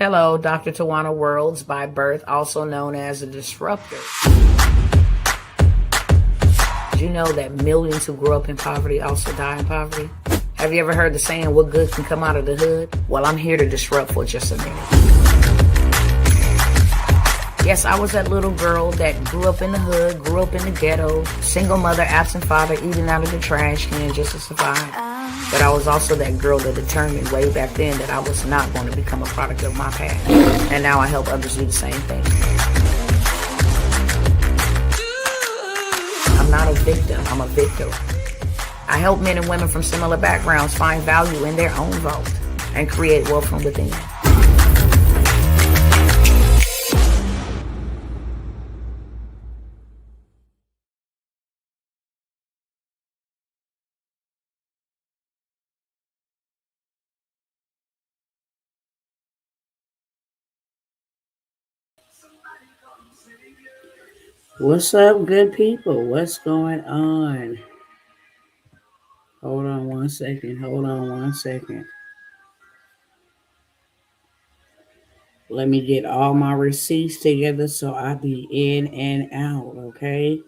Hello, Dr. Tawana Worlds by birth, also known as a disruptor. Did you know that millions who grew up in poverty also die in poverty? Have you ever heard the saying, what good can come out of the hood? Well, I'm here to disrupt for just a minute. Yes, I was that little girl that grew up in the hood, grew up in the ghetto, single mother, absent father, eating out of the trash can just to survive. But I was also that girl that determined way back then that I was not going to become a product of my past. And now I help others do the same thing. I'm not a victim, I'm a victor. I help men and women from similar backgrounds find value in their own vault and create wealth from within. What's up, good people? What's going on? Hold on one second. Let me get all my receipts together so I be in and out, okay?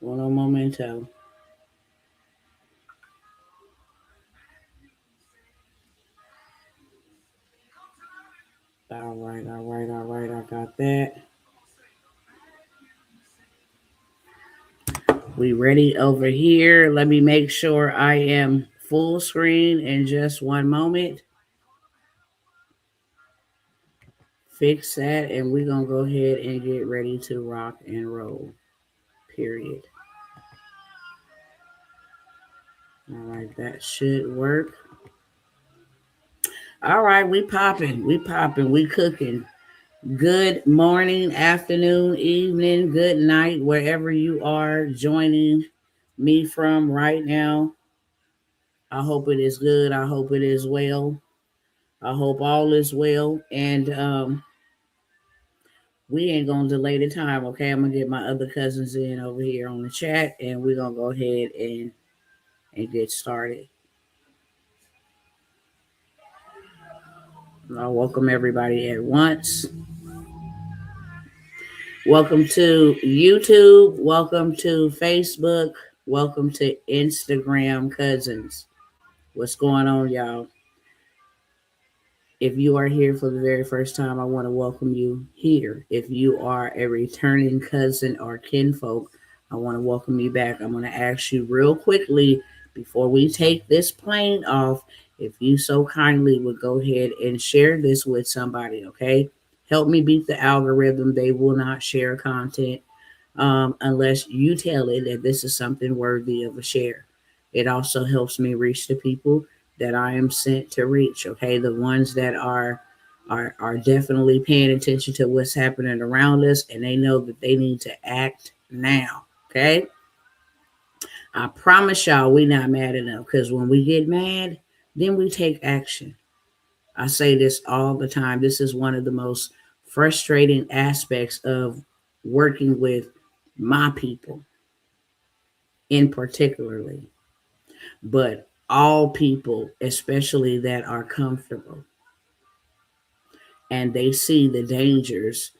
Uno momento. All right. I got that. We ready over here. Let me make sure I am full screen in just one moment. Fix that, and we're going to go ahead and get ready to rock and roll, period. All right, that should work. All right, we popping, we cooking. Good morning, afternoon, evening, good night, wherever you are joining me from right now. I hope it is good. I hope it is well. I hope all is well. And we ain't gonna delay the time, okay? I'm gonna get my other cousins in over here on the chat, and we're gonna go ahead and get started. I'll welcome everybody at once. Welcome to YouTube. Welcome to Facebook. Welcome to Instagram, cousins. What's going on, y'all? If you are here for the very first time, I want to welcome you here. If you are a returning cousin or kinfolk, I want to welcome you back. I'm going to ask you real quickly before we take this plane off, if you so kindly would go ahead and share this with somebody, okay? Help me beat the algorithm. They will not share content unless you tell it that this is something worthy of a share. It also helps me reach the people that I am sent to reach, okay? The ones that are definitely paying attention to what's happening around us, and they know that they need to act now, okay? I promise y'all we not mad enough, because when we get mad, then we take action. I say this all the time. This is one of the most frustrating aspects of working with my people in particularly, but all people, especially that are comfortable and they see the dangers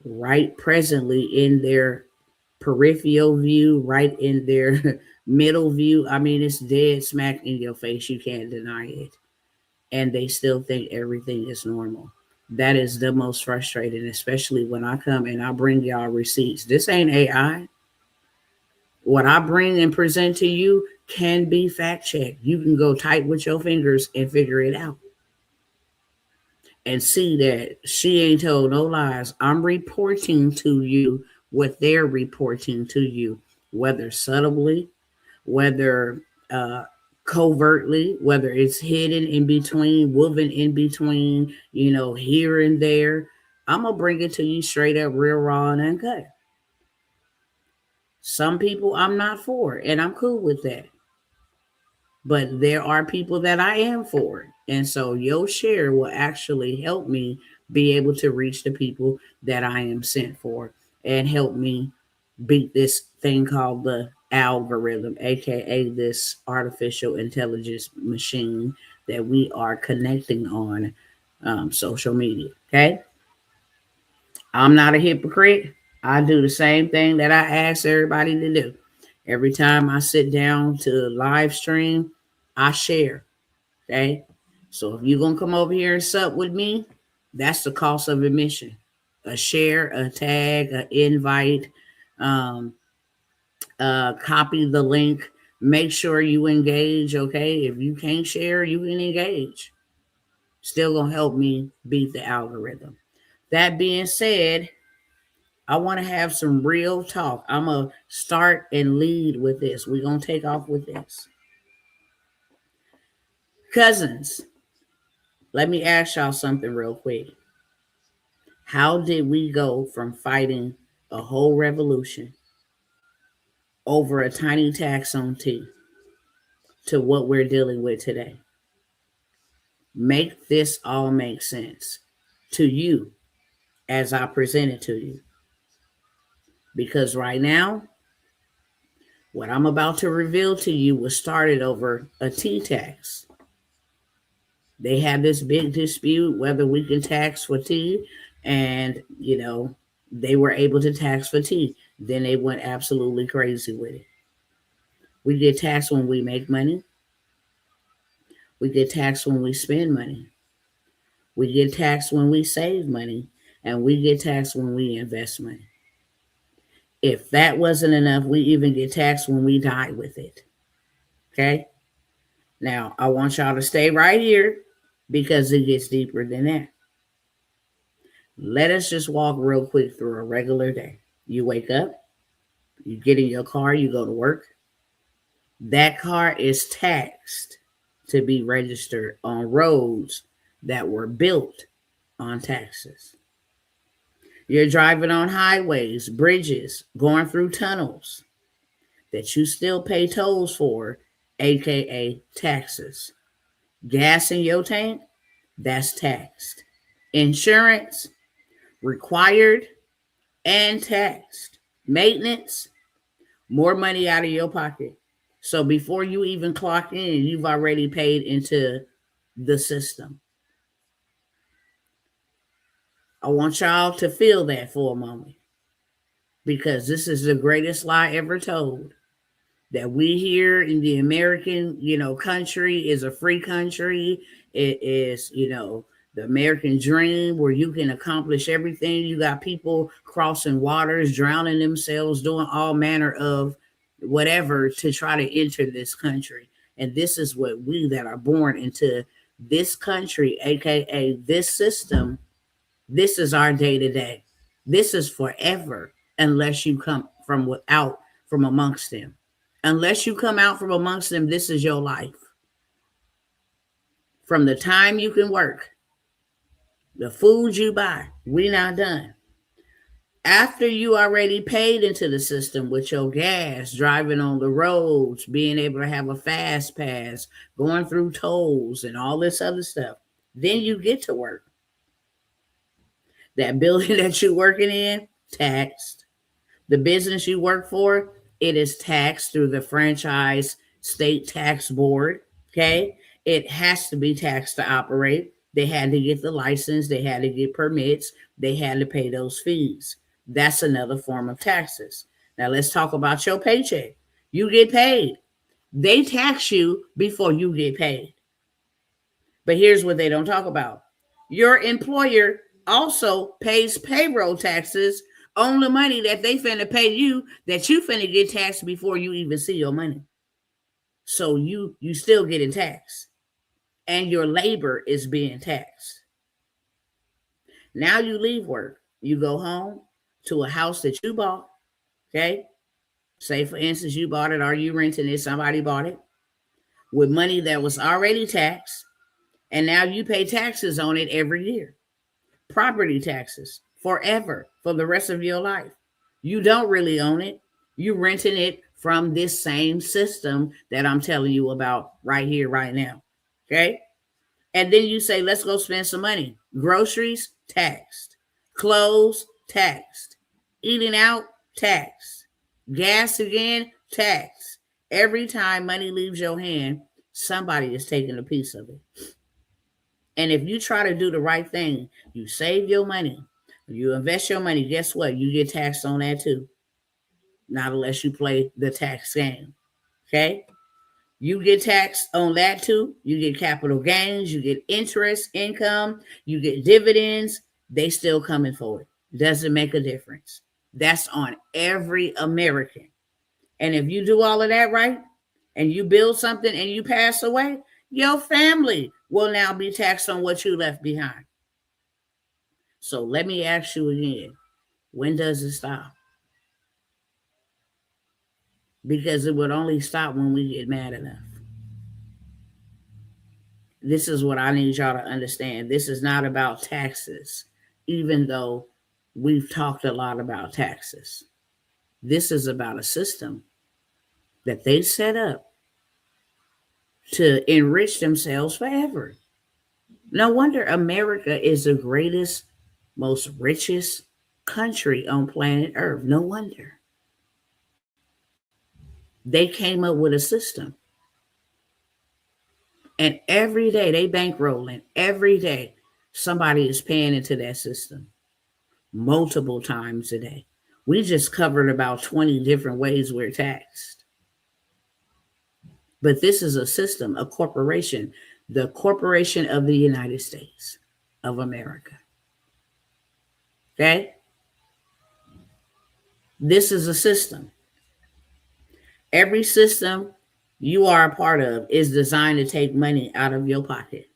right presently in their peripheral view, right in their middle view. I mean, it's dead smack in your face. You can't deny it. And they still think everything is normal. That is the most frustrating, especially when I come and I bring y'all receipts. This ain't AI. What I bring and present to you can be fact checked. You can go type with your fingers and figure it out and see that she ain't told no lies. I'm reporting to you what they're reporting to you, whether subtly, whether covertly, whether it's hidden in between, woven in between, here and there. I'm going to bring it to you straight up, real, raw, and uncut. Some people I'm not for, and I'm cool with that. But there are people that I am for. And so your share will actually help me be able to reach the people that I am sent for and help me beat this thing called the algorithm, aka this artificial intelligence machine that we are connecting on social media. Okay. I'm not a hypocrite. I do the same thing that I ask everybody to do. Every time I sit down to live stream, I share. Okay. So if you're going to come over here and sup with me, that's the cost of admission. A share, a tag, an invite, um, copy the link. Make sure you engage. Okay. If you can't share, you can engage. Still going to help me beat the algorithm. That being said, I want to have some real talk. I'm going to start and lead with this. We're going to take off with this. Cousins, let me ask y'all something real quick. How did we go from fighting a whole revolution over a tiny tax on tea to what we're dealing with today? Make this all make sense to you as I present it to you. Because right now, what I'm about to reveal to you was started over a tea tax. They had this big dispute whether we can tax for tea, and they were able to tax for tea. Then they went absolutely crazy with it. We get taxed when we make money. We get taxed when we spend money. We get taxed when we save money. And we get taxed when we invest money. If that wasn't enough, we even get taxed when we die with it. Okay? Now, I want y'all to stay right here because it gets deeper than that. Let us just walk real quick through a regular day. You wake up, you get in your car, you go to work. That car is taxed to be registered on roads that were built on taxes. You're driving on highways, bridges, going through tunnels that you still pay tolls for, aka taxes. Gas in your tank, that's taxed. Insurance, required and taxed. Maintenance, more money out of your pocket. So before you even clock in, you've already paid into the system. I want y'all to feel that for a moment, because this is the greatest lie ever told. That we here in the American, country is a free country. It is, the American dream where you can accomplish everything. You got people crossing waters, drowning themselves, doing all manner of whatever to try to enter this country. And this is what we that are born into this country, aka this system, this is our day to day. This is forever unless you come from amongst them. Unless you come out from amongst them, this is your life. From the time you can work, the food you buy, we not done. After you already paid into the system with your gas, driving on the roads, being able to have a fast pass, going through tolls and all this other stuff, then you get to work. That building that you're working in, taxed. The business you work for, it is taxed through the franchise state tax board. Okay. It has to be taxed to operate. They had to get the license. They had to get permits. They had to pay those fees. That's another form of taxes. Now let's talk about your paycheck. You get paid. They tax you before you get paid. But here's what they don't talk about. Your employer also pays payroll taxes on the money that they finna pay you, that you finna get taxed before you even see your money. So you still getting taxed, and your labor is being taxed. Now you leave work, you go home to a house that you bought. Okay, say for instance you bought it, or you renting it, somebody bought it with money that was already taxed, and now you pay taxes on it every year. Property taxes forever, for the rest of your life. You don't really own it. You renting it from this same system that I'm telling you about right here, right now. Okay. And then you say, let's go spend some money. Groceries, taxed. Clothes, taxed. Eating out, taxed. Gas again, taxed. Every time money leaves your hand, somebody is taking a piece of it. And if you try to do the right thing, you save your money, you invest your money, guess what? You get taxed on that too. Not unless you play the tax game. Okay? You get taxed on that too. You get capital gains, you get interest, income, you get dividends. They still coming for it. Doesn't make a difference. That's on every American. And if you do all of that right and you build something and you pass away, your family will now be taxed on what you left behind. So let me ask you again, when does it stop? Because it would only stop when we get mad enough. This is what I need y'all to understand. This is not about taxes, even though we've talked a lot about taxes. This is about a system that they set up to enrich themselves forever. No wonder America is the greatest, most richest country on planet Earth. No wonder. They came up with a system. And every day they bankrolling. Every day somebody is paying into that system multiple times a day. We just covered about 20 different ways we're taxed. But this is a system, a corporation, the Corporation of the United States of America. Okay? This is a system. Every system you are a part of is designed to take money out of your pocket.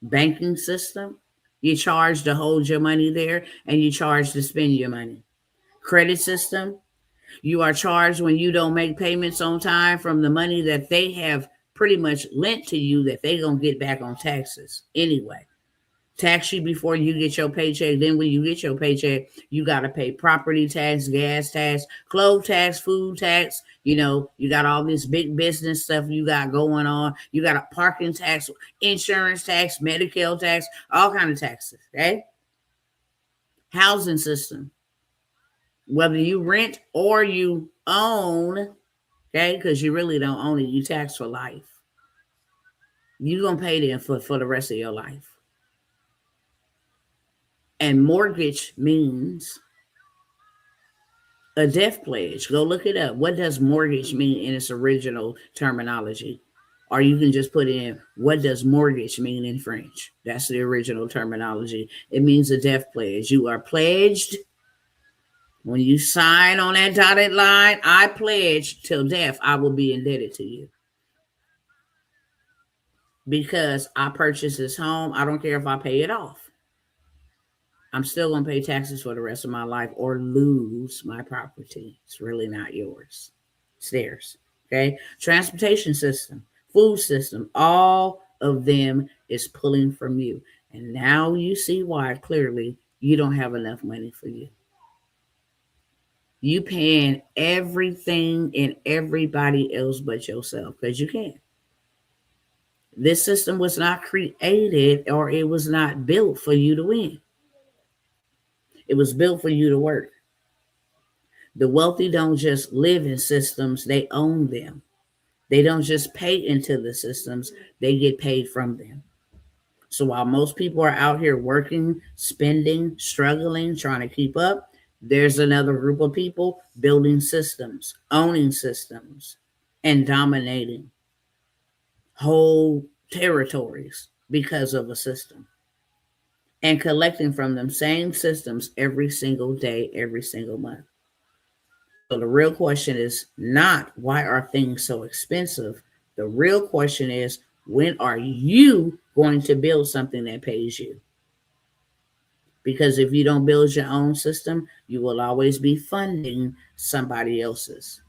Banking system, you charge to hold your money there and you charge to spend your money. Credit system, you are charged when you don't make payments on time from the money that they have pretty much lent to you that they're going to get back on taxes anyway. Tax you before you get your paycheck. Then when you get your paycheck, you got to pay property tax, gas tax, clothes tax, food tax. You know, you got all this big business stuff you got going on. You got a parking tax, insurance tax, Medicare tax, all kind of taxes. Okay. Housing system. Whether you rent or you own, okay, because you really don't own it, you tax for life. You're going to pay them for the rest of your life. And mortgage means a death pledge. Go look it up. What does mortgage mean in its original terminology? Or you can just put in, what does mortgage mean in French? That's the original terminology. It means a death pledge. You are pledged. When you sign on that dotted line, I pledge till death, I will be indebted to you. Because I purchased this home, I don't care if I pay it off. I'm still going to pay taxes for the rest of my life or lose my property. It's really not yours. It's theirs. Okay. Transportation system, food system, all of them is pulling from you. And now you see why clearly you don't have enough money for you. You paying everything and everybody else but yourself because you can't. This system was not created or it was not built for you to win. It was built for you to work. The wealthy don't just live in systems, they own them. They don't just pay into the systems, they get paid from them. So while most people are out here working, spending, struggling, trying to keep up, there's another group of people building systems, owning systems, and dominating whole territories because of a system. And collecting from them same systems every single day, every single month. So the real question is not why are things so expensive? The real question is when are you going to build something that pays you? Because if you don't build your own system, you will always be funding somebody else's.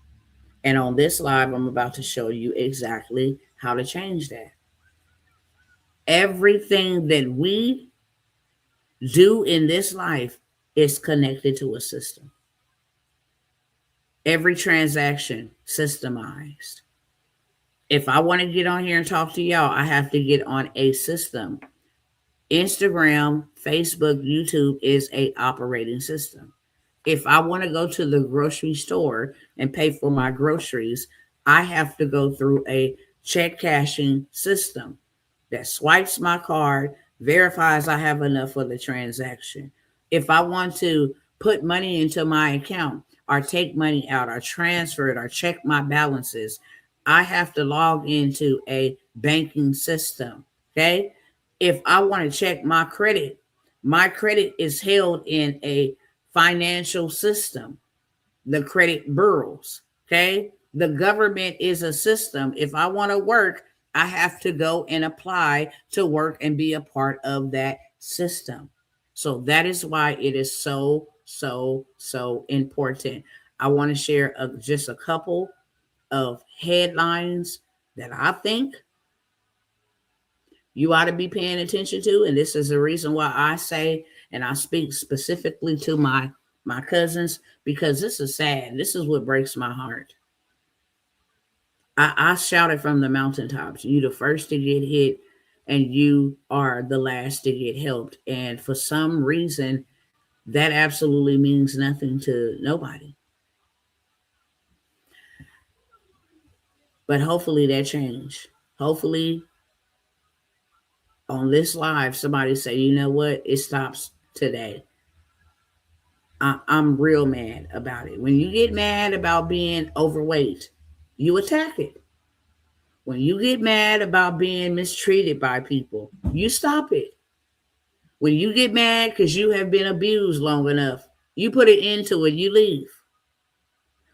And on this live, I'm about to show you exactly how to change that. Everything that we do in this life is connected to a system. Every transaction systemized. If I want to get on here and talk to y'all, I have to get on a system. Instagram, Facebook, YouTube is a operating system. If I want to go to the grocery store and pay for my groceries, I have to go through a check cashing system that swipes my card, verifies I have enough for the transaction. If I want to put money into my account or take money out or transfer it or check my balances, I have to log into a banking system. Okay. If I want to check my credit is held in a financial system, the credit bureaus. Okay. The government is a system. If I want to work, I have to go and apply to work and be a part of that system. So that is why it is so, so, so important. I want to share just a couple of headlines that I think you ought to be paying attention to. And this is the reason why I say, and I speak specifically to my cousins, because this is sad. This is what breaks my heart. I shouted from the mountaintops, you the first to get hit and you are the last to get helped. And for some reason, that absolutely means nothing to nobody. But hopefully that change. Hopefully on this live, somebody say, you know what? It stops today. I'm real mad about it. When you get mad about being overweight, you attack it. When you get mad about being mistreated by people, you stop it. When you get mad because you have been abused long enough, you put an end to it, you leave.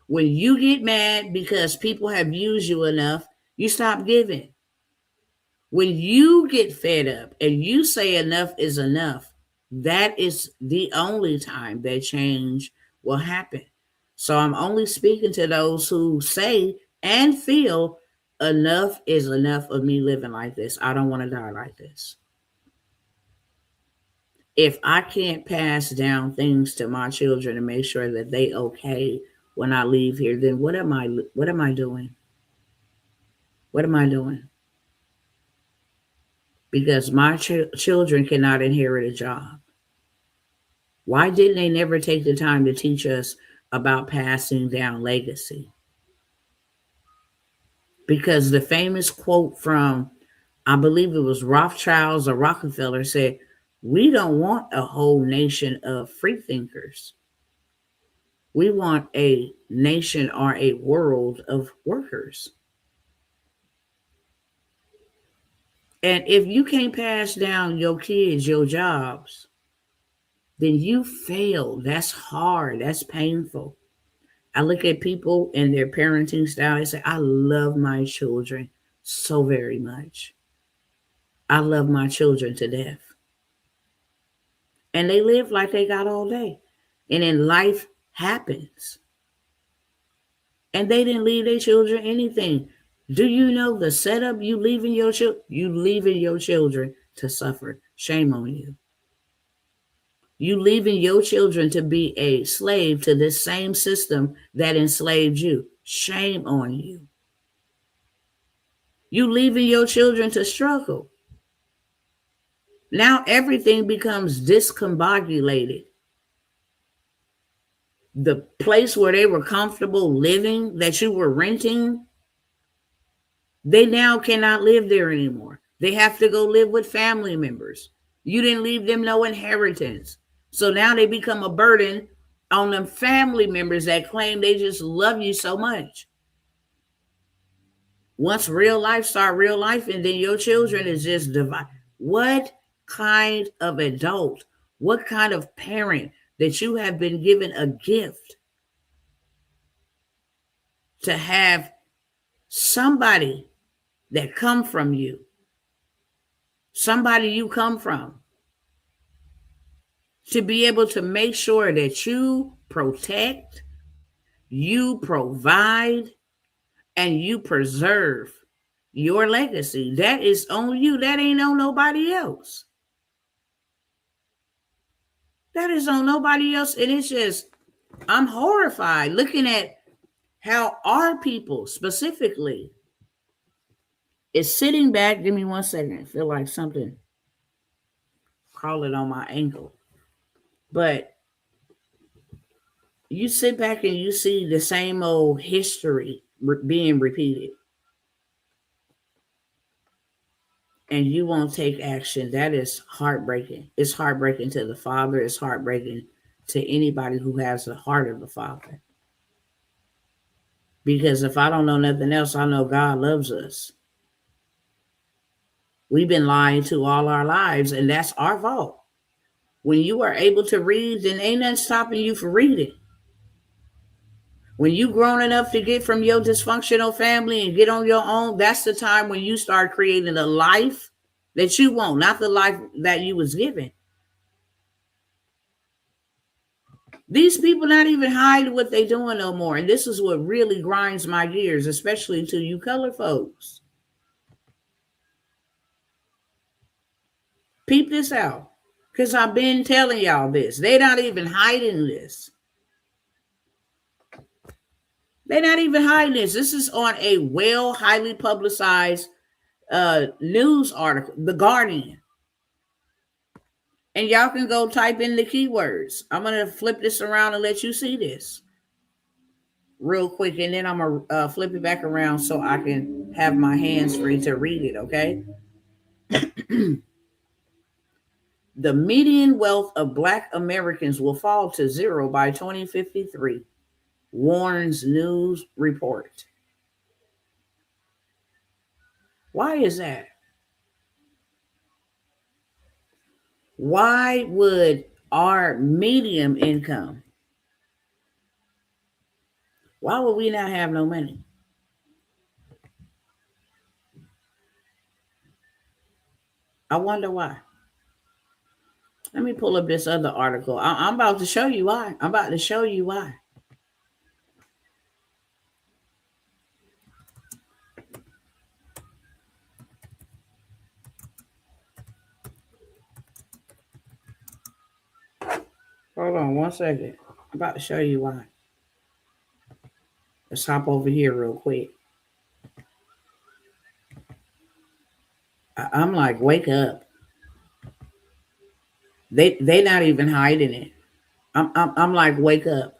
When you get mad because people have used you enough, you stop giving. When you get fed up and you say enough is enough, that is the only time that change will happen. So I'm only speaking to those who say and feel enough is enough of me living like this. I don't want to die like this. If I can't pass down things to my children and make sure that they okay when I leave here, then what am I doing? What am I doing? Because my children cannot inherit a job. Why didn't they never take the time to teach us about passing down legacy? Because the famous quote from, I believe it was Rothschilds or Rockefeller, said, we don't want a whole nation of free thinkers. We want a nation or a world of workers. And if you can't pass down your kids your jobs, then you fail. That's hard. That's painful. I look at people and their parenting style. I say, I love my children so very much. I love my children to death. And they live like they got all day. And then life happens. And they didn't leave their children anything. Do you know the setup you leaving your children to suffer? Shame on you. You leaving your children to be a slave to this same system that enslaved you. Shame on you. You leaving your children to struggle. Now everything becomes discombobulated. The place where they were comfortable living that you were renting, they now cannot live there anymore. They have to go live with family members. You didn't leave them no inheritance. So now they become a burden on them family members that claim they just love you so much. Once real life start real life, and then your children is just divided. What kind of adult, what kind of parent that you have been given a gift to have somebody that come from you, somebody you come from, to be able to make sure that you protect, you provide, and you preserve your legacy. That is on you. That ain't on nobody else. That is on nobody else. And it's just, I'm horrified looking at how our people specifically is sitting back. Give me 1 second. I feel like something crawling on my ankle. But you sit back and you see the same old history being repeated. and you won't take action, that is heartbreaking. It's heartbreaking to the father. It's heartbreaking to anybody who has the heart of the father. Because if I don't know nothing else, I know God loves us. We've been lied to all our lives, and that's our fault. When you are able to read, then ain't nothing stopping you from reading. When you grown enough to get from your dysfunctional family and get on your own, that's the time when you start creating a life that you want, not the life that you was given. These people not even hiding what they doing no more. And this is what really grinds my gears, especially to you color folks. Peep this out. Because I've been telling y'all this. They not even hiding this. They're not even hiding this. This is on a highly publicized news article, The Guardian. And y'all can go type in the keywords. I'm going to flip this around and let you see this real quick. And then I'm going to flip it back around so I can have my hands free to read it, okay? The median wealth of Black Americans will fall to zero by 2053, warns news report. Why is that? Why would our medium income, why would we not have no money? I wonder why. Let me pull up this other article. I'm about to show you why. I'm about to show you why. Hold on one second. I'm about to show you why. Let's hop over here real quick. I'm like, wake up. They not even hiding it. I'm like, wake up.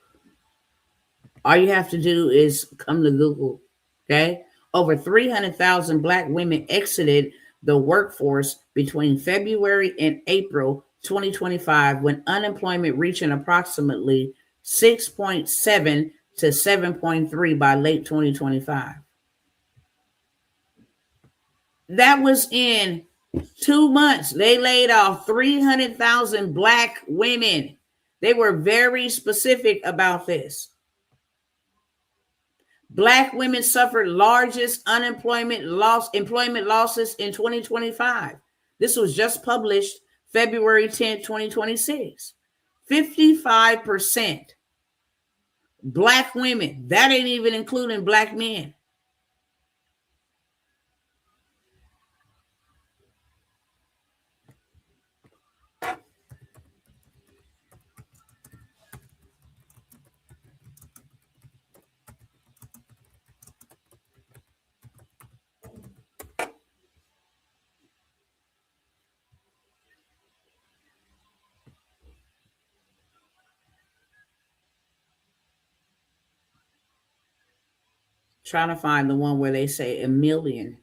All you have to do is come to Google. Okay? Over 300,000 Black women exited the workforce between February and April 2025, when unemployment reaching approximately 6.7 to 7.3 by late 2025. That was in 2 months. They laid off 300,000 Black women. They were very specific about this. Black women suffered largest employment losses in 2025. This was just published February 10th, 2026. 55% Black women. That ain't even including Black men. Trying to find the one where they say 1 million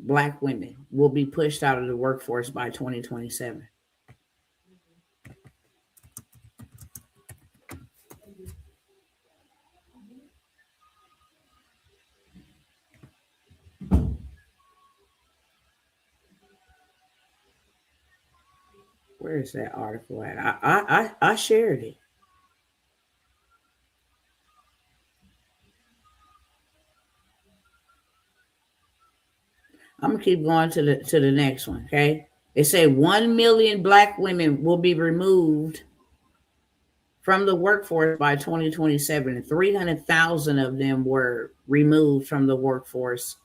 Black women will be pushed out of the workforce by 2027. Where is that article at? I shared it. I'm gonna keep going to the next one. Okay, they say 1 million Black women will be removed from the workforce by 2027, and 300,000 of them were removed from the workforce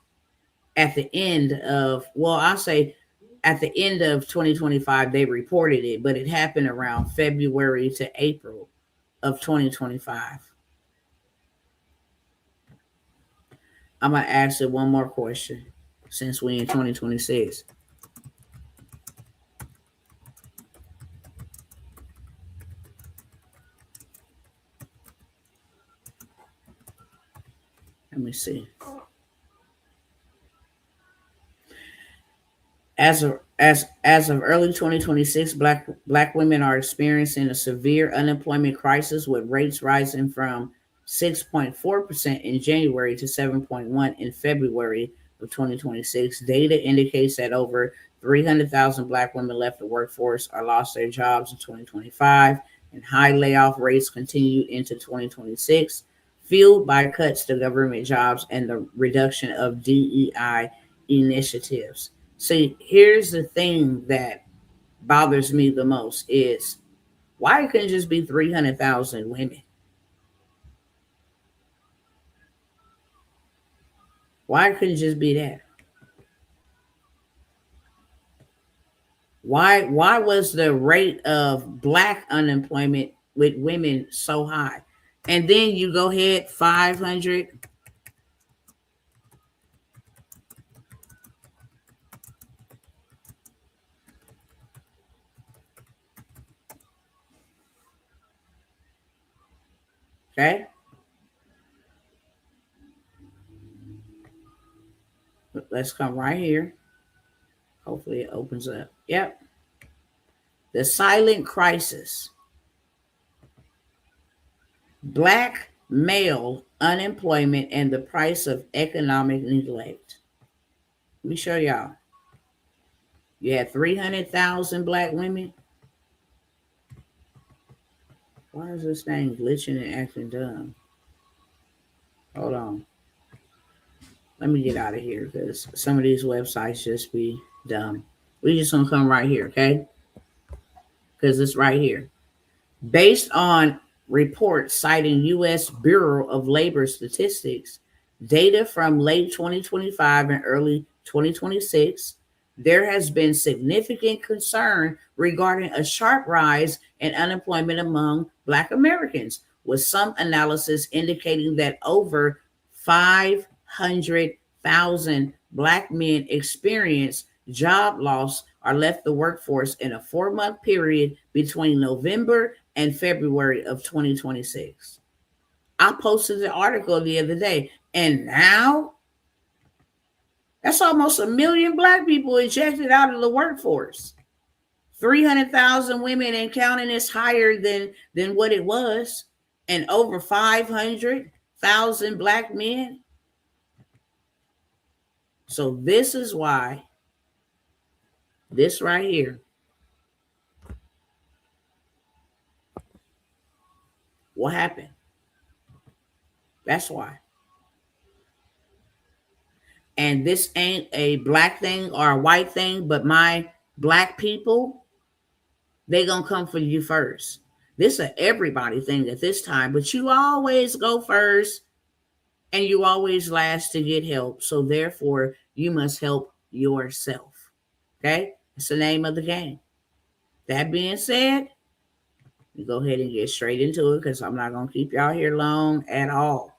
at the end of, well, I'll say at the end of 2025, they reported it, but it happened around February to April of 2025. I'm going to ask you one more question since we in 2026. Let me see. As of early 2026, black women are experiencing a severe unemployment crisis, with rates rising from 6.4% in January to 7.1 in February of 2026. Data indicates that over 300,000 black women left the workforce or lost their jobs in 2025, and high layoff rates continued into 2026, fueled by cuts to government jobs and the reduction of DEI initiatives. See, here's the thing that bothers me the most is why it couldn't just be 300,000 women? Why couldn't it just be that? Why was the rate of black unemployment with women so high? And then you go ahead 500. Okay? Let's come right here. Hopefully it opens up. Yep. The silent crisis. Black male unemployment and the price of economic neglect. Let me show y'all. You had 300,000 black women. Why is this thing glitching and acting dumb? Hold on. Let me get out of here because some of these websites just be dumb. We just gonna come right here, okay? Because it's right here. Based on reports citing U.S. Bureau of Labor Statistics, data from late 2025 and early 2026, there has been significant concern regarding a sharp rise in unemployment among Black Americans, with some analysis indicating that over 500,000 Black men experienced job loss or left the workforce in a 4-month period between November and February of 2026. I posted the article the other day, and now that's almost 1 million black people ejected out of the workforce. 300,000 women and counting is higher than what it was, and over 500,000 black men. So this is why this right here. What happened? That's why. And this ain't a black thing or a white thing, but my black people, they gonna come for you first. This is an everybody thing at this time, but you always go first and you always last to get help. So therefore, you must help yourself. Okay? It's the name of the game. That being said, we go ahead and get straight into it because I'm not gonna keep y'all here long at all.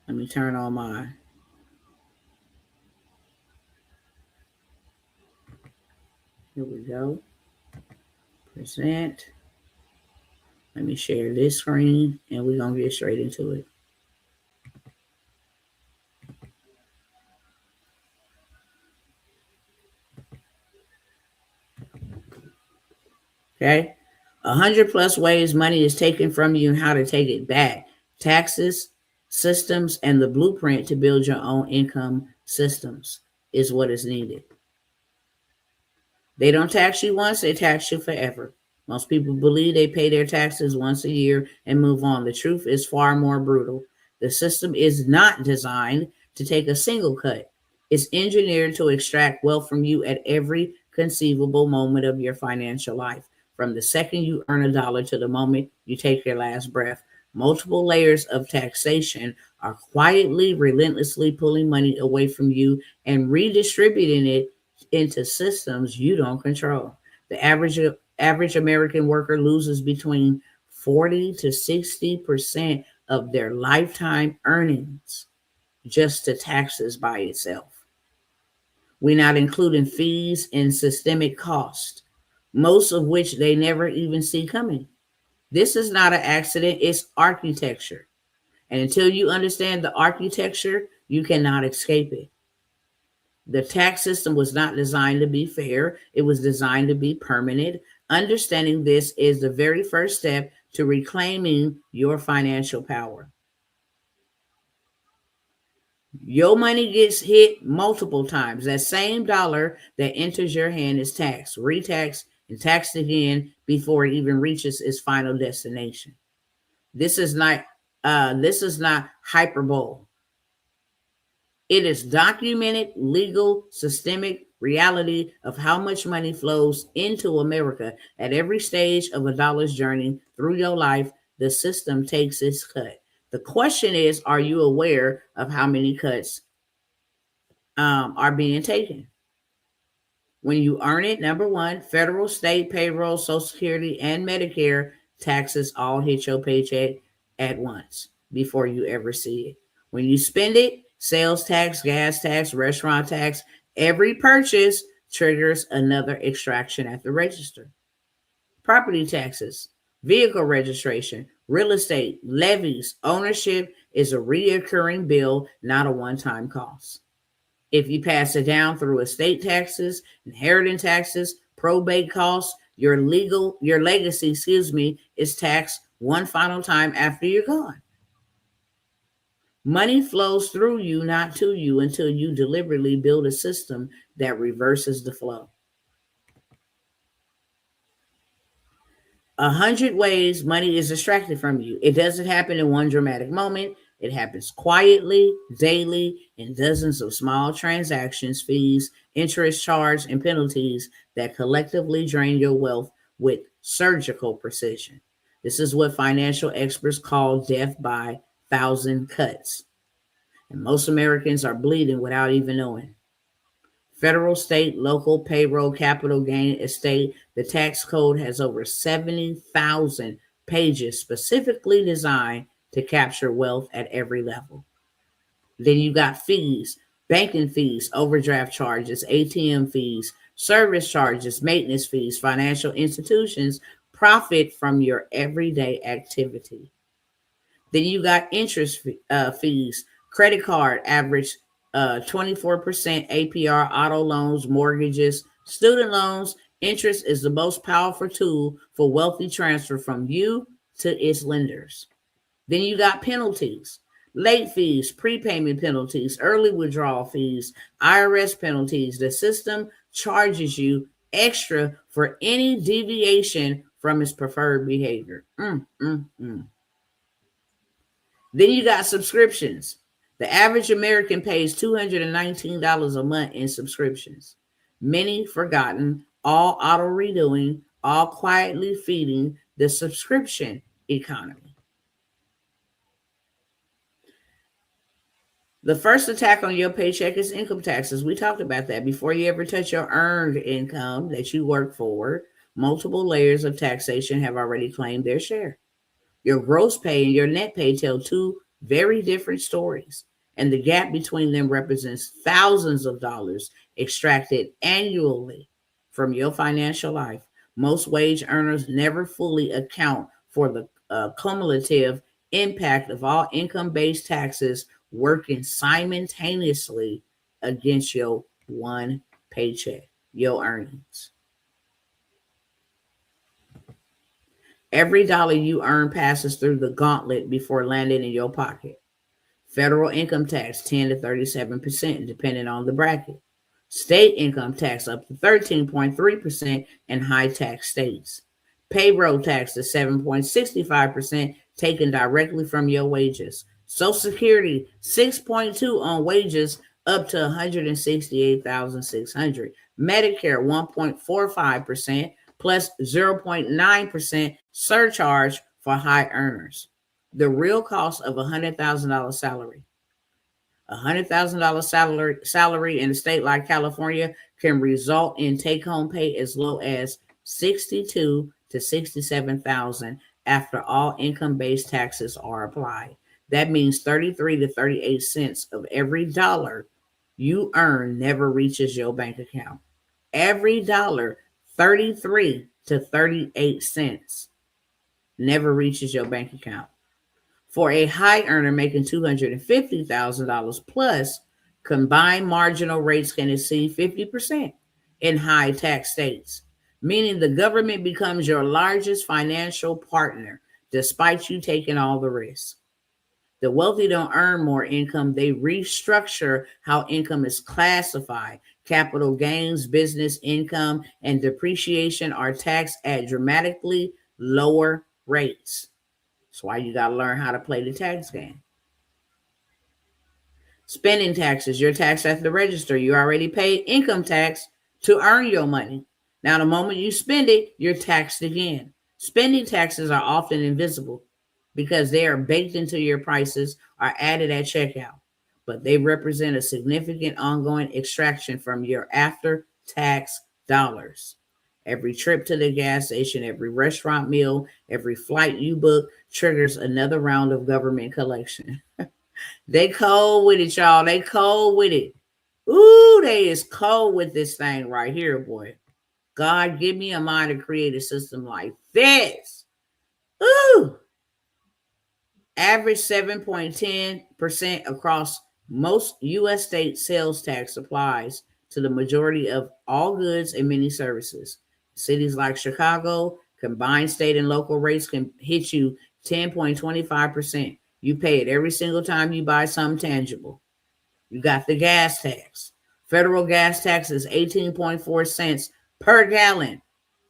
Let me turn on my here we go. Present. Let me share this screen and we're going to get straight into it. Okay. 100 plus ways money is taken from you and how to take it back. Taxes, systems, and the blueprint to build your own income systems is what is needed. They don't tax you once, they tax you forever. Most people believe they pay their taxes once a year and move on. The truth is far more brutal. The system is not designed to take a single cut. It's engineered to extract wealth from you at every conceivable moment of your financial life. From the second you earn a dollar to the moment you take your last breath, multiple layers of taxation are quietly, relentlessly pulling money away from you and redistributing it into systems you don't control. The average American worker loses between 40 to 60% of their lifetime earnings just to taxes by itself. We're not including fees and systemic cost, most of which they never even see coming. This is not an accident, it's architecture. And until you understand the architecture, you cannot escape it. The tax system was not designed to be fair, it was designed to be permanent. Understanding this is the very first step to reclaiming your financial power. Your money gets hit multiple times. That same dollar that enters your hand is taxed, retaxed, and taxed again before it even reaches its final destination. This is not hyperbole. It is documented, legal, systemic reality of how much money flows into America at every stage of a dollar's journey through your life. The system takes its cut. The question is, are you aware of how many cuts are being taken? When you earn it, number one, federal, state, payroll, Social Security, and Medicare taxes all hit your paycheck at once before you ever see it. When you spend it, sales tax, gas tax, restaurant tax, every purchase triggers another extraction at the register. Property taxes, vehicle registration, real estate, levies, ownership is a reoccurring bill, not a one-time cost. If you pass it down through estate taxes, inheritance taxes, probate costs, your legacy, is taxed one final time after you're gone. Money flows through you, not to you, until you deliberately build a system that reverses the flow. 100 ways money is extracted from you. It doesn't happen in one dramatic moment. It happens quietly, daily, in dozens of small transactions, fees, interest charge, and penalties that collectively drain your wealth with surgical precision. This is what financial experts call death by thousand cuts. And most Americans are bleeding without even knowing. Federal, state, local, payroll, capital gain, estate. The tax code has over 70,000 pages specifically designed to capture wealth at every level. Then you got fees, banking fees, overdraft charges, ATM fees, service charges, maintenance fees. Financial institutions profit from your everyday activity. Then you got interest fees, credit card average 24% APR, auto loans, mortgages, student loans. Interest is the most powerful tool for wealthy transfer from you to its lenders. Then you got penalties, late fees, prepayment penalties, early withdrawal fees, IRS penalties. The system charges you extra for any deviation from its preferred behavior. Then you got subscriptions. The average American pays $219 a month in subscriptions. Many forgotten, all auto renewing, all quietly feeding the subscription economy. The first attack on your paycheck is income taxes. We talked about that. Before you ever touch your earned income that you work for, multiple layers of taxation have already claimed their share. Your gross pay and your net pay tell two very different stories, and the gap between them represents thousands of dollars extracted annually from your financial life. Most wage earners never fully account for the cumulative impact of all income-based taxes working simultaneously against your one paycheck, your earnings. Every dollar you earn passes through the gauntlet before landing in your pocket. Federal income tax 10 to 37%, depending on the bracket. State income tax up to 13.3% in high tax states. Payroll tax to 7.65%, taken directly from your wages. Social Security 6.2 on wages up to 168,600. Medicare 1.45% plus 0.9% surcharge for high earners. The real cost of a $100,000 salary. A $100,000 salary in a state like California can result in take-home pay as low as $62,000 to $67,000 after all income-based taxes are applied. That means 33 to 38 cents of every dollar you earn never reaches your bank account. Every dollar, 33 to 38 cents, never reaches your bank account. For a high earner making $250,000 plus, Combined marginal rates can exceed 50% in high tax states, meaning the government becomes your largest financial partner despite you taking all the risk. The wealthy don't earn more income, they restructure how income is classified. Capital gains, business income, and depreciation are taxed at dramatically lower rates. That's why you got to learn how to play the tax game. Spending taxes, you're taxed at the register. You already paid income tax to earn your money. Now, the moment you spend it, you're taxed again. Spending taxes are often invisible because they are baked into your prices or added at checkout, but they represent a significant ongoing extraction from your after tax dollars. Every trip to the gas station, every restaurant meal, every flight you book triggers another round of government collection. They cold with it, y'all. They cold with it. Ooh, they is cold with this thing right here, boy. God, give me a mind to create a system like this. Ooh. Average 7.10% across most U.S. state sales tax applies to the majority of all goods and many services. Cities like Chicago, combined state and local rates can hit you 10.25%. You pay it every single time you buy something tangible. You got the gas tax. Federal gas tax is 18.4 cents per gallon.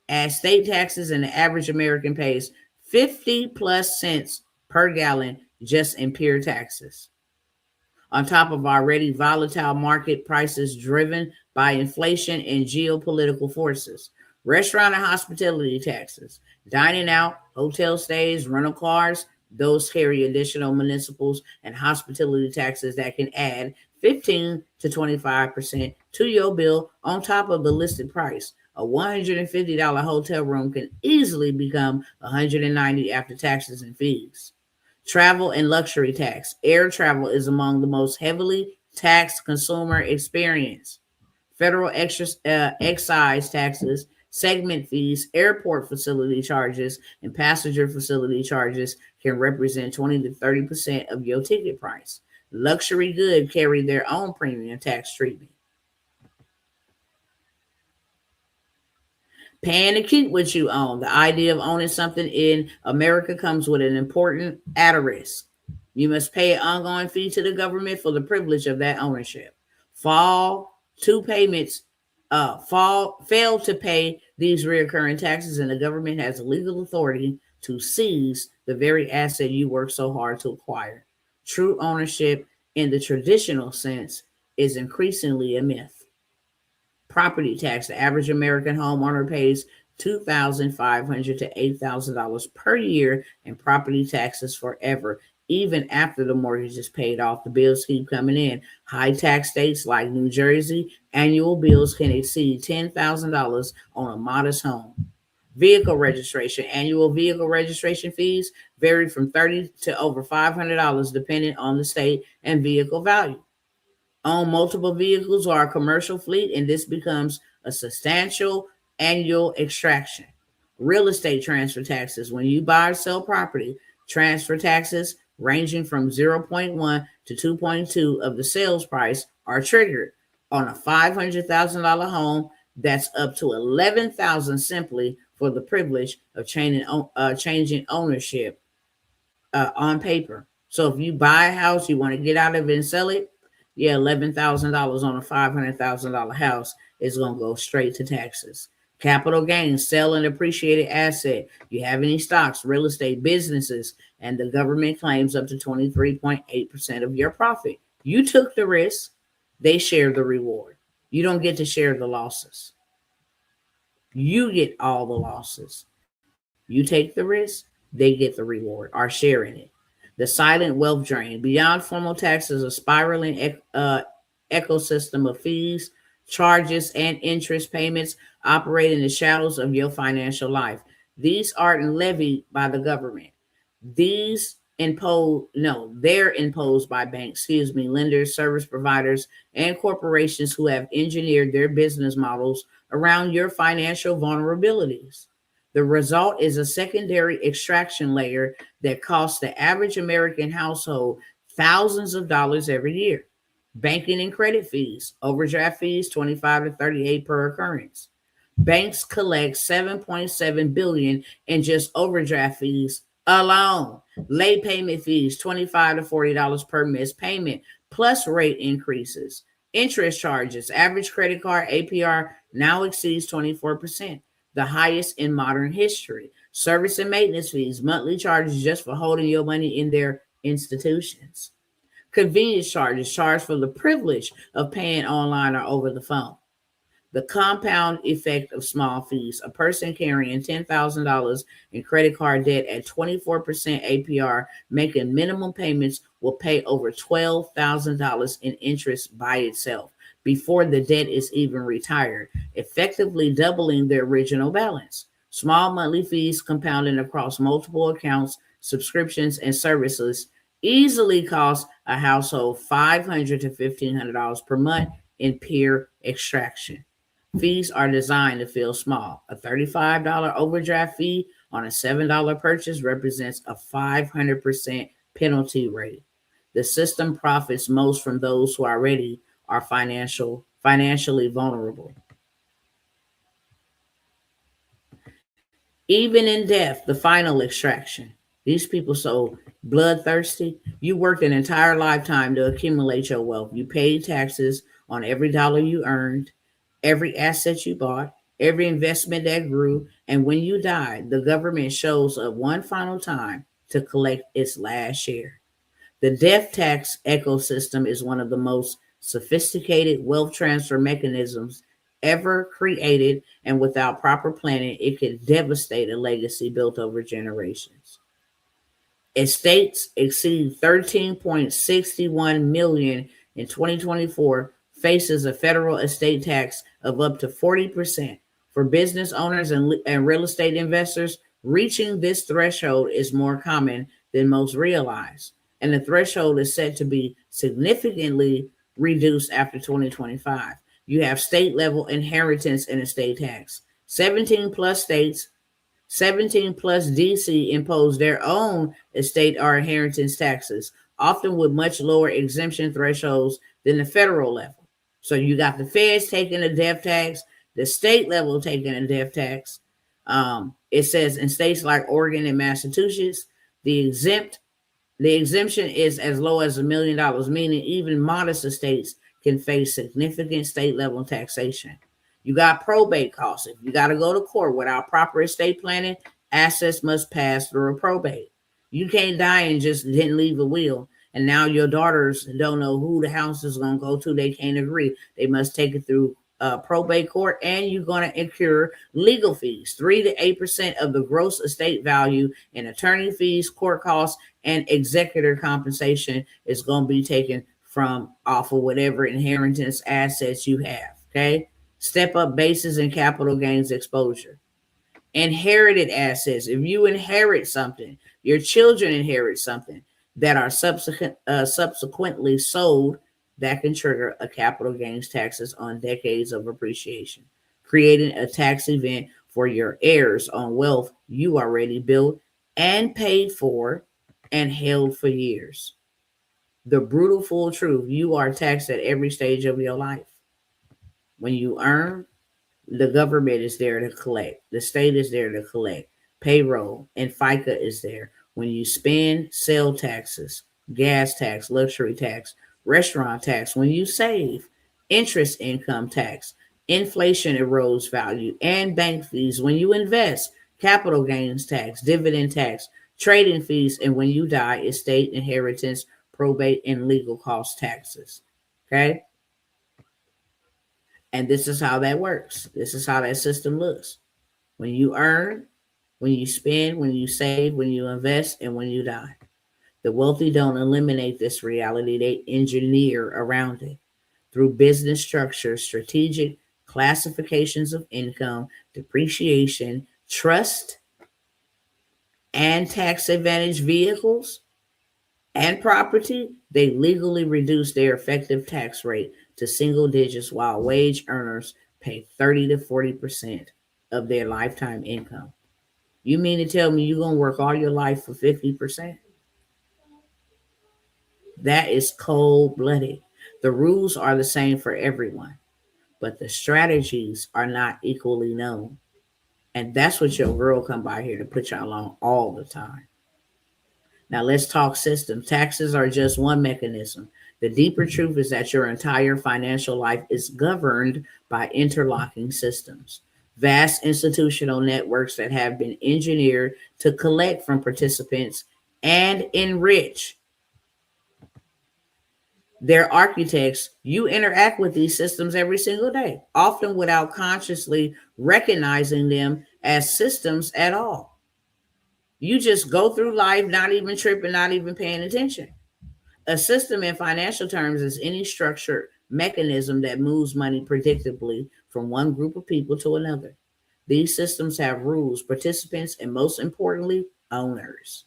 Add state taxes, and the average American pays 50 plus cents per gallon just in pure taxes. On top of already volatile market prices driven by inflation and geopolitical forces. Restaurant and hospitality taxes, dining out, hotel stays, rental cars, those carry additional municipals and hospitality taxes that can add 15 to 25% to your bill on top of the listed price. A $150 hotel room can easily become $190 after taxes and fees. Travel and luxury tax. Air travel is among the most heavily taxed consumer experience. Federal excise taxes, segment fees, airport facility charges, and passenger facility charges can represent 20 to 30% of your ticket price. Luxury goods carry their own premium tax treatment. Paying to keep what you own. The idea of owning something in America comes with an important asterisk. You must pay an ongoing fee to the government for the privilege of that ownership. Fail to pay these recurring taxes, and the government has legal authority to seize the very asset you work so hard to acquire. True ownership in the traditional sense is increasingly a myth. Property tax. The average American homeowner pays $2,500 to $8,000 per year in property taxes forever. Even after the mortgage is paid off, the bills keep coming in. High tax states like New Jersey, annual bills can exceed $10,000 on a modest home. Vehicle registration. Annual vehicle registration fees vary from $30 to over $500 depending on the state and vehicle value. Own multiple vehicles or a commercial fleet, and this becomes a substantial annual extraction. Real estate transfer taxes. When you buy or sell property, transfer taxes ranging from 0.1 to 2.2 of the sales price are triggered. On a $500,000 home, that's up to $11,000 simply for the privilege of changing ownership on paper. So if you buy a house, you want to get out of it and sell it, yeah, $11,000 on a $500,000 house is going to go straight to taxes. Capital gains, sell an appreciated asset. You have any stocks, real estate, businesses, and the government claims up to 23.8% of your profit. You took the risk, they share the reward. You don't get to share the losses. You get all the losses. You take the risk, they get the reward, are sharing it. The silent wealth drain. Beyond formal taxes, a spiraling ecosystem of fees, charges, and interest payments operate in the shadows of your financial life. These aren't levied by the government. They're imposed by banks, lenders, service providers, and corporations who have engineered their business models around your financial vulnerabilities. The result is a secondary extraction layer that costs the average American household thousands of dollars every year. Banking and credit fees, overdraft fees 25 to 38 per occurrence. Banks collect 7.7 billion in just overdraft fees alone. Late payment fees 25 to $40 per missed payment plus rate increases. Interest charges, average credit card APR now exceeds 24%, the highest in modern history. Service and maintenance fees, monthly charges just for holding your money in their institutions. Convenience charges, charged for the privilege of paying online or over the phone. The compound effect of small fees. A person carrying $10,000 in credit card debt at 24% APR, making minimum payments, will pay over $12,000 in interest by itself before the debt is even retired, effectively doubling the original balance. Small monthly fees compounding across multiple accounts, subscriptions, and services easily cost a household $500 to $1,500 per month in peer extraction. Fees are designed to feel small. A $35 overdraft fee on a $7 purchase represents a 500% penalty rate. The system profits most from those who already are financially vulnerable. Even in death, the final extraction. These people so bloodthirsty. You worked an entire lifetime to accumulate your wealth. You paid taxes on every dollar you earned, every asset you bought, every investment that grew. And when you died, the government shows up one final time to collect its last share. The death tax ecosystem is one of the most sophisticated wealth transfer mechanisms ever created, and without proper planning, it could devastate a legacy built over generations. Estates exceed 13.61 million in 2024 faces a federal estate tax of up to 40%. For business owners and real estate investors, reaching this threshold is more common than most realize, and the threshold is set to be significantly reduced after 2025. You have state level inheritance and estate tax. 17 plus states 17 plus DC imposed their own estate or inheritance taxes, often with much lower exemption thresholds than the federal level. So you got the feds taking a death tax, the state level taking a death tax. It says in states like Oregon and Massachusetts, the exempt the exemption is as low as $1 million, meaning even modest estates can face significant state level taxation. You got probate costs. If you got to go to court without proper estate planning, assets must pass through a probate. You can't die and just didn't leave a will. And now your daughters don't know who the house is going to go to. They can't agree. They must take it through probate court, and you're going to incur legal fees, 3 to 8% of the gross estate value in attorney fees, court costs, and executor compensation is going to be taken from off of whatever inheritance assets you have. Okay. Step up basis and capital gains exposure. Inherited assets. If you inherit something, your children inherit something that are subsequently sold, that can trigger a capital gains taxes on decades of appreciation, creating a tax event for your heirs on wealth you already built and paid for and held for years. The brutal full truth: you are taxed at every stage of your life. When you earn, the government is there to collect. The state is there to collect. Payroll and FICA is there. When you spend, sale taxes, gas tax, luxury tax, restaurant tax. When you save, interest income tax, inflation erodes value, and bank fees. When you invest, capital gains tax, dividend tax, trading fees, and when you die, estate, inheritance, probate, and legal cost taxes. Okay? And this is how that works. This is how that system looks. When you earn, when you spend, when you save, when you invest, and when you die. The wealthy don't eliminate this reality, they engineer around it through business structure, strategic classifications of income, depreciation, trust, and tax advantage vehicles and property. They legally reduce their effective tax rate to single digits while wage earners pay 30 to 40% of their lifetime income. You mean to tell me you're going to work all your life for 50%? That is cold blooded. The rules are the same for everyone, but the strategies are not equally known. And that's what your girl come by here to put y'all on all the time. Now let's talk systems. Taxes are just one mechanism. The deeper truth is that your entire financial life is governed by interlocking systems, vast institutional networks that have been engineered to collect from participants and enrich their architects. You interact with these systems every single day, often without consciously recognizing them as systems at all. You just go through life not even tripping, not even paying attention. A system in financial terms is any structured mechanism that moves money predictably from one group of people to another. These systems have rules, participants, and most importantly, owners.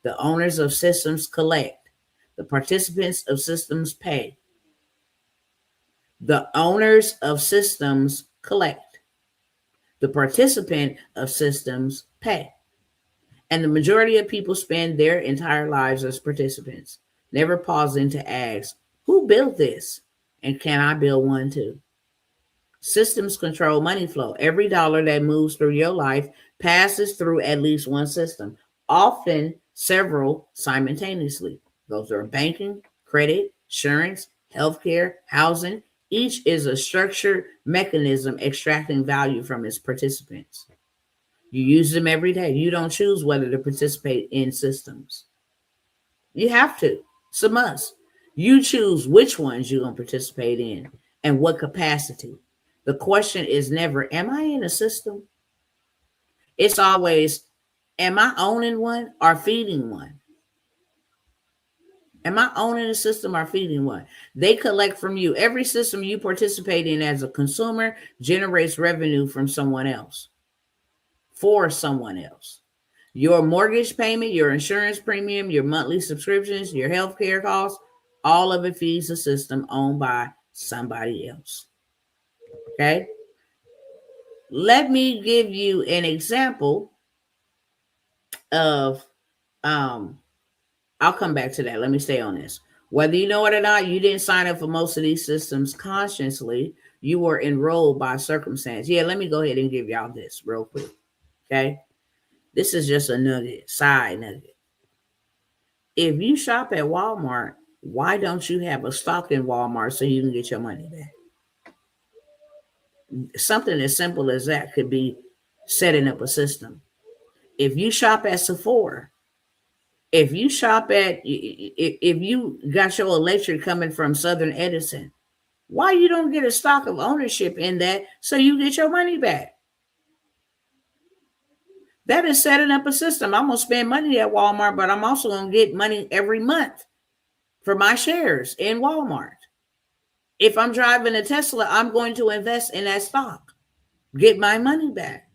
The owners of systems collect. The participants of systems pay. The owners of systems collect. The participant of systems pay. And the majority of people spend their entire lives as participants, never pausing to ask, who built this? And can I build one too? Systems control money flow. Every dollar that moves through your life passes through at least one system, often several simultaneously. Those are banking, credit, insurance, healthcare, housing. Each is a structured mechanism extracting value from its participants. You use them every day. You don't choose whether to participate in systems. You have to. It's a must. You choose which ones you're going to participate in and what capacity. The question is never, am I in a system? It's always, am I owning one or feeding one? Am I owning a system or feeding one? They collect from you. Every system you participate in as a consumer generates revenue from someone else, for someone else. Your mortgage payment, your insurance premium, your monthly subscriptions, your healthcare costs, all of it feeds a system owned by somebody else. Okay? Let me give you an example of I'll come back to that. Let me stay on this. Whether you know it or not, you didn't sign up for most of these systems consciously. You were enrolled by circumstance. Yeah, let me go ahead and give y'all this real quick. Okay? This is just a nugget, side nugget. If you shop at Walmart, why don't you have a stock in Walmart so you can get your money back? Something as simple as that could be setting up a system. If you shop at Sephora, if you got your electric coming from Southern Edison, why you don't get a stock of ownership in that so you get your money back? That is setting up a system. I'm going to spend money at Walmart, but I'm also going to get money every month for my shares in Walmart. If I'm driving a Tesla, I'm going to invest in that stock, get my money back.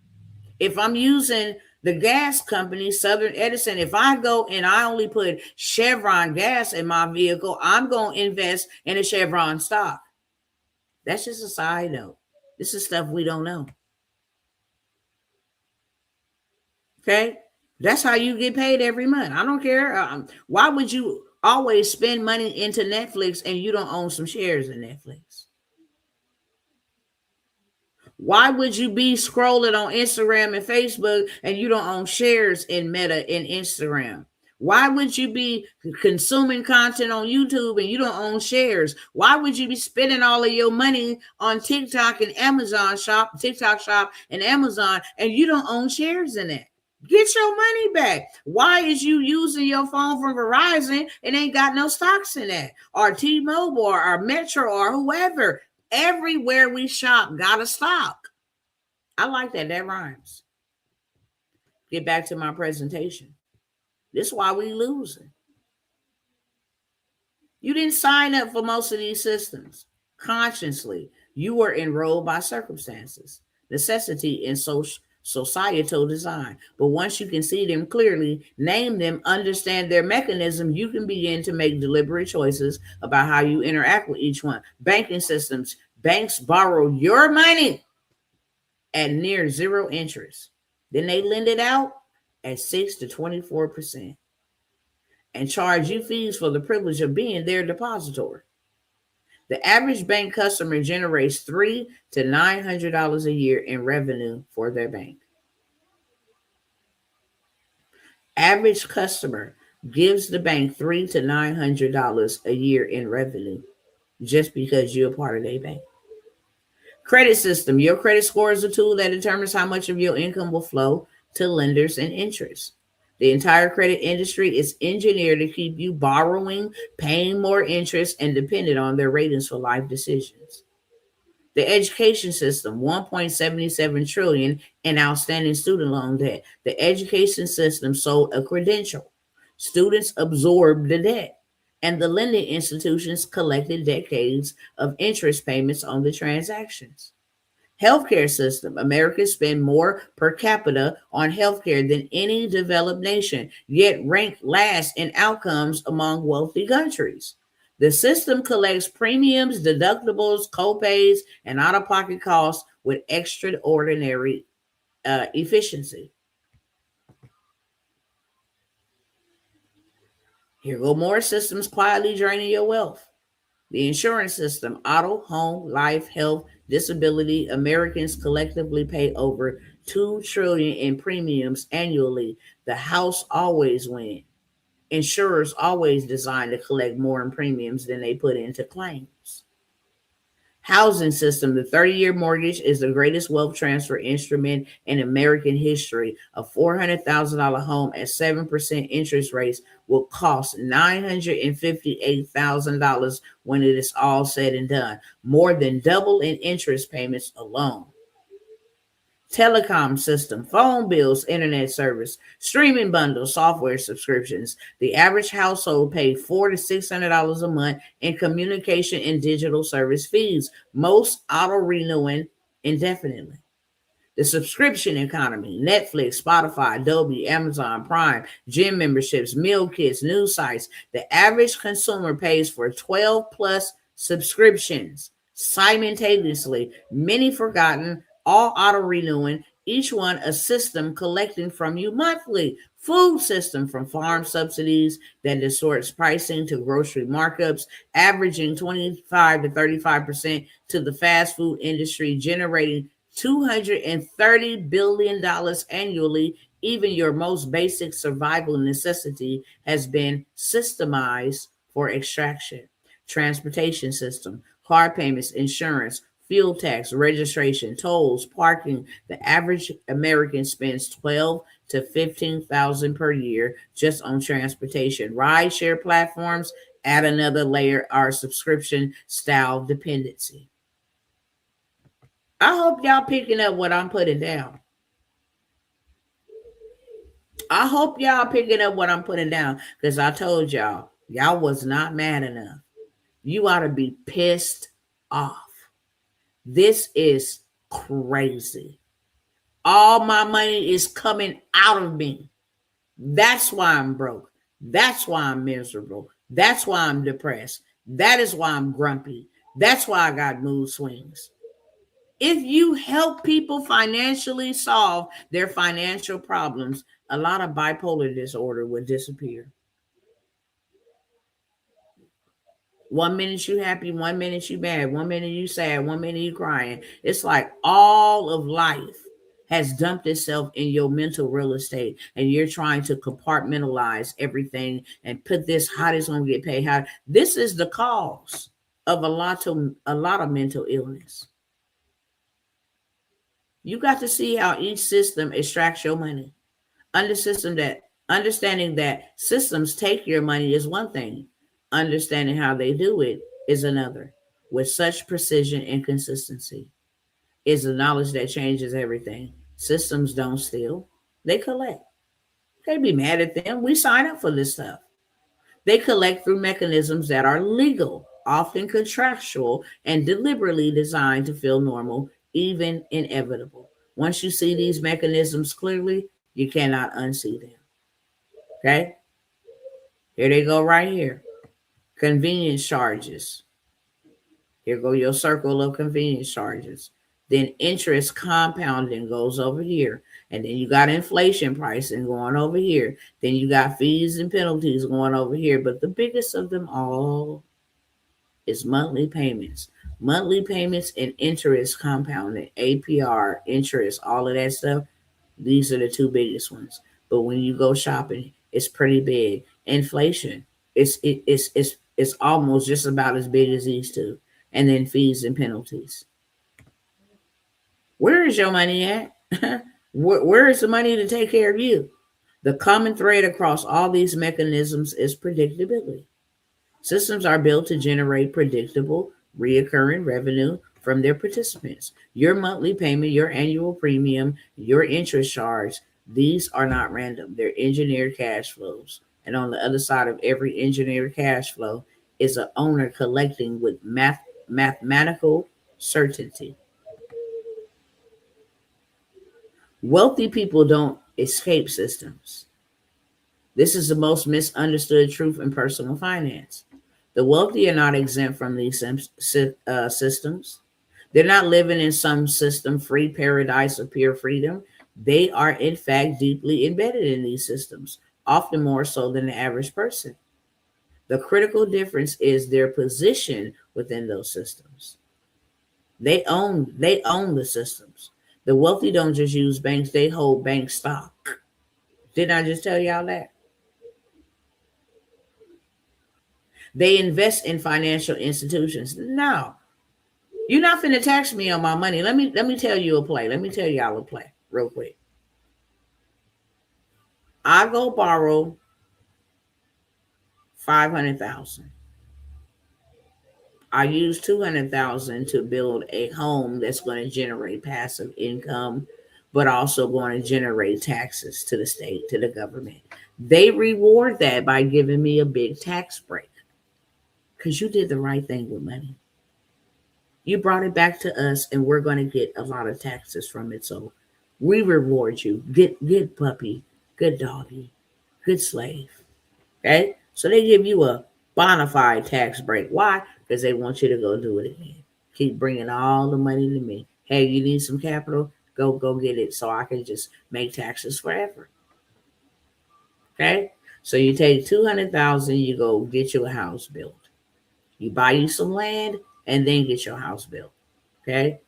If I'm using the gas company, Southern Edison, if I go and I only put Chevron gas in my vehicle, I'm going to invest in a Chevron stock. That's just a side note. This is stuff we don't know. Okay? That's how you get paid every month. I don't care. Why would you always spend money into Netflix and you don't own some shares in Netflix? Why would you be scrolling on Instagram and Facebook and you don't own shares in Meta and Instagram? Why would you be consuming content on YouTube and you don't own shares? Why would you be spending all of your money on TikTok and TikTok shop and Amazon, and you don't own shares in it? Get your money back. Why is you using your phone from Verizon and ain't got no stocks in that? Or T-Mobile or Metro or whoever. Everywhere we shop got a stock. I like that. That rhymes. Get back to my presentation. This is why we losing. You didn't sign up for most of these systems consciously. You were enrolled by circumstances, necessity, and societal design. But once you can see them clearly, name them, understand their mechanism, you can begin to make deliberate choices about how you interact with each one. Banking systems, banks borrow your money at near zero interest. Then they lend it out at 6 to 24% and charge you fees for the privilege of being their depository. The average bank customer generates $300 to $900 a year in revenue for their bank. Average customer gives the bank $300 to $900 a year in revenue just because you're a part of their bank. Credit system. Your credit score is a tool that determines how much of your income will flow to lenders and interest. The entire credit industry is engineered to keep you borrowing, paying more interest, and dependent on their ratings for life decisions. The education system, 1.77 trillion in outstanding student loan debt. The education system sold a credential. Students absorbed the debt, and the lending institutions collected decades of interest payments on the transactions. Healthcare system. Americans spend more per capita on healthcare than any developed nation, yet ranked last in outcomes among wealthy countries. The system collects premiums, deductibles, copays, and out of pocket costs with extraordinary efficiency. Here go more systems quietly draining your wealth. The insurance system, auto, home, life, health, disability. Americans collectively pay over 2 trillion in premiums annually. The house always wins. Insurers always design to collect more in premiums than they put into claims. Housing system. The 30-year mortgage is the greatest wealth transfer instrument in American history. A $400,000 home at 7% interest rates will cost $958,000 when it is all said and done, more than double in interest payments alone. Telecom system, phone bills, internet service, streaming bundles, software subscriptions. The average household pays $400 to $600 a month in communication and digital service fees, most auto renewing indefinitely. The subscription economy, Netflix, Spotify, Adobe, Amazon Prime, gym memberships, meal kits, news sites. The average consumer pays for 12 plus subscriptions simultaneously, many forgotten, all auto renewing, each one a system collecting from you monthly. Food system, from farm subsidies that distorts pricing to grocery markups, averaging 25 to 35% to the fast food industry, generating $230 billion annually. Even your most basic survival necessity has been systemized for extraction. Transportation system, car payments, insurance, fuel tax, registration, tolls, parking. The average American spends 12 to 15,000 per year just on transportation. Rideshare platforms add another layer, our subscription style dependency. I hope y'all picking up what I'm putting down. I hope y'all picking up what I'm putting down, because I told y'all was not mad enough. You ought to be pissed off. This is crazy. All my money is coming out of me. That's why I'm broke. That's why I'm miserable. That's why I'm depressed. That is why I'm grumpy. That's why I got mood swings. If you help people financially solve their financial problems, a lot of bipolar disorder would disappear. 1 minute you happy, 1 minute you mad, 1 minute you sad, 1 minute you crying. It's like all of life has dumped itself in your mental real estate, and you're trying to compartmentalize everything and put this, how this gonna get paid, how this is the cause of a lot of mental illness. You got to see how each system extracts your money. Understanding that systems take your money is one thing. Understanding how they do it is another. With such precision and consistency is the knowledge that changes everything. Systems don't steal, they collect. Can't be mad at them. We sign up for this stuff. They collect through mechanisms that are legal, often contractual, and deliberately designed to feel normal, even inevitable. Once you see these mechanisms clearly, you cannot unsee them. Okay? Here they go right here. Convenience charges. Here go your circle of convenience charges. Then interest compounding goes over here. And then you got inflation pricing going over here. Then you got fees and penalties going over here. But the biggest of them all is monthly payments. Monthly payments and interest compounded, APR, interest, all of that stuff. These are the two biggest ones. But when you go shopping, it's pretty big. Inflation, it's almost just about as big as these two. And then fees and penalties. Where is your money at? Where is the money to take care of you? The common thread across all these mechanisms is predictability. Systems are built to generate predictable, reoccurring revenue from their participants. Your monthly payment, your annual premium, your interest charge, these are not random. They're engineered cash flows. And on the other side of every engineered cash flow is an owner collecting with mathematical certainty. Wealthy people don't escape systems. This is the most misunderstood truth in personal finance. The wealthy are not exempt from these systems. They're not living in some system free paradise of pure freedom. They are, in fact, deeply embedded in these systems, often more so than the average person. The critical difference is their position within those systems. They own the systems. The wealthy don't just use banks, they hold bank stock. Didn't I just tell y'all that? They invest in financial institutions. No, you're not finna tax me on my money. Let me tell you a play. Let me tell y'all a play real quick. I go borrow 500,000. I use 200,000 to build a home that's going to generate passive income, but also going to generate taxes to the state, to the government. They reward that by giving me a big tax break because you did the right thing with money. You brought it back to us, and we're going to get a lot of taxes from it. So we reward you. Good puppy, good doggy, good slave. Okay? So they give you a bona fide tax break. Why? Because they want you to go do it again. Keep bringing all the money to me. Hey, you need some capital? Go get it so I can just make taxes forever. Okay? So you take 200,000, you go get you a house built. You buy you some land and then get your house built. Okay?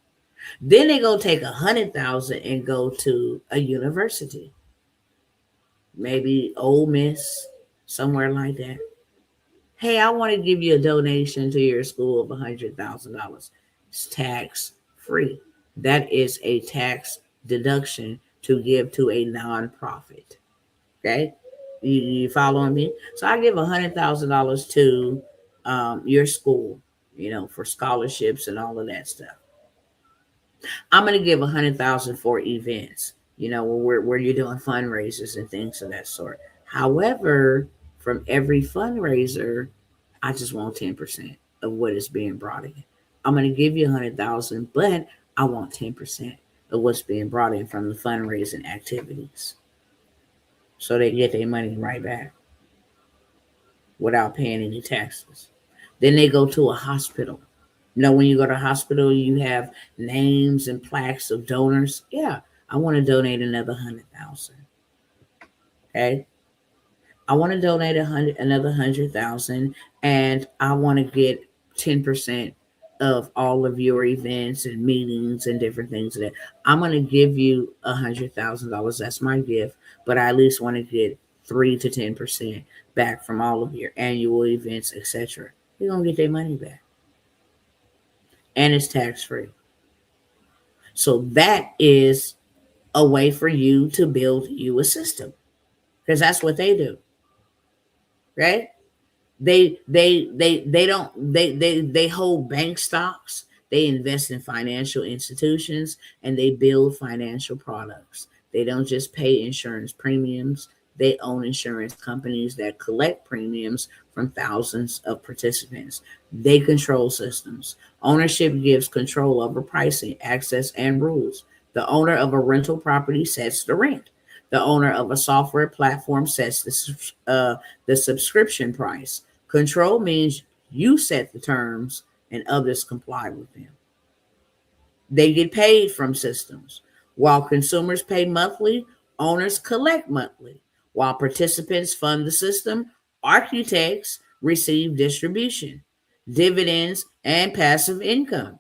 Then they go take 100,000 and go to a university, maybe Ole Miss, somewhere like that. Hey, I want to give you a donation to your school of $100,000. It's tax free. That is a tax deduction to give to a nonprofit. Okay, you following me? So I give $100,000 to your school, for scholarships and all of that stuff. I'm going to give 100,000 for events, where you're doing fundraisers and things of that sort. However, from every fundraiser, I just want 10% of what is being brought in. I'm going to give you 100,000, but I want 10% of what's being brought in from the fundraising activities. So they get their money right back without paying any taxes. Then they go to a hospital. When you go to a hospital, you have names and plaques of donors. Yeah, I want to donate another 100,000. Okay, I want to donate another 100,000, and I want to get 10% of all of your events and meetings and different things. That I'm going to give you $100,000. That's my gift, but I at least want to get 3 to 10% back from all of your annual events, etc. You're gonna get their money back, and it's tax free. So that is a way for you to build you a system, because that's what they do, right? They don't they hold bank stocks, they invest in financial institutions, and they build financial products. They don't just pay insurance premiums, they own insurance companies that collect premiums from thousands of participants. They control systems. Ownership gives control over pricing, access, and rules. The owner of a rental property sets the rent. The owner of a software platform sets the subscription price. Control means you set the terms and others comply with them. They get paid from systems. While consumers pay monthly, owners collect monthly. While participants fund the system, architects receive distribution. dividends, and passive income.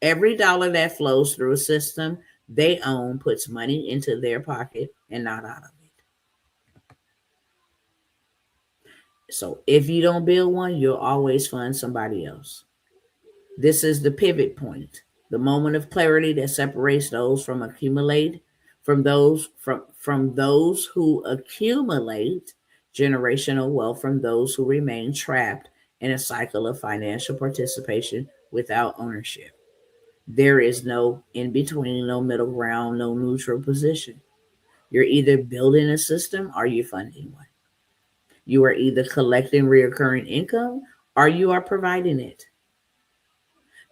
Every dollar that flows through a system they own puts money into their pocket and not out of it. So if you don't build one, you'll always fund somebody else. This is the pivot point, the moment of clarity that separates those from those who accumulate generational wealth from those who remain trapped in a cycle of financial participation without ownership. There is no in between, no middle ground, no neutral position. You're either building a system or you're funding one. You are either collecting recurring income or you are providing it.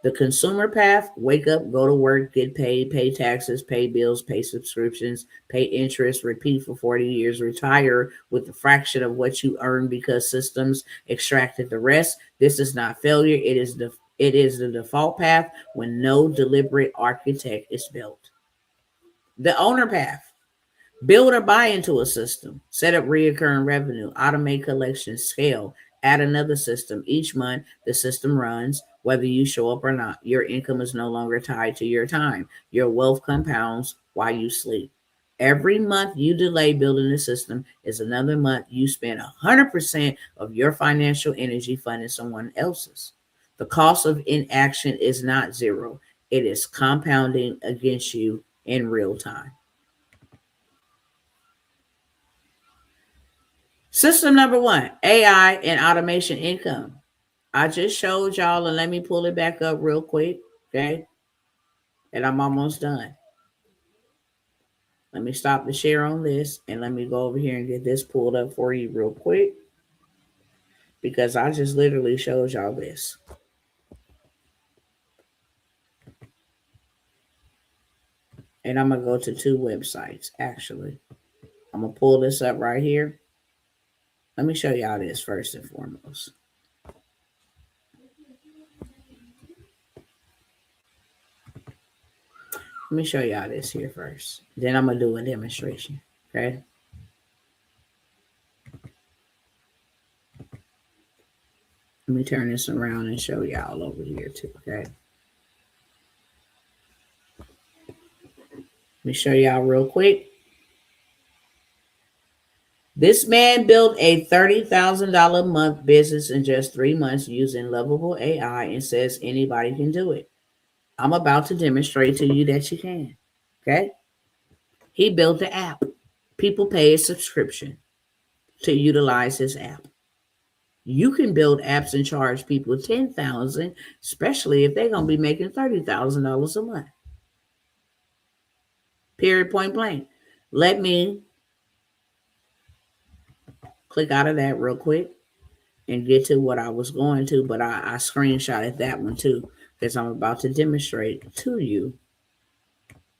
The consumer path: wake up, go to work, get paid, pay taxes, pay bills, pay subscriptions, pay interest, repeat for 40 years, retire with a fraction of what you earn because systems extracted the rest. This is not failure. It is the default path when no deliberate architect is built. The owner path: build or buy into a system, set up recurring revenue, automate collections, scale, add another system. Each month, the system runs whether you show up or not. Your income is no longer tied to your time. Your wealth compounds while you sleep. Every month you delay building the system is another month you spend 100% of your financial energy funding someone else's. The cost of inaction is not zero, it is compounding against you in real time. System number one: AI and automation income. I just showed y'all, and let me pull it back up real quick, okay? And I'm almost done. Let me stop the share on this, and let me go over here and get this pulled up for you real quick, because I just literally showed y'all this. And I'm going to go to two websites, actually. I'm going to pull this up right here. Let me show y'all this first and foremost. Let me show y'all this here first. Then I'm going to do a demonstration, okay? Let me turn this around and show y'all over here too, okay? Let me show y'all real quick. This man built a $30,000 a month business in just 3 months using lovable AI and says anybody can do it. I'm about to demonstrate to you that you can. Okay? He built the app. People pay a subscription to utilize his app. You can build apps and charge people $10,000, especially if they're going to be making $30,000 a month. Period, point blank. Let me click out of that real quick and get to what I was going to, but I screenshotted that one too, because I'm about to demonstrate to you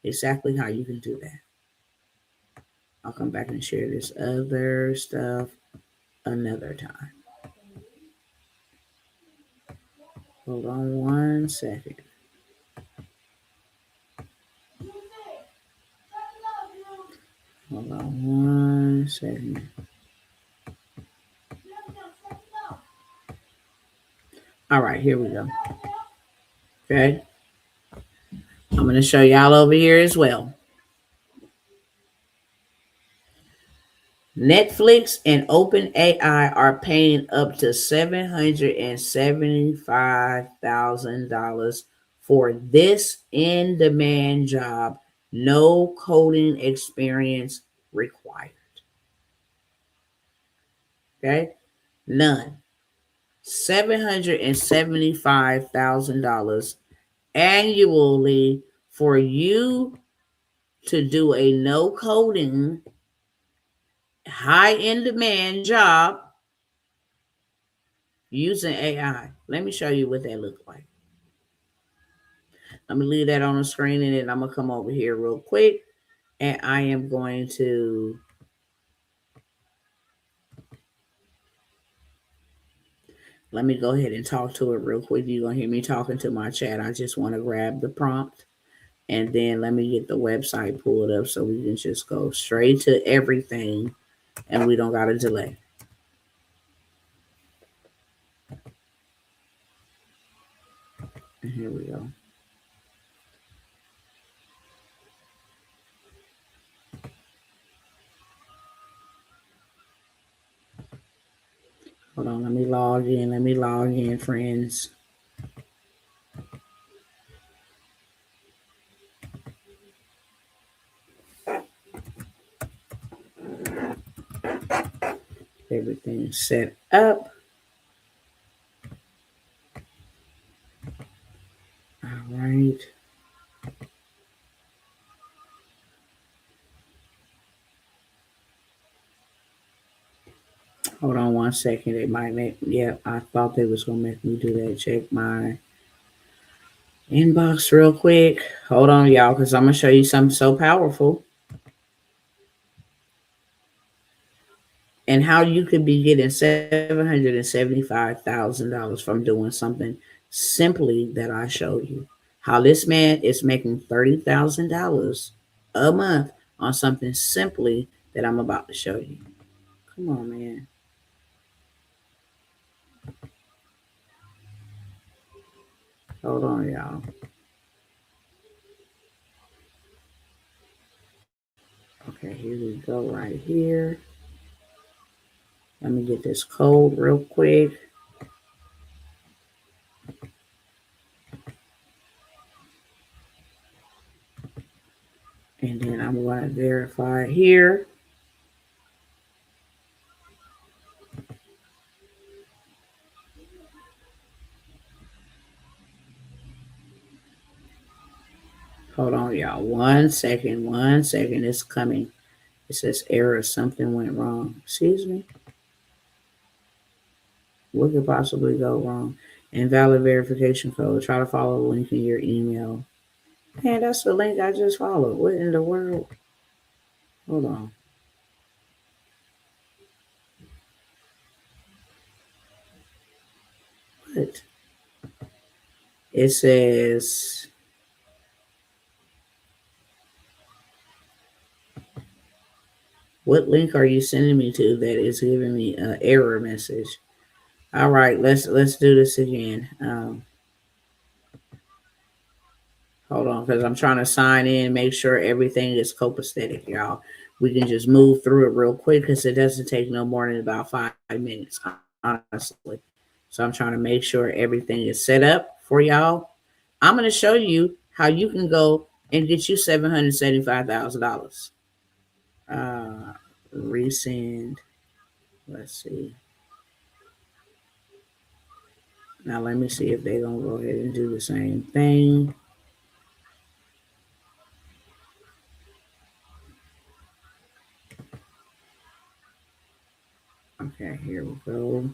exactly how you can do that. I'll come back and share this other stuff another time. Hold on one second. Hold on one second. All right, here we go. Okay. I'm going to show y'all over here as well. Netflix and OpenAI are paying up to $775,000 for this in-demand job. No coding experience required. Okay? None. $775,000 annually for you to do a no coding, high in demand job using AI. Let me show you what that looks like. I'm going to leave that on the screen, and then I'm going to come over here real quick, and I am going to let me go ahead and talk to it real quick. You're going to hear me talking to my chat. I just want to grab the prompt, and then let me get the website pulled up so we can just go straight to everything, and we don't got to delay. And here we go. Hold on, let me log in. Let me log in, friends. Everything's set up. All right. Hold on one second. They might make, yeah, I thought they was going to make me do that. Check my inbox real quick. Hold on, y'all, because I'm going to show you something so powerful. And how you could be getting $775,000 from doing something simply that I showed you. How this man is making $30,000 a month on something simply that I'm about to show you. Come on, man. Hold on, y'all. Okay, here we go right here. Let me get this code real quick. And then I'm going to verify here. Hold on, y'all. 1 second. 1 second. It's coming. It says error. Something went wrong. Excuse me. What could possibly go wrong? Invalid verification code. Try to follow the link in your email. Man, that's the link I just followed. What in the world? Hold on. What? It says, what link are you sending me to that is giving me an error message? All right, let's do this again. Hold on, because I'm trying to sign in, make sure everything is copacetic, y'all. We can just move through it real quick because it doesn't take no more than about 5 minutes, honestly. So I'm trying to make sure everything is set up for y'all. I'm going to show you how you can go and get you $775,000. Resend. Let's see. Now let me see if they're going to go ahead and do the same thing. Okay, here we go.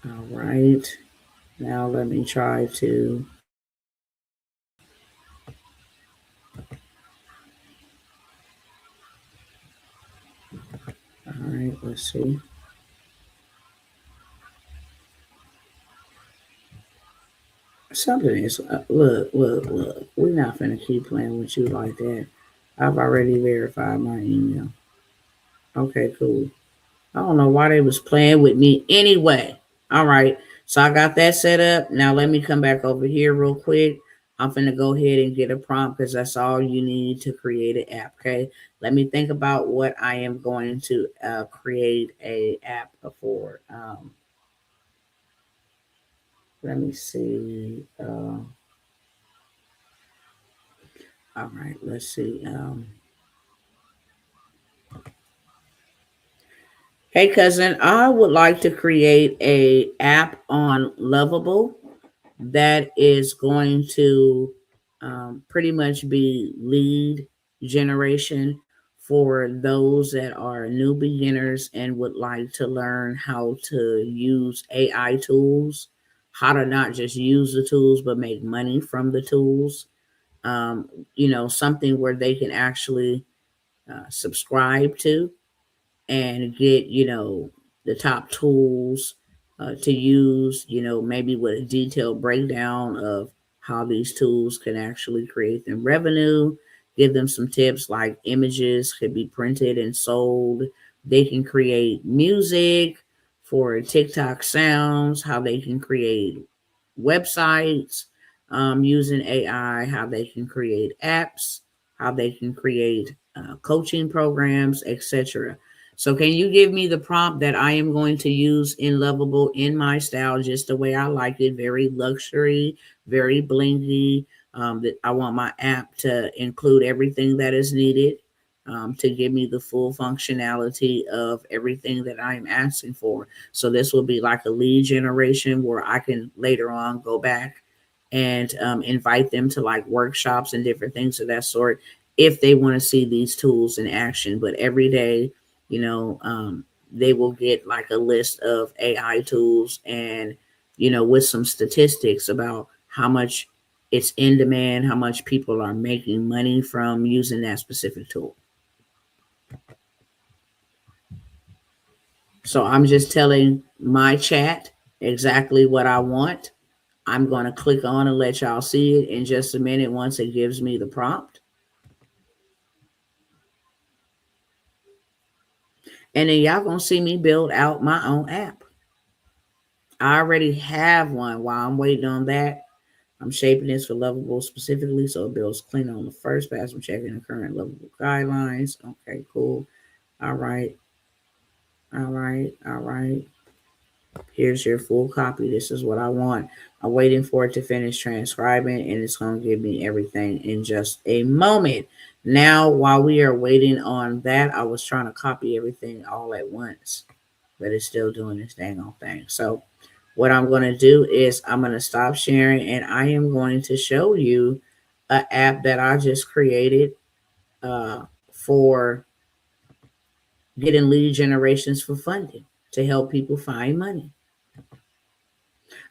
All right. Now let me try to. All right, let's see. Something is, look. We're not going to keep playing with you like that. I've already verified my email. Okay, cool. I don't know why they was playing with me anyway. All right. So I got that set up. Now let me come back over here real quick. I'm finna go ahead and get a prompt because that's all you need to create an app. Okay. Let me think about what I am going to create a app for. Let me see. All right. Let's see. Hey cousin, I would like to create a app on Lovable that is going to pretty much be lead generation for those that are new beginners and would like to learn how to use AI tools, how to not just use the tools but make money from the tools. Something where they can actually subscribe to and get the top tools to use, maybe with a detailed breakdown of how these tools can actually create them revenue, give them some tips like images could be printed and sold, they can create music for TikTok sounds, how they can create websites using AI, how they can create apps, how they can create coaching programs, etc. So, can you give me the prompt that I am going to use in Lovable in my style, just the way I like it? Very luxury, very blingy. That I want my app to include everything that is needed to give me the full functionality of everything that I'm asking for. So this will be like a lead generation where I can later on go back and invite them to like workshops and different things of that sort if they want to see these tools in action. But every day, you know, they will get like a list of AI tools and, with some statistics about how much it's in demand, how much people are making money from using that specific tool. So I'm just telling my chat exactly what I want. I'm going to click on and let y'all see it in just a minute once it gives me the prompt. And then y'all going to see me build out my own app. I already have one. While I'm waiting on that, I'm shaping this for Lovable specifically so it builds clean on the first pass. I'm checking the current Lovable guidelines. Okay, cool. All right. All right. All right. Here's your full copy. This is what I want. I'm waiting for it to finish transcribing, and it's going to give me everything in just a moment. Now, while we are waiting on that, I was trying to copy everything all at once, but it's still doing this dang old thing. So, what I'm going to do is I'm going to stop sharing, and I am going to show you an app that I just created for getting lead generations for funding to help people find money.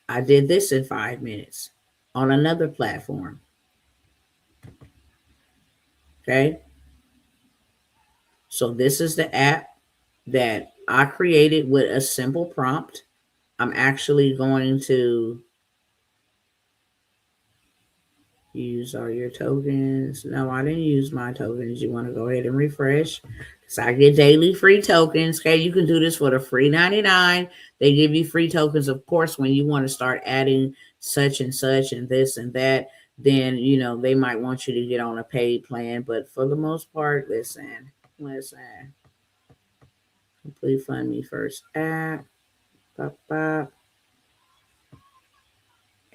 I did this in 5 minutes on another platform. Okay. So this is the app that I created with a simple prompt. I'm actually going to use all your tokens. No, I didn't use my tokens. You want to go ahead and refresh because I get daily free tokens. Okay, you can do this for the free 99. They give you free tokens, of course, when you want to start adding such and this and that. Then they might want you to get on a paid plan. But for the most part, listen. Complete Fund Me First app. Bop, bop.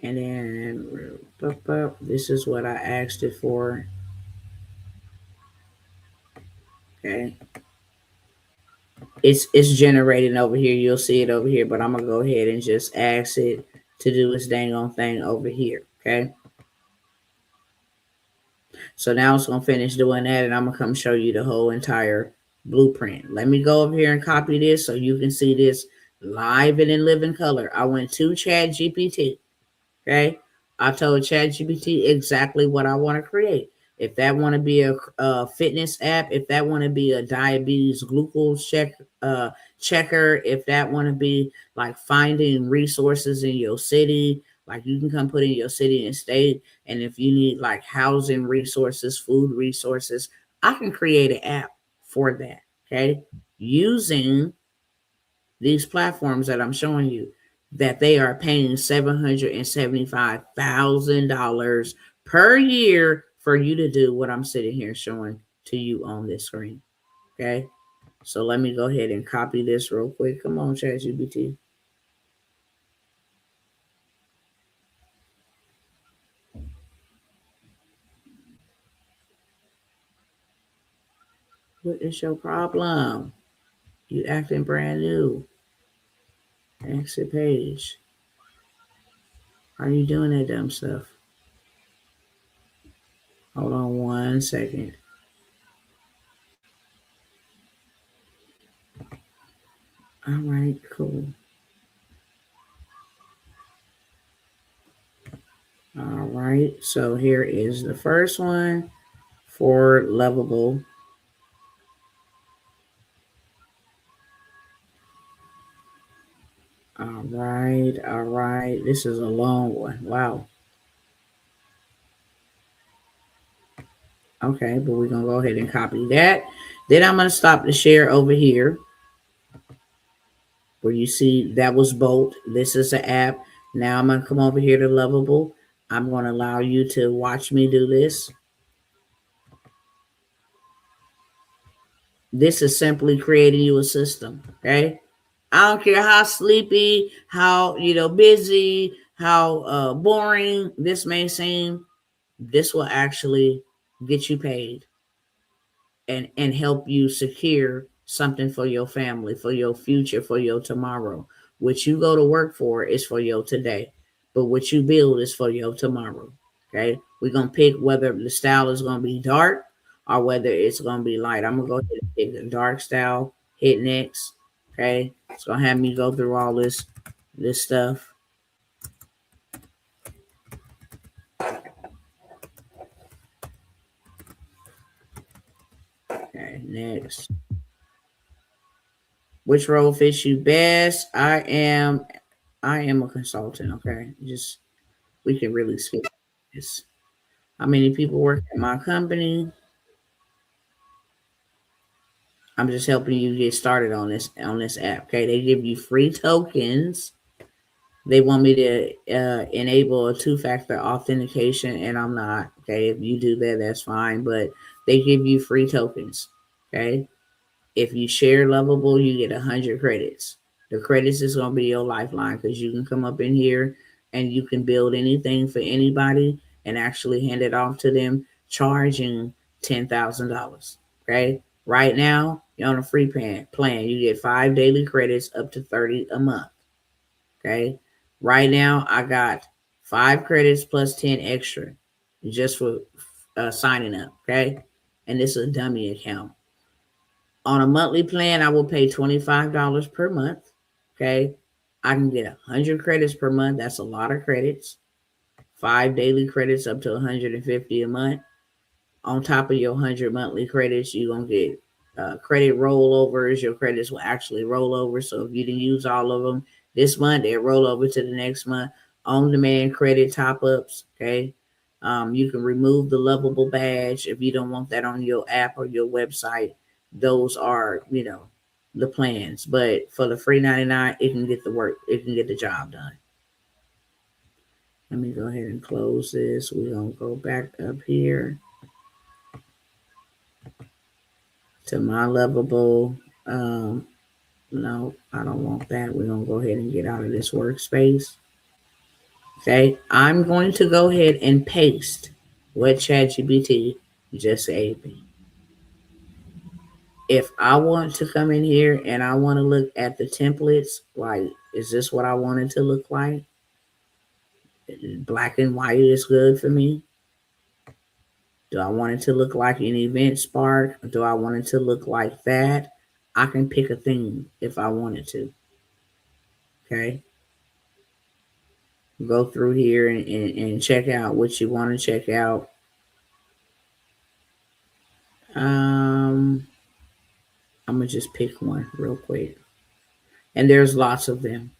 And then this is what I asked it for. Okay. It's generating over here. You'll see it over here, but I'm gonna go ahead and just ask it to do its dang on thing over here. Okay. So now it's gonna finish doing that, and I'm gonna come show you the whole entire blueprint. Let me go over here and copy this so you can see this live and in living color. I went to Chat GPT. Okay. I told ChatGPT exactly what I want to create. If that want to be a fitness app, if that want to be a diabetes glucose checker, if that want to be like finding resources in your city, like you can come put in your city and state. And if you need like housing resources, food resources, I can create an app for that. Okay. Using these platforms that I'm showing you, that they are paying $775,000 per year for you to do what I'm sitting here showing to you on this screen. Okay. So let me go ahead and copy this real quick. Come on, ChatGPT. What is your problem? You acting brand new. Exit page. Are you doing that dumb stuff? Hold on 1 second. All right, cool. All right, so here is the first one for Lovable. All right, all right. This is a long one. Wow. Okay, but we're gonna go ahead and copy that. Then I'm gonna stop the share over here. where you see that was Bolt. This is an app. Now I'm going to come over here to Lovable. I'm going to allow you to watch me do this. This is simply creating you a system, okay? I don't care how sleepy, how busy, how boring this may seem. This will actually get you paid and help you secure something for your family, for your future, for your tomorrow. What you go to work for is for your today, but what you build is for your tomorrow. Okay, we're gonna pick whether the style is gonna be dark or whether it's gonna be light. I'm gonna go ahead and pick the dark style. Hit next. Okay, it's gonna have me go through all this stuff. Okay, next. Which role fits you best? I am a consultant. Okay, just we can really skip this. How many people work at my company? I'm just helping you get started on this app. Okay, they give you free tokens. They want me to enable a two-factor authentication, and I'm not. Okay, if you do that, that's fine. But they give you free tokens. Okay, if you share Lovable, you get 100 credits. The credits is going to be your lifeline because you can come up in here and you can build anything for anybody and actually hand it off to them, charging $10,000. Okay. Right now, you're on a free plan. You get 5 daily credits up to 30 a month. Okay. Right now, I got 5 credits plus 10 extra just for signing up. Okay. And this is a dummy account. On a monthly plan, I will pay $25 per month. Okay. I can get 100 credits per month. That's a lot of credits. 5 daily credits up to 150 a month. On top of your 100 monthly credits, you're going to get credit rollovers. Your credits will actually roll over. So if you didn't use all of them this month, they'll roll over to the next month. On demand credit top ups. Okay. You can remove the Lovable badge if you don't want that on your app or your website. Those are, the plans. But for the free 99, it can get the work, it can get the job done. Let me go ahead and close this. We're going to go back up here to my Lovable. No, I don't want that. We're going to go ahead and get out of this workspace. Okay, I'm going to go ahead and paste what ChatGPT just gave me. If I want to come in here and I want to look at the templates, like, is this what I want it to look like? Black and white is good for me. Do I want it to look like an event spark? Do I want it to look like that? I can pick a theme if I wanted to. Okay. Go through here and check out what you want to check out. I'm going to just pick one real quick. And there's lots of them.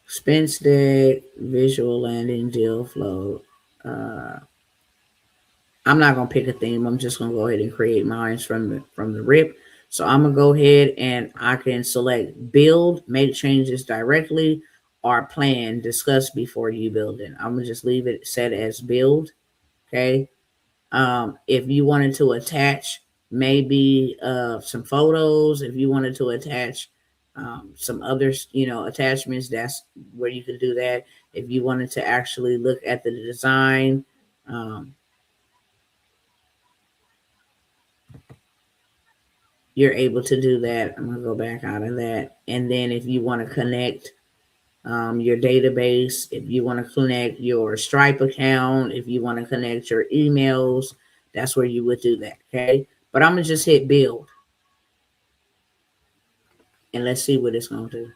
Expense deck, visual landing, deal flow. I'm not gonna pick a theme. I'm just gonna go ahead and create mine from the rip. So I'm gonna go ahead and I can select build, make changes directly, or plan, discuss before you build it. I'm gonna just leave it set as build. Okay. If you wanted to attach maybe some photos, if you wanted to attach some other attachments, that's where you could do that. If you wanted to actually look at the design, you're able to do that. I'm going to go back out of that. And then if you want to connect your database, if you want to connect your Stripe account, if you want to connect your emails, that's where you would do that. Okay. But I'm going to just hit build. And let's see what it's going to do.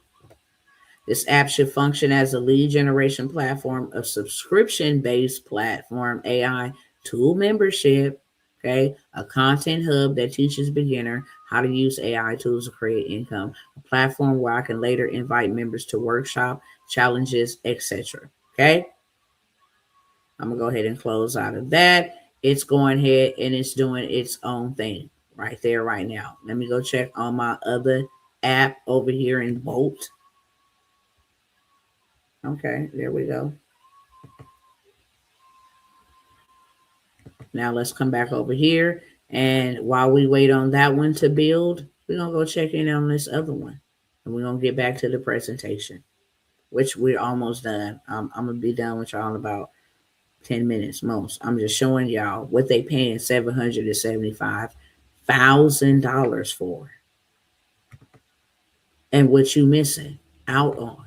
This app should function as a lead generation platform, a subscription-based platform, AI tool membership, okay, a content hub that teaches beginner how to use AI tools to create income, a platform where I can later invite members to workshop, challenges, etc. Okay, I'm gonna go ahead and close out of that. It's going ahead and it's doing its own thing right there, right now. Let me go check on my other app over here in Bolt. Okay, there we go. Now let's come back over here. And while we wait on that one to build, we're going to go check in on this other one. And we're going to get back to the presentation, which we're almost done. I'm going to be done with y'all in about 10 minutes most. I'm just showing y'all what they paying $775,000 for and what you missing out on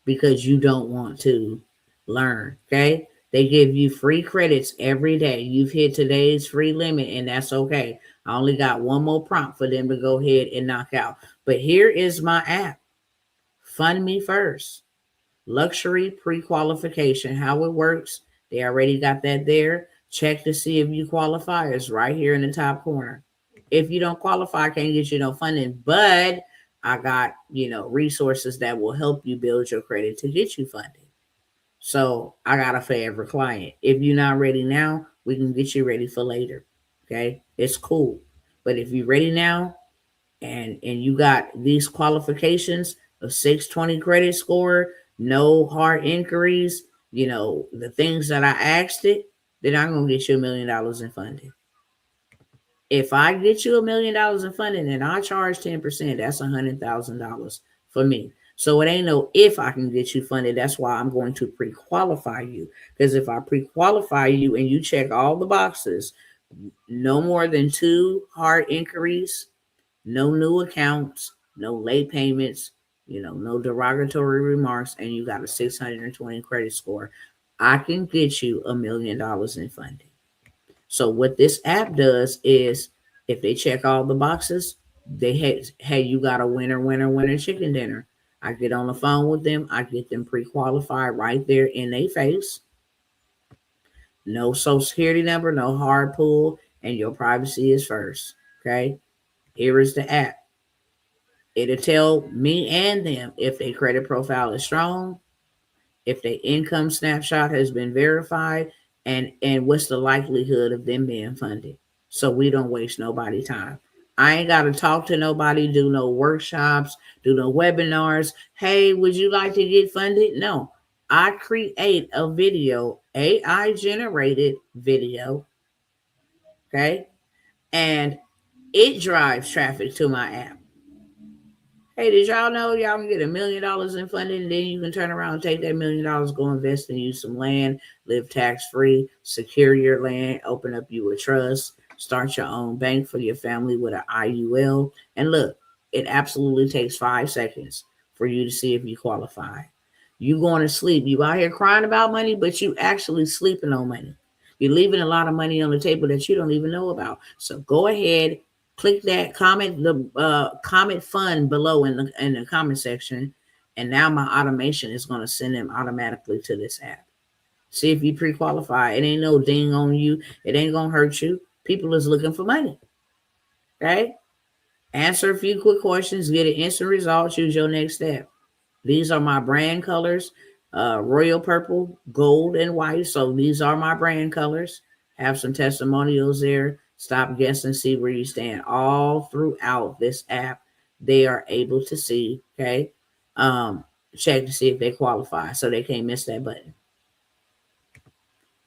because you don't want to learn. Okay. They give you free credits every day. You've hit today's free limit, and that's okay. I only got one more prompt for them to go ahead and knock out. But here is my app. Fund Me First. Luxury pre-qualification. How it works. They already got that there. Check to see if you qualify. It's right here in the top corner. If you don't qualify, I can't get you no funding. But I got, resources that will help you build your credit to get you funded. So I got a for every client. If you're not ready now, we can get you ready for later. Okay? It's cool. But if you're ready now and you got these qualifications, a 620 credit score, no hard inquiries, the things that I asked it, then I'm going to get you $1 million in funding. If I get you $1 million in funding and I charge 10%, that's $100,000 for me. So it ain't no if I can get you funded. That's why I'm going to pre-qualify you. Because if I pre-qualify you and you check all the boxes, no more than 2 hard inquiries, no new accounts, no late payments, no derogatory remarks, and you got a 620 credit score, I can get you $1 million in funding. So what this app does is if they check all the boxes, they hey, you got a winner chicken dinner. I get on the phone with them, I get them pre-qualified right there in their face. No social security number, no hard pull, and your privacy is first. Okay. Here is the app. It'll tell me and them if their credit profile is strong, if their income snapshot has been verified, and what's the likelihood of them being funded. So we don't waste nobody time. I ain't got to talk to nobody, do no workshops, do no webinars. Hey, would you like to get funded? No. I create a video, AI generated video, okay? And it drives traffic to my app. Hey, did y'all know y'all can get $1 million in funding, and then you can turn around and take that $1 million, go invest and use some land, live tax free, secure your land, open up you a trust, start your own bank for your family with an IUL. And look, it absolutely takes 5 seconds for you to see if you qualify. You going to sleep. You out here crying about money, but you actually sleeping on money. You're leaving a lot of money on the table that you don't even know about. So go ahead, click that comment fund below in the comment section, and now my automation is going to send them automatically to this app. See if you pre-qualify. It ain't no ding on you. It ain't gonna hurt you. People is looking for money. Okay? Answer a few quick questions, get an instant result, choose your next step. These are my brand colors, royal purple, gold, and white. So these are my brand colors. Have some testimonials there. Stop, guessing, see where you stand. All throughout this app, they are able to see, okay? Check to see if they qualify so they can't miss that button.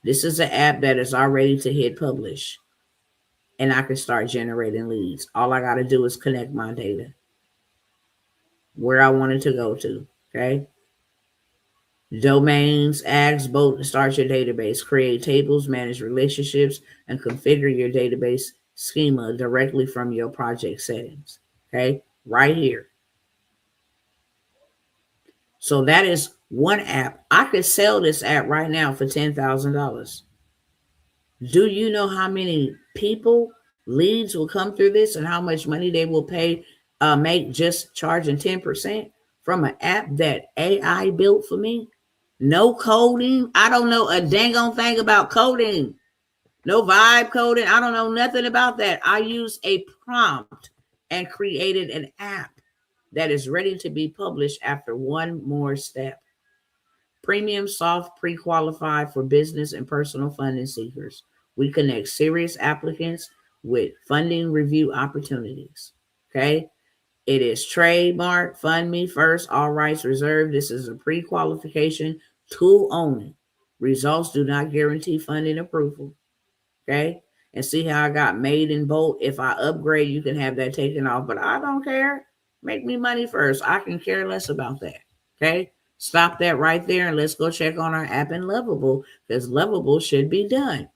This is an app that is all ready to hit publish, and I can start generating leads. All I got to do is connect my data where I want it to go to, okay? Domains, ads, both to start your database, create tables, manage relationships, and configure your database schema directly from your project settings. Okay, right here. So that is one app. I could sell this app right now for $10,000. Do you know how many people, leads will come through this and how much money they will make just charging 10% from an app that AI built for me? No coding. I don't know a dang on thing about coding. No vibe coding. I don't know nothing about that. I used a prompt and created an app that is ready to be published after one more step. Premium soft pre-qualified for business and personal funding seekers. We connect serious applicants with funding review opportunities. Okay. It is trademark, fund me first, all rights reserved. This is a pre-qualification tool only. Results do not guarantee funding approval. Okay. And see how I got made in bold. If I upgrade, you can have that taken off, but I don't care. Make me money first. I can care less about that. Okay. Stop that right there and let's go check on our app in Lovable because Lovable should be done.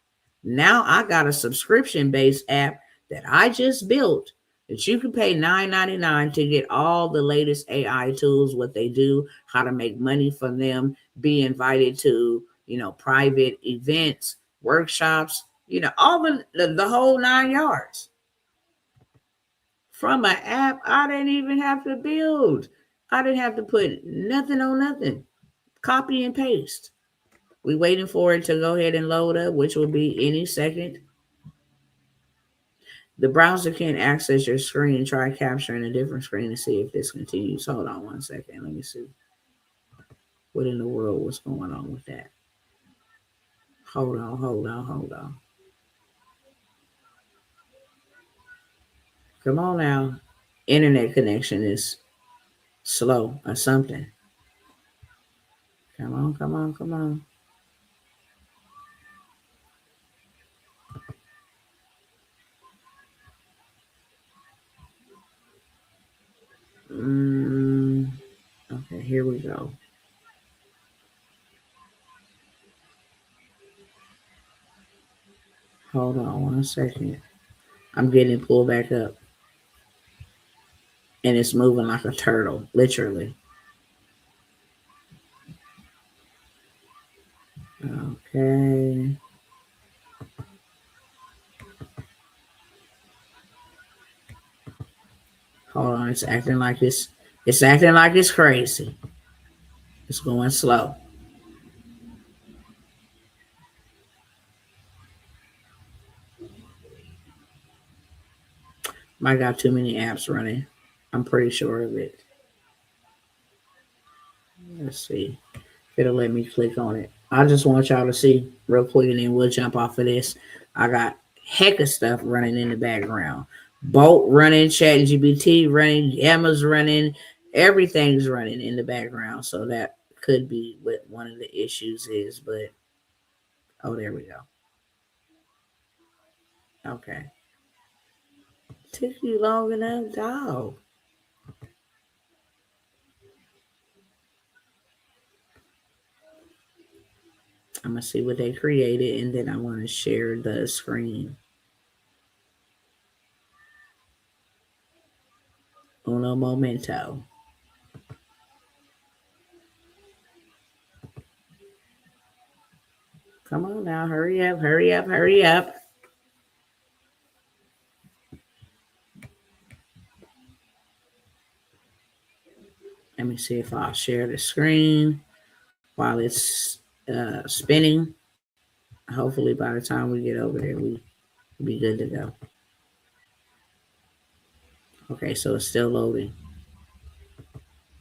Now I got a subscription based app that I just built that you can pay $9.99 to get all the latest AI tools, what they do, how to make money from them, be invited to, private events, workshops, all the whole 9 yards. From an app I didn't even have to build. I didn't have to put nothing on nothing. Copy and paste. We waiting for it to go ahead and load up, which will be any second. The browser can't access your screen. Try capturing a different screen to see if this continues. Hold on 1 second. Let me see. What in the world was going on with that? Hold on. Come on now. Internet connection is slow or something. Come on. Okay, here we go. Hold on 1 second. I'm getting pulled back up. And it's moving like a turtle, literally. Okay. Hold on, it's acting like it's crazy. It's going slow. I got too many apps running. I'm pretty sure of it. Let's see. It'll let me click on it. I just want y'all to see real quick and then we'll jump off of this. I got heck of stuff running in the background. Bolt running, ChatGPT running, Gamma's running, everything's running in the background. So that could be what one of the issues is, but there we go. Okay. Took you long enough, dog. I'm gonna see what they created and then I want to share the screen. Uno momento. Come on now, hurry up. Let me see if I'll share the screen while it's spinning. Hopefully by the time we get over there, we'll be good to go. Okay, so it's still loading.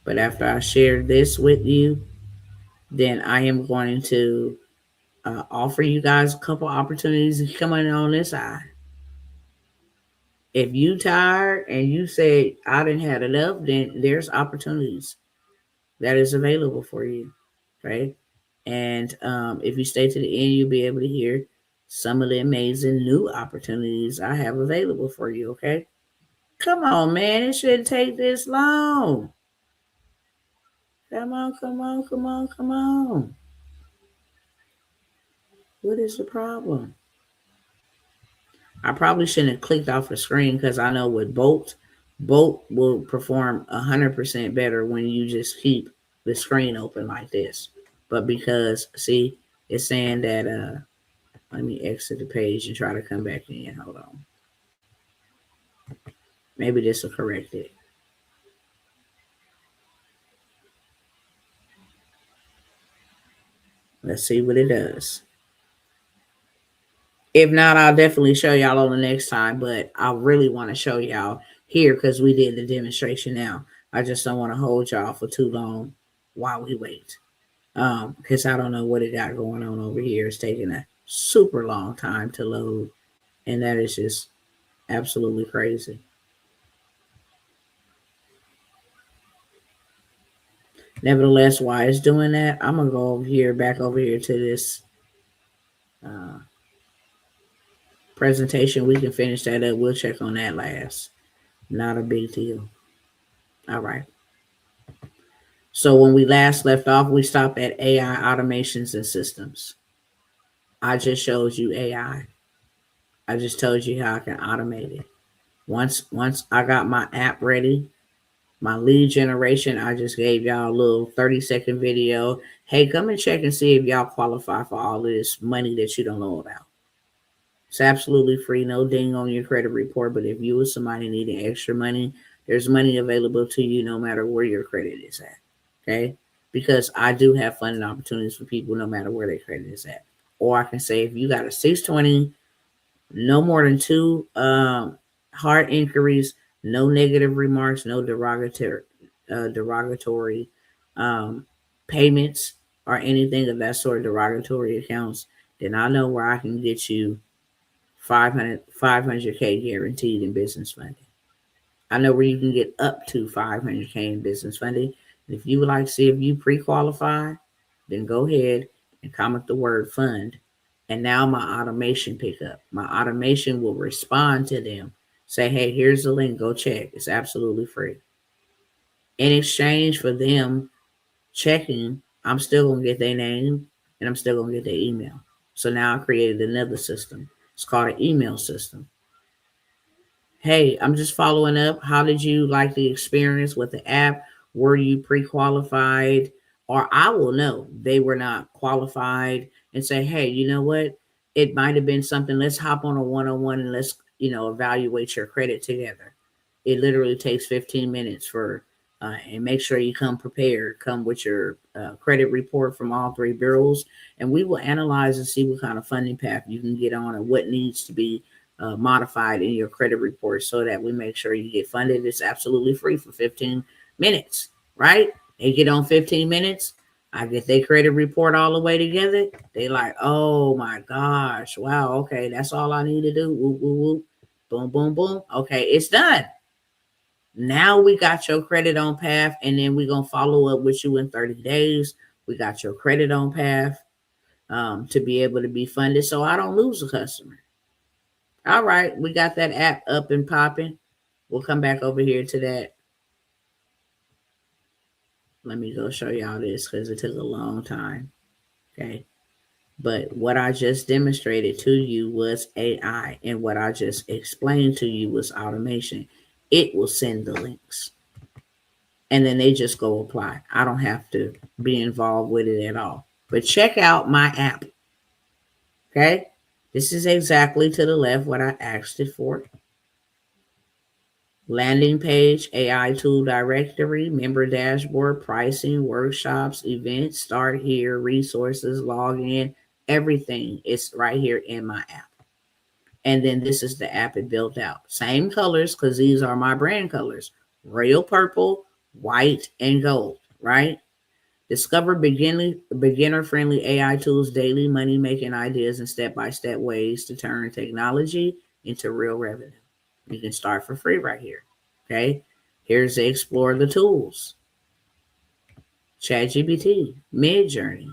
But after I share this with you, then I am going to offer you guys a couple opportunities to come in on this side. If you tired and you say I didn't have enough, then there's opportunities that is available for you, right? And if you stay to the end, you'll be able to hear some of the amazing new opportunities I have available for you, okay? Come on, man. It shouldn't take this long. Come on. What is the problem? I probably shouldn't have clicked off the screen because I know with Bolt will perform 100% better when you just keep the screen open like this. But because, see, it's saying that, let me exit the page and try to come back in. Hold on. Maybe this will correct it. Let's see what it does. If not, I'll definitely show y'all on the next time, but I really want to show y'all here because we did the demonstration now. I just don't want to hold y'all for too long while we wait. Because I don't know what it got going on over here. It's taking a super long time to load, and that is just absolutely crazy. Nevertheless, while it's doing that, I'm gonna go over here, back over here to this uh, presentation. We can finish that up. We'll check on that last. Not a big deal. All right. So when we last left off, we stopped at AI automations and systems. I just showed you AI. I just told you how I can automate it. Once I got my app ready, my lead generation, I just gave y'all a little 30-second video. Hey, come and check and see if y'all qualify for all of this money that you don't know about. It's absolutely free, no ding on your credit report. But if you or somebody needing extra money, there's money available to you no matter where your credit is at. Okay? Because I do have funding opportunities for people no matter where their credit is at. Or I can say if you got a 620, no more than two hard inquiries, no negative remarks, no derogatory um, payments or anything of that sort, derogatory accounts, then I know where I can get you 500K guaranteed in business funding. I know where you can get up to 500K in business funding. And if you would like to see if you pre-qualify, then go ahead and comment the word fund. And now my automation pick up. My automation will respond to them. Say, hey, here's the link. Go check. It's absolutely free. In exchange for them checking, I'm still going to get their name and I'm still going to get their email. So now I created another system. It's called an email system. Hey, I'm just following up. How did you like the experience with the app? Were you pre-qualified? Or I will know they were not qualified and say, hey, you know what? It might have been something. Let's hop on a one-on-one and let's, evaluate your credit together. It literally takes 15 minutes and make sure you come prepared. Come with your credit report from all three bureaus, and we will analyze and see what kind of funding path you can get on and what needs to be modified in your credit report so that we make sure you get funded. It's absolutely free for 15 minutes, right? They get on 15 minutes. I get their credit report all the way together. They like, oh my gosh, wow, okay, that's all I need to do. Whoop, whoop, whoop. Boom, boom, boom. Okay, it's done. Now we got your credit on path, and then we're going to follow up with you in 30 days. We got your credit on path to be able to be funded so I don't lose a customer. All right, we got that app up and popping. We'll come back over here to that. Let me go show y'all this because it took a long time. Okay. But what I just demonstrated to you was AI, and what I just explained to you was automation. It will send the links, and then they just go apply. I don't have to be involved with it at all. But check out my app. Okay. This is exactly to the left what I asked it for. Landing page, AI tool directory, member dashboard, pricing, workshops, events, start here, resources, login, everything is right here in my app. And then this is the app it built out. Same colors because these are my brand colors. Royal purple, white, and gold, right? Discover beginner-friendly AI tools, daily money-making ideas, and step-by-step ways to turn technology into real revenue. You can start for free right here. Okay. Here's to explore the tools. ChatGPT, Midjourney,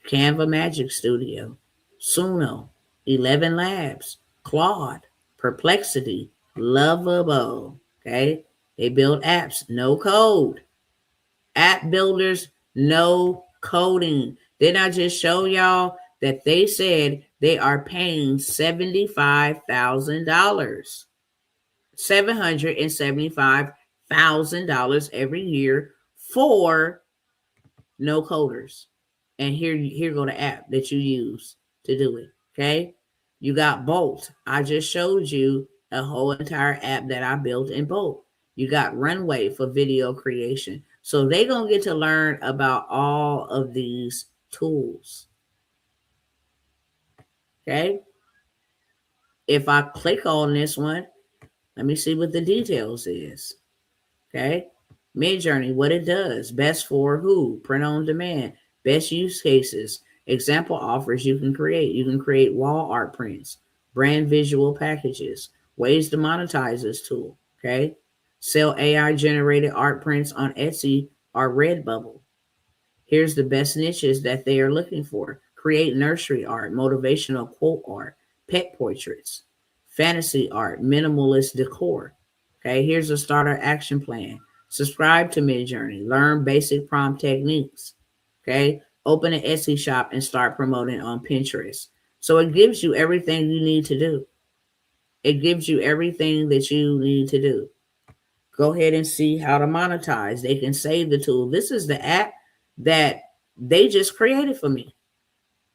Canva Magic Studio, Suno, 11 Labs, Claude, Perplexity, Lovable. Okay. They build apps, no code. App builders, no coding. Didn't I just show y'all that they said they are paying $75,000? $775,000 every year for no coders. And here go the app that you use to do it. Okay. You got Bolt. I just showed you a whole entire app that I built in Bolt. You got Runway for video creation. So they're going to get to learn about all of these tools. Okay. If I click on this one, let me see what the details is. Okay. Midjourney, what it does. Best for who? Print on demand. Best use cases. Example offers you can create. You can create wall art prints, brand visual packages, ways to monetize this tool. Okay. Sell AI generated art prints on Etsy or Redbubble. Here's the best niches that they are looking for: create nursery art, motivational quote art, pet portraits, fantasy art, minimalist decor. Okay, here's a starter action plan. Subscribe to Midjourney, learn basic prompt techniques. Okay, open an Etsy shop and start promoting on Pinterest. So it gives you everything you need to do. It gives you everything that you need to do. Go ahead and see how to monetize. They can save the tool. This is the app that they just created for me.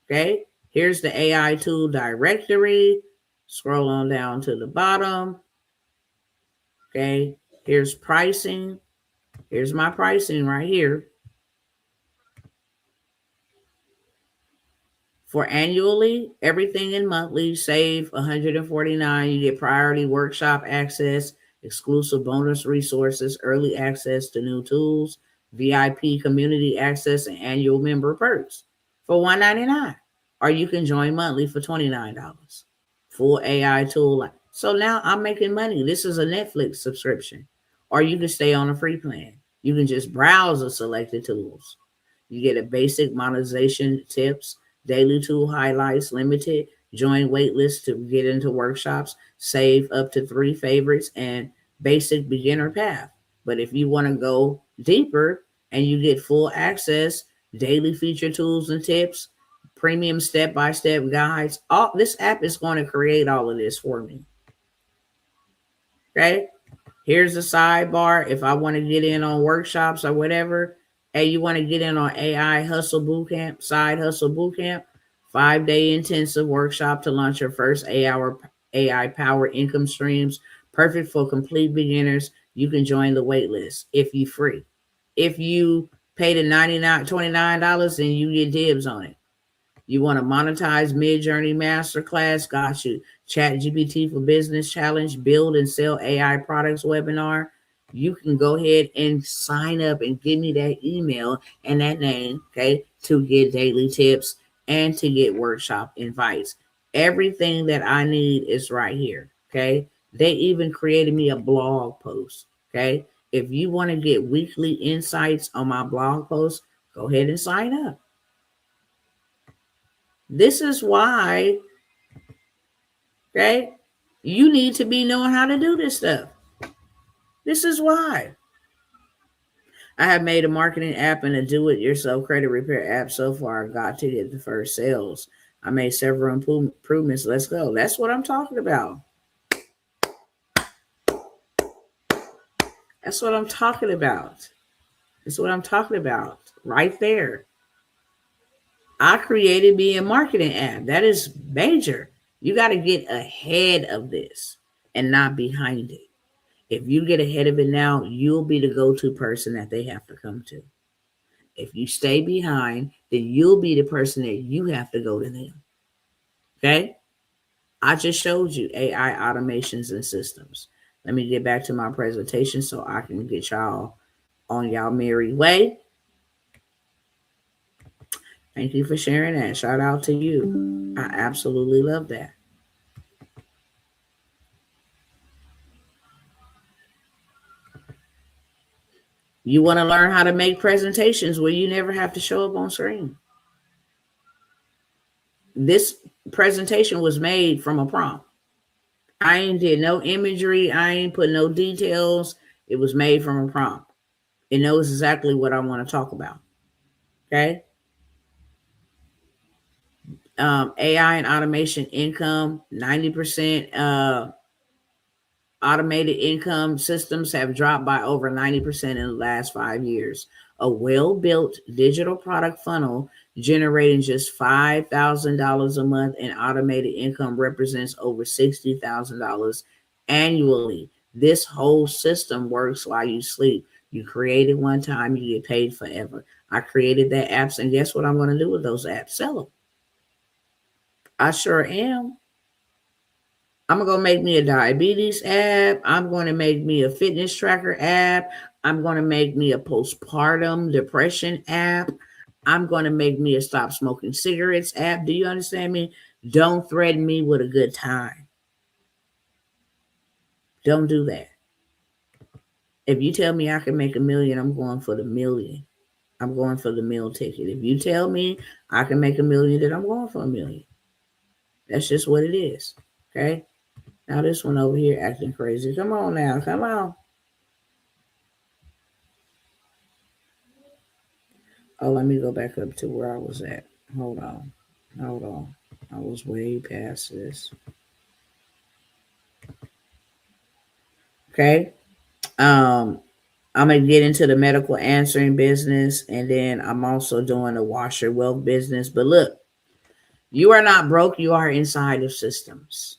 Okay. Here's the AI tool directory. Scroll on down to the bottom. Okay. Here's pricing. Here's my pricing right here. For annually, everything in monthly, save $149. You get priority workshop access, exclusive bonus resources, early access to new tools, VIP community access, and annual member perks for $199. Or you can join monthly for $29. Full AI tool. So now I'm making money. This is a Netflix subscription. Or you can stay on a free plan. You can just browse the selected tools. You get a basic monetization tips, daily tool highlights, limited, join waitlist to get into workshops, save up to 3 favorites, and basic beginner path. But if you want to go deeper and you get full access, daily feature tools and tips, premium step-by-step guides, all this app is going to create all of this for me. Okay? Here's the sidebar. If I want to get in on workshops or whatever, hey, you want to get in on AI Hustle Bootcamp, Side Hustle Bootcamp, 5-day intensive workshop to launch your first AI powered income streams, perfect for complete beginners. You can join the waitlist if you free. If you pay the $29, then you get dibs on it. You want to monetize Midjourney Masterclass? Got you. Chat GPT for Business Challenge, Build and Sell AI Products webinar. You can go ahead and sign up and give me that email and that name, okay, to get daily tips and to get workshop invites. Everything that I need is right here, okay? They even created me a blog post, okay? If you want to get weekly insights on my blog post, go ahead and sign up. This is why, okay, you need to be knowing how to do this stuff. This is why. I have made a marketing app and a do-it-yourself credit repair app so far. I got to get the first sales. I made several improvements. Let's go. That's what I'm talking about. That's what I'm talking about. That's what I'm talking about right there. I created me a marketing app. That is major. You got to get ahead of this and not behind it. If you get ahead of it now, you'll be the go-to person that they have to come to. If you stay behind, then you'll be the person that you have to go to them. Okay? I just showed you AI automations and systems. Let me get back to my presentation so I can get y'all on y'all merry way. Thank you for sharing that. Shout out to you. I absolutely love that. You want to learn how to make presentations where you never have to show up on screen. This presentation was made from a prompt. I ain't did no imagery. I ain't put no details. It was made from a prompt. It knows exactly what I want to talk about. Okay. AI and automation income, 90% automated income systems have dropped by over 90% in the last 5 years. A well-built digital product funnel generating just $5,000 a month in automated income represents over $60,000 annually. This whole system works while you sleep. You create it one time, you get paid forever. I created that apps, and guess what I'm going to do with those apps? Sell them. I sure am. I'm going to make me a diabetes app. I'm going to make me a fitness tracker app. I'm going to make me a postpartum depression app. I'm going to make me a stop smoking cigarettes app. Do you understand me? Don't threaten me with a good time. Don't do that. If you tell me I can make $1 million, I'm going for the million. I'm going for the meal ticket. If you tell me I can make $1 million, then I'm going for $1 million. That's just what it is. Okay. Now this one over here acting crazy. Come on now. Come on. Oh, let me go back up to where I was at. Hold on. Hold on. I was way past this. Okay. Um, I'm gonna get into the medical answering business, and then I'm also doing a washer wealth business. But look, you are not broke, you are inside of systems.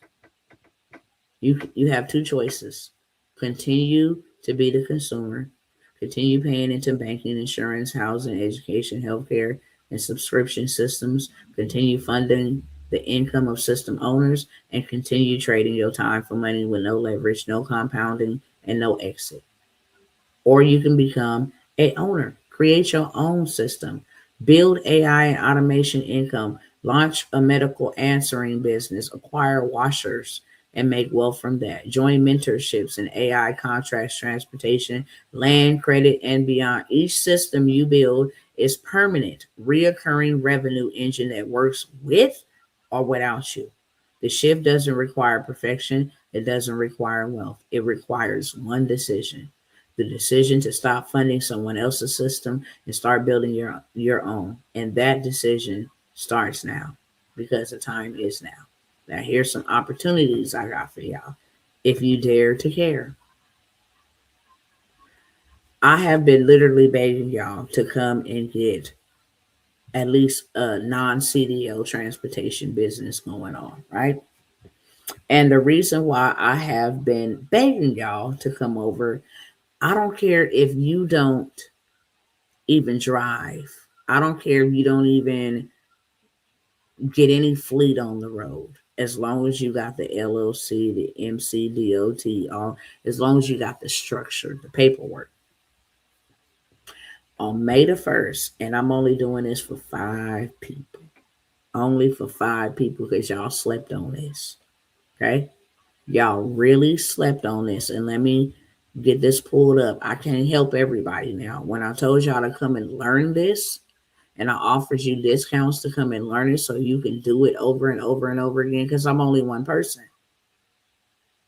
You have two choices. Continue to be the consumer, continue paying into banking, insurance, housing, education, healthcare, and subscription systems, continue funding the income of system owners, and continue trading your time for money with no leverage, no compounding, and no exit. Or you can become a owner, create your own system, build AI and automation income, launch a medical answering business, acquire washers, and make wealth from that. Join mentorships in AI contracts, transportation, land credit, and beyond. Each system you build is permanent, reoccurring revenue engine that works with or without you. The shift doesn't require perfection. It doesn't require wealth. It requires one decision: the decision to stop funding someone else's system and start building your own. And that decision starts now, because the time is now. Now here's some opportunities I got for y'all. If you dare to care, I have been literally begging y'all to come and get at least a non-CDL transportation business going on, right? And the reason why I have been begging y'all to come over, I don't care if you don't even drive. I don't care if you don't even get any fleet on the road. As long as you got the LLC, the MCDOT, all, as long as you got the structure, the paperwork. On May the 1st, and I'm only doing this for 5 people. Only for 5 people, because y'all slept on this. Okay? Y'all really slept on this. And let me get this pulled up. I can't help everybody now. When I told y'all to come and learn this, and I offered you discounts to come and learn it so you can do it over and over and over again, because I'm only one person.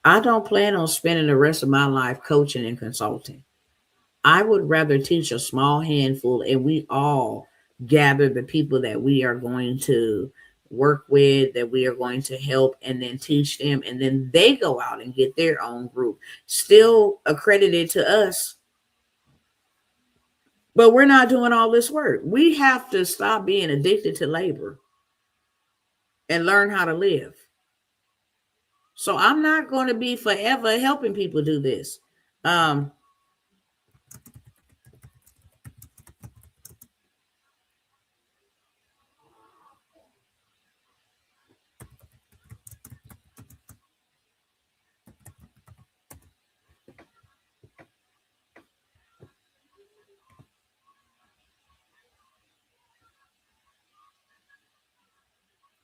I don't plan on spending the rest of my life coaching and consulting. I would rather teach a small handful, and we all gather the people that we are going to work with, that we are going to help, and then teach them, and then they go out and get their own group, still accredited to us. But we're not doing all this work. We have to stop being addicted to labor and learn how to live. So I'm not going to be forever helping people do this. Um,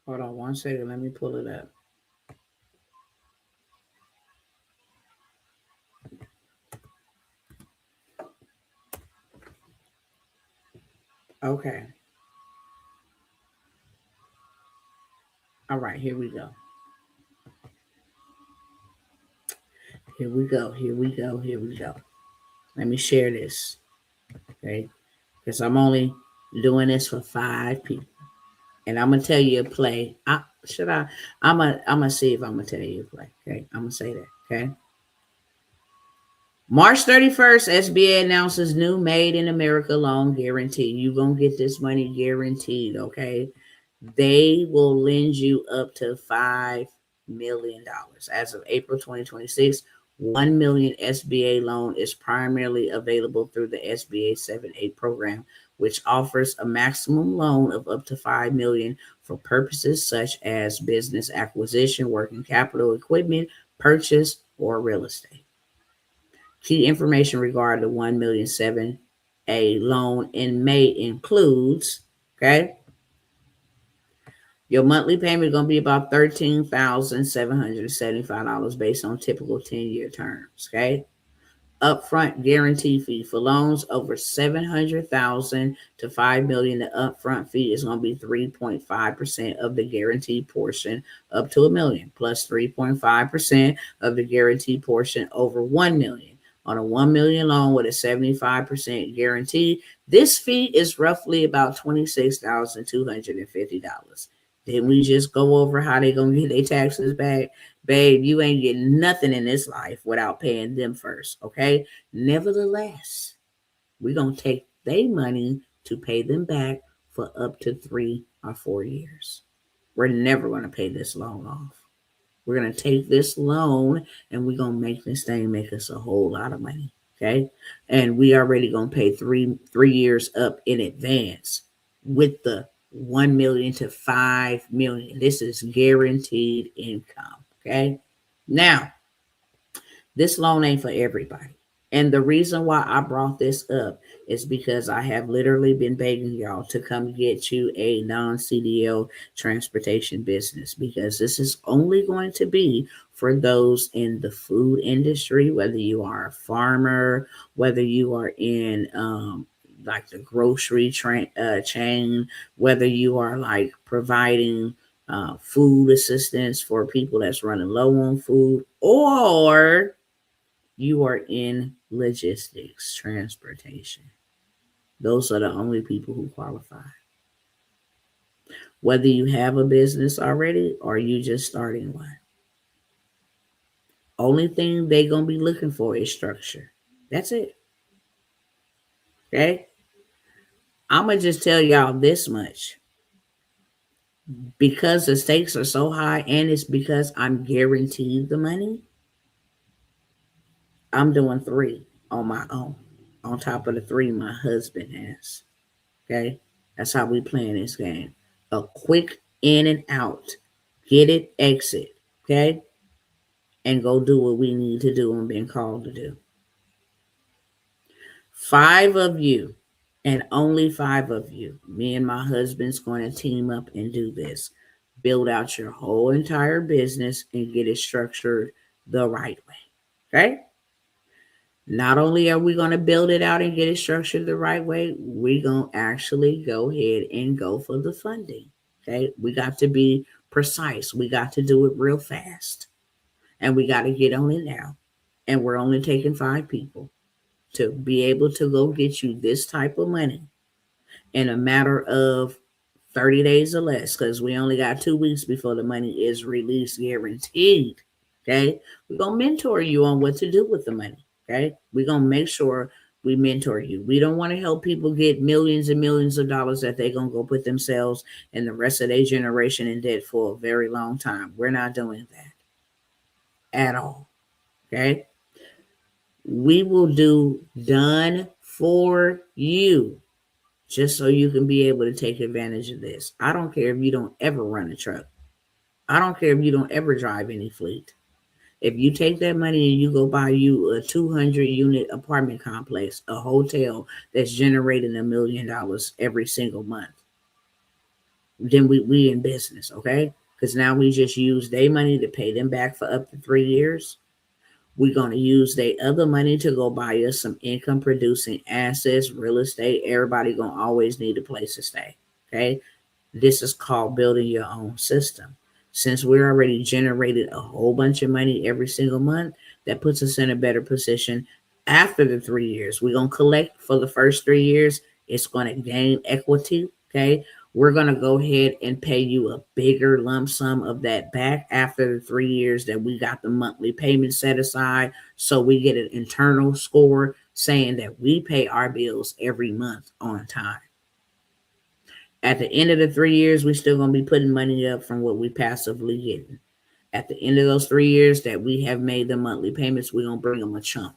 Hold on 1 second. Let me pull it up. Okay. All right. Here we go. Here we go. Here we go. Here we go. Let me share this. Okay. Because I'm only doing this for 5 people. And I'm gonna tell you a play. I'm gonna see if I'm gonna tell you a play. Okay. I'm gonna say that. Okay. March 31st, SBA announces new Made in America loan guarantee. You're going to get this money guaranteed, okay? They will lend you up to $5 million. As of April 2026, 1 million SBA loan is primarily available through the SBA 7(a) program, which offers a maximum loan of up to $5 million for purposes such as business acquisition, working capital, equipment purchase, or real estate. Key information regarding the 1,000,007 loan in May includes, okay, your monthly payment is going to be about $13,775 based on typical 10-year terms, okay? Upfront guarantee fee for loans over 700,000 to 5 million. The upfront fee is going to be 3.5% of the guaranteed portion up to a million, plus 3.5% of the guaranteed portion over 1 million. On a 1 million loan with a 75% guarantee, this fee is roughly about $26,250. Then we just go over how they gonna get their taxes back. Babe, you ain't getting nothing in this life without paying them first, okay? Nevertheless, we're gonna take their money to pay them back for up to 3 or 4 years. We're never gonna pay this loan off. We're going to take this loan and we're going to make this thing make us a whole lot of money. Okay. And we already going to pay three years up in advance with the 1 million to 5 million. This is guaranteed income. Okay. Now, this loan ain't for everybody. And the reason why I brought this up is because I have literally been begging y'all to come get you a non-CDL transportation business, because this is only going to be for those in the food industry, whether you are a farmer, whether you are in like the grocery chain, whether you are like providing food assistance for people that's running low on food, or you are in logistics, transportation. Those are the only people who qualify. Whether you have a business already or you just starting one. Only thing they gonna be looking for is structure. That's it. Okay? I'm gonna just tell y'all this much. Because the stakes are so high and it's because I'm guaranteed the money, I'm doing 3 on my own. On top of the 3 my husband has. Okay? That's how we playing this game. A quick in and out. Get it, exit. Okay? And go do what we need to do and been called to do. 5 of you, and only 5 of you, me and my husband's going to team up and do this. Build out your whole entire business and get it structured the right way. Okay? Not only are we going to build it out and get it structured the right way, we're going to actually go ahead and go for the funding. Okay? We got to be precise. We got to do it real fast. And we got to get on it now. And we're only taking 5 people to be able to go get you this type of money in a matter of 30 days or less, because we only got 2 weeks before the money is released, guaranteed. Okay? We're going to mentor you on what to do with the money. Okay? We're going to make sure we mentor you. We don't want to help people get millions and millions of dollars that they're going to go put themselves and the rest of their generation in debt for a very long time. We're not doing that at all. Okay? We will do done for you just so you can be able to take advantage of this. I don't care if you don't ever run a truck. I don't care if you don't ever drive any fleet. If you take that money and you go buy you a 200 unit apartment complex, a hotel that's generating $1 million every single month, then we in business, okay? Because now we just use their money to pay them back for up to 3 years. We're going to use their other money to go buy us some income producing assets, real estate. Everybody going to always need a place to stay. Okay. This is called building your own system. Since we're already generated a whole bunch of money every single month, that puts us in a better position after the 3 years. We're going to collect for the first 3 years. It's going to gain equity. Okay. We're going to go ahead and pay you a bigger lump sum of that back after the 3 years that we got the monthly payment set aside. So we get an internal score saying that we pay our bills every month on time. At the end of the 3 years, we're still going to be putting money up from what we passively getting. At the end of those 3 years that we have made the monthly payments, we're going to bring them a chunk.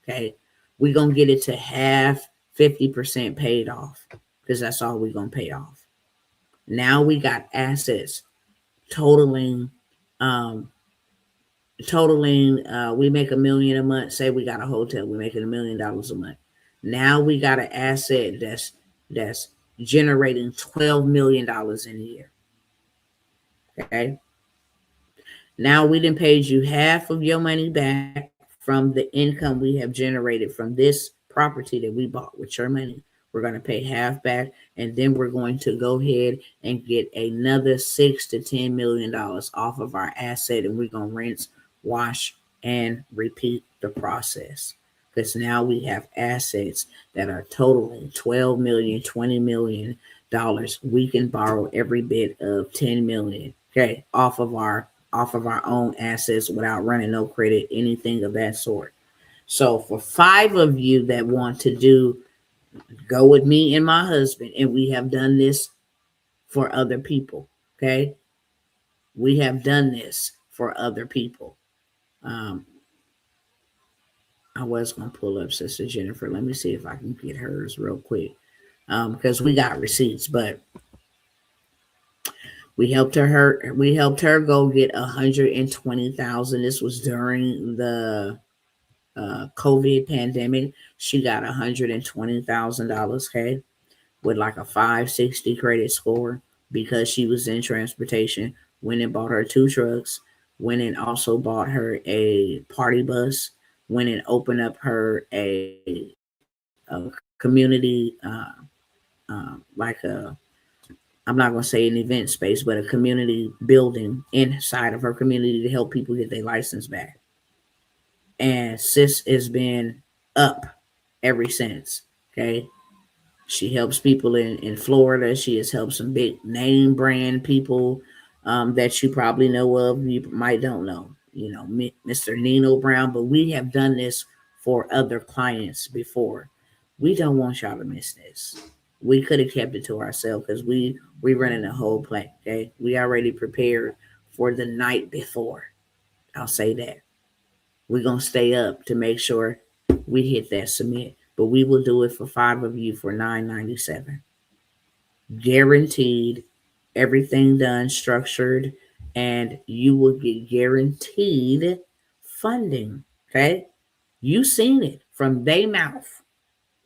Okay. We're going to get it to half, 50% paid off, because that's all we're going to pay off. Now we got assets totaling, we make $1 million a month. Say we got a hotel, we're making $1 million a month. Now we got an asset that's generating $12 million in a year. Okay. Now we done paid you half of your money back from the income we have generated from this property that we bought with your money. We're going to pay half back, and then we're going to go ahead and get another $6 to $10 million off of our asset, and we're going to rinse, wash, and repeat the process. Because now we have assets that are totaling 12 million, 20 million dollars. We can borrow every bit of 10 million, okay, off of our own assets without running no credit, anything of that sort. So for 5 of you that want to go with me and my husband, and we have done this for other people, okay? We have done this for other people. Um, I was going to pull up Sister Jennifer. Let me see if I can get hers real quick, because we got receipts, but we helped her go get 120,000. This was during the COVID pandemic. She got $120,000, okay, with like a 560 credit score because she was in transportation. Went and bought her 2 trucks. Went and also bought her a party bus. Went and opened up her a community, like I'm not going to say an event space, but a community building inside of her community to help people get their license back. And sis has been up ever since. Okay. She helps people in Florida. She has helped some big name brand people that you probably know of. You might don't know, Mr. Nino Brown, but we have done this for other clients before. We don't want y'all to miss this. We could have kept it to ourselves because we running a whole play. Okay. We already prepared for the night before. I'll say that. We're going to stay up to make sure we hit that submit. But we will do it for 5 of you for $997. Guaranteed, everything done, structured, and you will get guaranteed funding. Okay? You seen it from their mouth,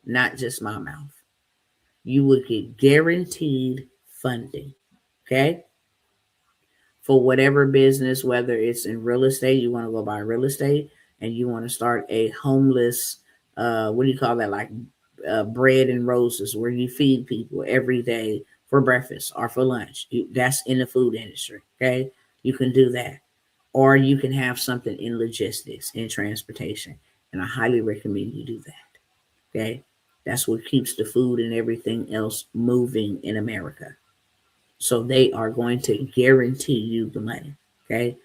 not just my mouth. You will get guaranteed funding. Okay? For whatever business, whether it's in real estate, you want to go buy real estate, and you want to start a homeless, what do you call that? Like bread and roses, where you feed people every day for breakfast or for lunch. That's in the food industry. Okay. You can do that. Or you can have something in logistics, in transportation. And I highly recommend you do that. Okay. That's what keeps the food and everything else moving in America. So they are going to guarantee you the money. Okay.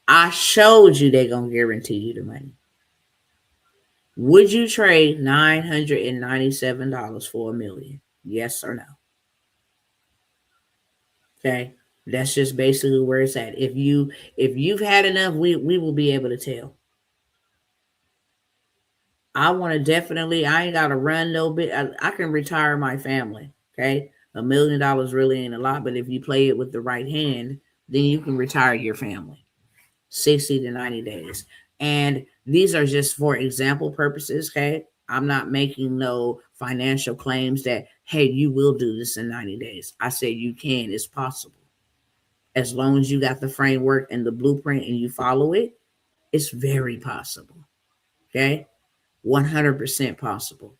I showed you they're going to guarantee you the money. Would you trade $997 for $1 million? Yes or no? Okay. That's just basically where it's at. If you've had enough, we will be able to tell. I want to definitely, I ain't got to run no bit. I can retire my family. Okay. $1 million really ain't a lot, but if you play it with the right hand, then you can retire your family 60 to 90 days. And these are just for example purposes. Okay. I'm not making no financial claims that, hey, you will do this in 90 days. I said you can, it's possible. As long as you got the framework and the blueprint and you follow it, it's very possible. Okay. 100% possible.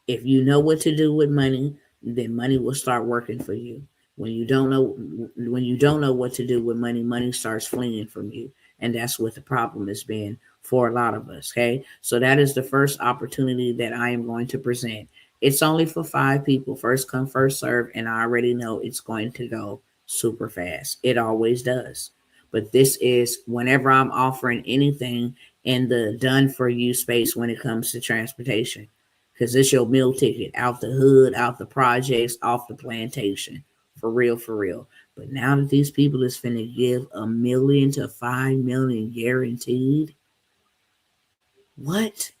If you know what to do with money, then money will start working for you. When you don't know what to do with money, money starts fleeing from you. And that's what the problem has been for a lot of us. Okay. So that is the first opportunity that I am going to present. It's only for 5 people. First come, first serve. And I already know it's going to go super fast. It always does. But this is whenever I'm offering anything in the done for you space when it comes to transportation. Because it's your meal ticket out the hood, out the projects, off the plantation. For real, for real. But now that these people is finna give $1 million to $5 million guaranteed, what?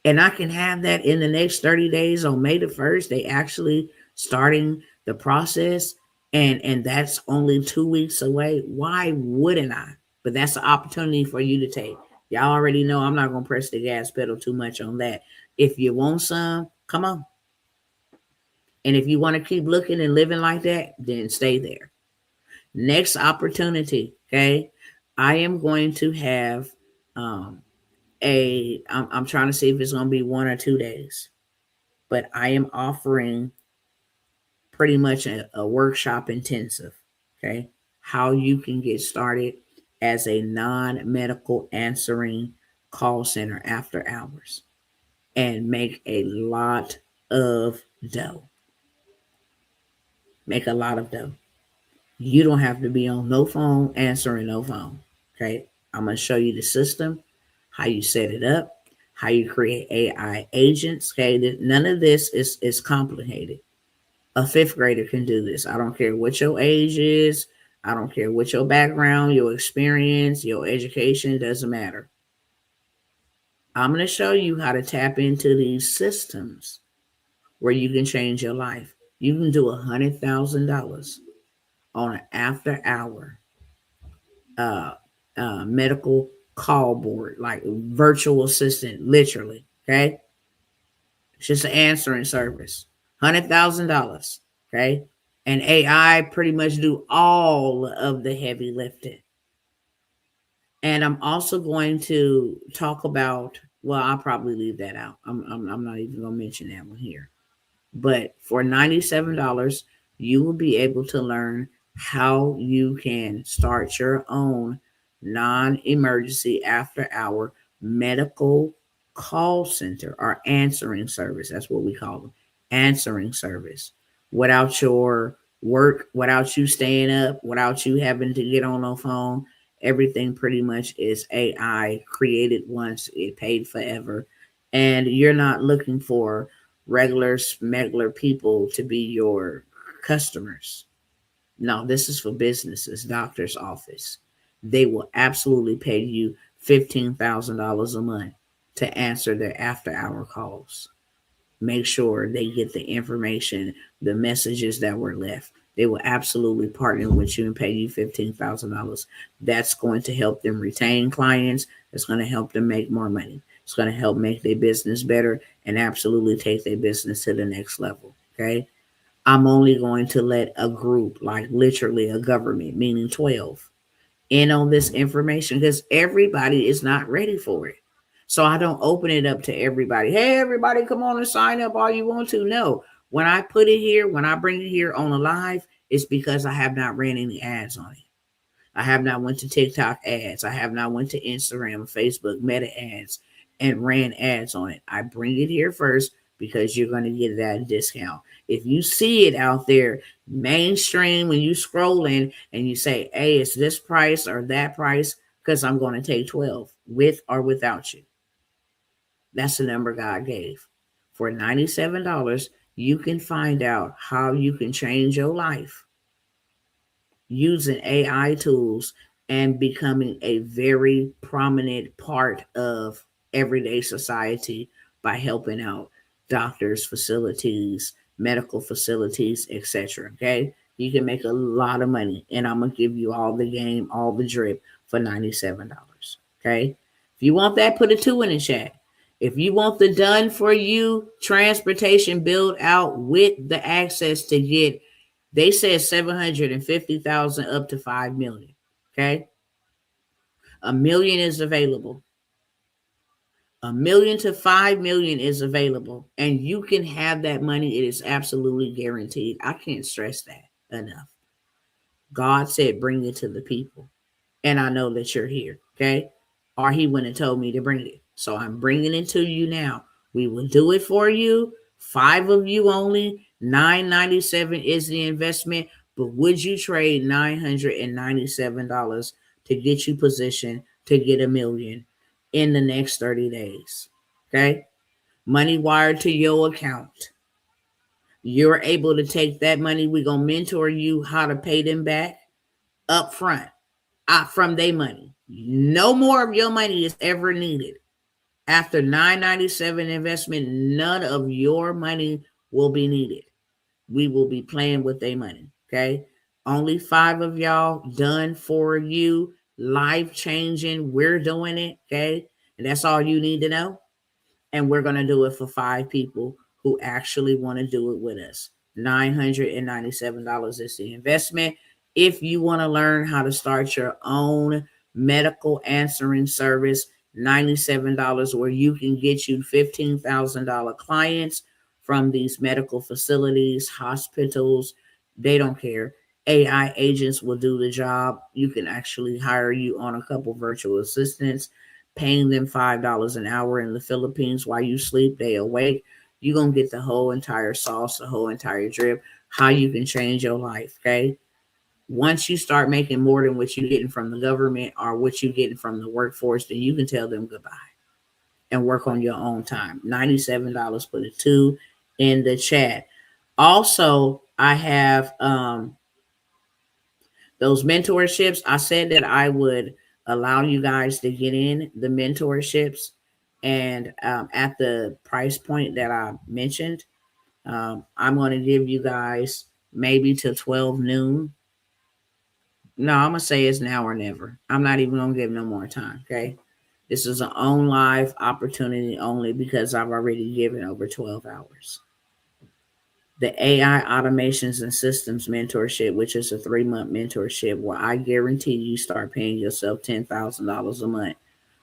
And I can have that in the next 30 days on May the 1st. They actually starting the process, and that's only 2 weeks away. Why wouldn't I? But that's an opportunity for you to take. Y'all already know I'm not gonna press the gas pedal too much on that. If you want some, come on. And if you want to keep looking and living like that, then stay there. Next opportunity, okay? I am going to have I'm trying to see if it's going to be 1 or 2 days, but I am offering pretty much a workshop intensive. Okay. How you can get started as a non medical answering call center after hours and make a lot of dough. Make a lot of dough. You don't have to be on no phone answering no phone. Okay. I'm going to show you the system, how you set it up, how you create AI agents. Okay. None of this is complicated. A fifth grader can do this. I don't care what your age is. I don't care what your background, your experience, your education, doesn't matter. I'm going to show you how to tap into these systems where you can change your life. You can do $100,000 on an after hour uh, medical call board, like virtual assistant, literally. Okay. It's just an answering service. $100,000. Okay. And AI pretty much do all of the heavy lifting. And I'm also going to talk about, well, I'll probably leave that out. I'm not even going to mention that one here. But for $97, you will be able to learn how you can start your own non emergency after hour medical call center or answering service. That's what we call them, answering service. Without your work, without you staying up, without you having to get on the phone, everything pretty much is AI created once, it paid forever. And you're not looking for regular smuggler people to be your customers. No, this is for businesses, doctor's office. They will absolutely pay you $15,000 a month to answer their after hour calls. Make sure they get the information, the messages that were left. They will absolutely partner with you and pay you $15,000. That's going to help them retain clients. It's going to help them make more money. It's going to help make their business better and absolutely take their business to the next level. Okay. I'm only going to let a group, like literally a government, meaning 12, in on this information because everybody is not ready for it. So I don't open it up to everybody. Hey, everybody, come on and sign up all you want to. No, when I put it here, when I bring it here on a live, it's because I have not ran any ads on it. I have not went to TikTok ads. I have not went to Instagram, Facebook, Meta ads, and ran ads on it. I bring it here first because you're going to get that discount. If you see it out there mainstream when you scroll in and you say, hey, it's this price or that price, because I'm going to take 12 with or without you. That's the number God gave. For $97, you can find out how you can change your life using AI tools and becoming a very prominent part of everyday society by helping out doctors, facilities, medical facilities, etc. Okay, you can make a lot of money, and I'm gonna give you all the game, all the drip for $97. Okay, if you want that, put a 2 in the chat. If you want the done for you transportation build out with the access to get, they said 750,000 up to 5 million. Okay. A million is available. A million to 5 million is available. And you can have that money. It is absolutely guaranteed. I can't stress that enough. God said, bring it to the people. And I know that you're here. Okay. Or he wouldn't have told me to bring it. So I'm bringing it to you now. We will do it for you. 5 of you only. $997 is the investment. But would you trade $997 to get you positioned to get a million in the next 30 days? Okay. Money wired to your account. You're able to take that money. We're going to mentor you how to pay them back up front from their money. No more of your money is ever needed. After $997 investment, none of your money will be needed. We will be playing with their money. Okay. Only 5 of y'all done for you. Life changing. We're doing it. Okay. And that's all you need to know. And we're going to do it for 5 people who actually want to do it with us. $997 is the investment. If you want to learn how to start your own medical answering service, $97, where you can get you $15,000 clients from these medical facilities, hospitals. They don't care. AI agents will do the job. You can actually hire you on a couple virtual assistants, paying them $5 an hour in the Philippines while you sleep, they awake. You're going to get the whole entire sauce, the whole entire drip, how you can change your life, okay? Once you start making more than what you're getting from the government or what you're getting from the workforce, then you can tell them goodbye and work on your own time. $97, put a 2 in the chat. Also, I have those mentorships. I said that I would allow you guys to get in the mentorships, and at the price point that I mentioned, I'm going to give you guys maybe till 12 noon. No, I'm going to say it's now or never. I'm not even going to give no more time, okay? This is an on live opportunity only because I've already given over 12 hours. The AI automations and systems mentorship, which is a 3-month mentorship where I guarantee you start paying yourself $10,000 a month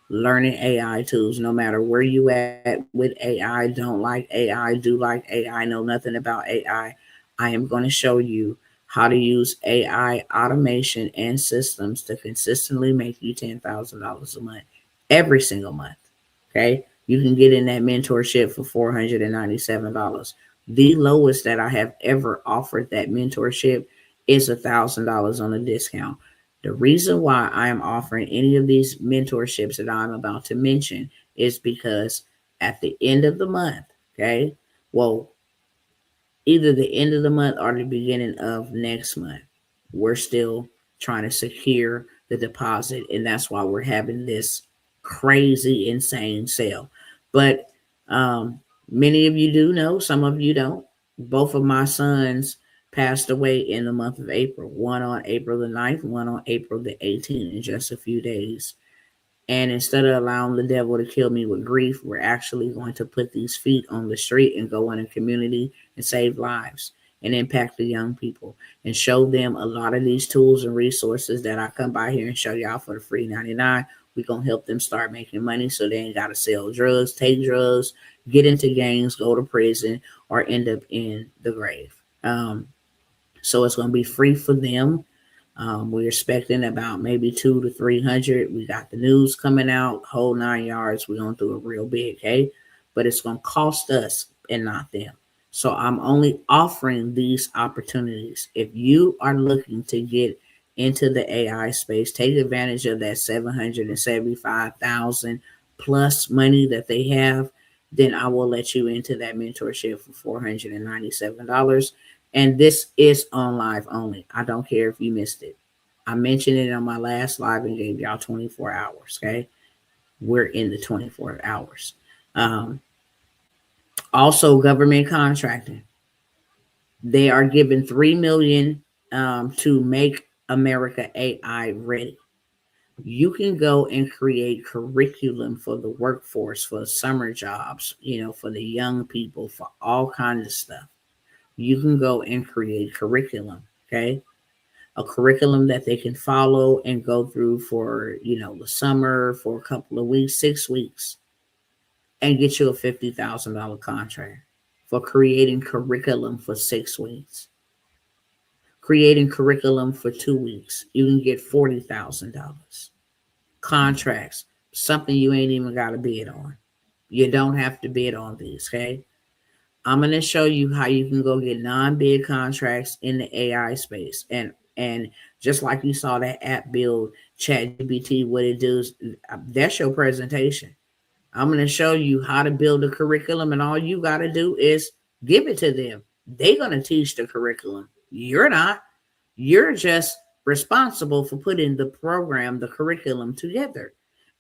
learning AI tools, no matter where you at with AI, don't like AI, do like AI, know nothing about AI. I am going to show you how to use AI automation and systems to consistently make you $10,000 a month every single month. Okay. You can get in that mentorship for $497. The lowest that I have ever offered that mentorship is $1,000 on a discount. The reason why I am offering any of these mentorships that I'm about to mention is because at the end of the month, okay, well, either the end of the month or the beginning of next month, we're still trying to secure the deposit. And that's why we're having this crazy, insane sale. But many of you do know, some of you don't. Both of my sons passed away in the month of April, one on April the 9th, one on April the 18th, in just a few days. And instead of allowing the devil to kill me with grief, we're actually going to put these feet on the street and go in a community and save lives and impact the young people and show them a lot of these tools and resources that I come by here and show y'all for the free 99. We're going to help them start making money so they ain't got to sell drugs, take drugs, get into gangs, go to prison, or end up in the grave. So it's going to be free for them. We're expecting about maybe 200 to 300. We got the news coming out, whole 9 yards. We're going to do it real big, okay? But it's going to cost us and not them. So I'm only offering these opportunities. If you are looking to get into the AI space, take advantage of that 775,000 plus money that they have, then I will let you into that mentorship for $497. And this is on live only. I don't care if you missed it. I mentioned it on my last live and gave y'all 24 hours. Okay. We're in the 24 hours. Also, government contracting. They are giving $3 million to make America AI ready. You can go and create curriculum for the workforce, for summer jobs, for the young people, for all kinds of stuff. You can go and create curriculum. Okay. A curriculum that they can follow and go through for, the summer, for a couple of weeks, 6 weeks, and get you a $50,000 contract for creating curriculum for 6 weeks. Creating curriculum for 2 weeks, you can get $40,000. Contracts, something you ain't even got to bid on. You don't have to bid on these, okay? I'm going to show you how you can go get non-bid contracts in the AI space. And just like you saw that app build ChatGPT, what it does, that's your presentation. I'm going to show you how to build a curriculum, and all you got to do is give it to them. They're going to teach the curriculum. You're not. You're just responsible for putting the program, the curriculum together.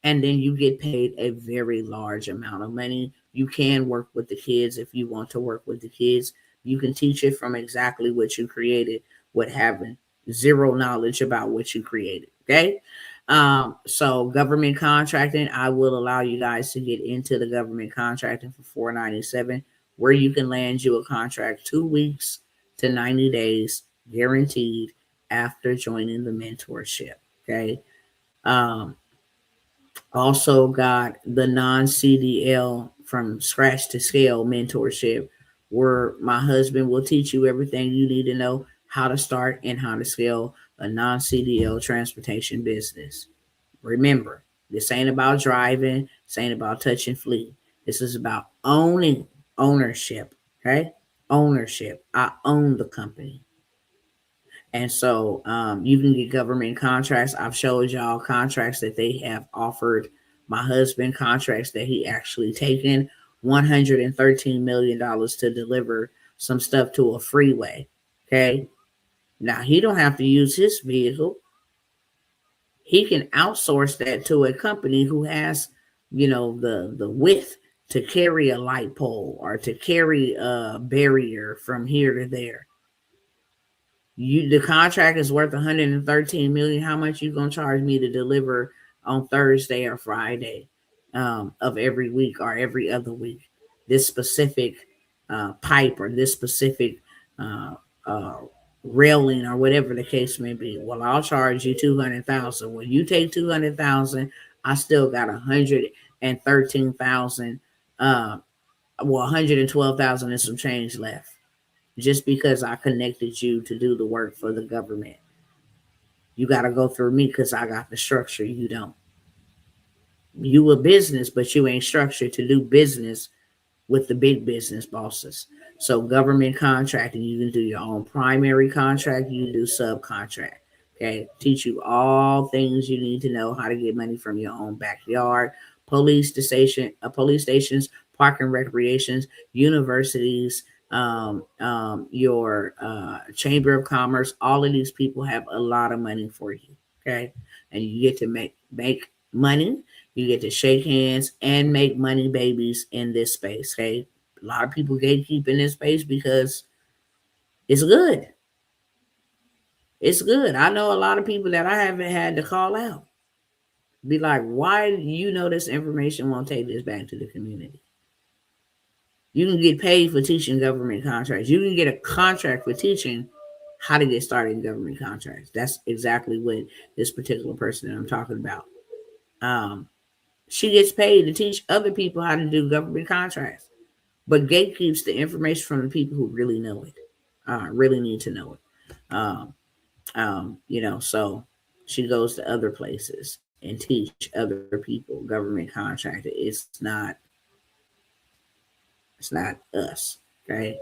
And then you get paid a very large amount of money. You can work with the kids if you want to work with the kids. You can teach it from exactly what you created with having zero knowledge about what you created. Okay. So government contracting, I will allow you guys to get into the government contracting for $497, where you can land you a contract 2 weeks to 90 days guaranteed after joining the mentorship. Okay. Um, Also got the non-CDL from scratch to scale mentorship, where my husband will teach you everything you need to know how to start and how to scale a non-CDL transportation business. Remember, this ain't about driving, this ain't about touching fleet. This is about ownership, okay? Ownership. I own the company. And so you can get government contracts. I've showed y'all contracts that they have offered my husband, contracts that he actually taken $113 million to deliver some stuff to a freeway. Okay. Now he don't have to use his vehicle. He can outsource that to a company who has, the width to carry a light pole or to carry a barrier from here to there. The contract is worth 113 million. How much you gonna charge me to deliver on Thursday or Friday of every week or every other week? This specific pipe or this specific uh, uh, railing or whatever the case may be. Well, I'll charge you 200,000. When you take 200,000, I still got 113,000. Well, 112,000 and some change left just because I connected you to do the work for the government. You got to go through me because I got the structure. You don't. You a business, but you ain't structured to do business with the big business bosses. So government contracting, you can do your own primary contract, you can do subcontract. Okay. Teach you all things you need to know how to get money from your own backyard, police stations, park and recreations, universities, your chamber of commerce. All of these people have a lot of money for you. Okay. And you get to make money, you get to shake hands and make money babies in this space. Okay. A lot of people gatekeep in this space because it's good. It's good. I know a lot of people that I haven't had to call out. Be like, why do you know this information won't take this back to the community? You can get paid for teaching government contracts. You can get a contract for teaching how to get started in government contracts. That's exactly what this particular person that I'm talking about. Um, she gets paid to teach other people how to do government contracts, but gatekeeps the information from the people who really know it, really need to know it. So she goes to other places and teach other people government contracting. It's not us, okay?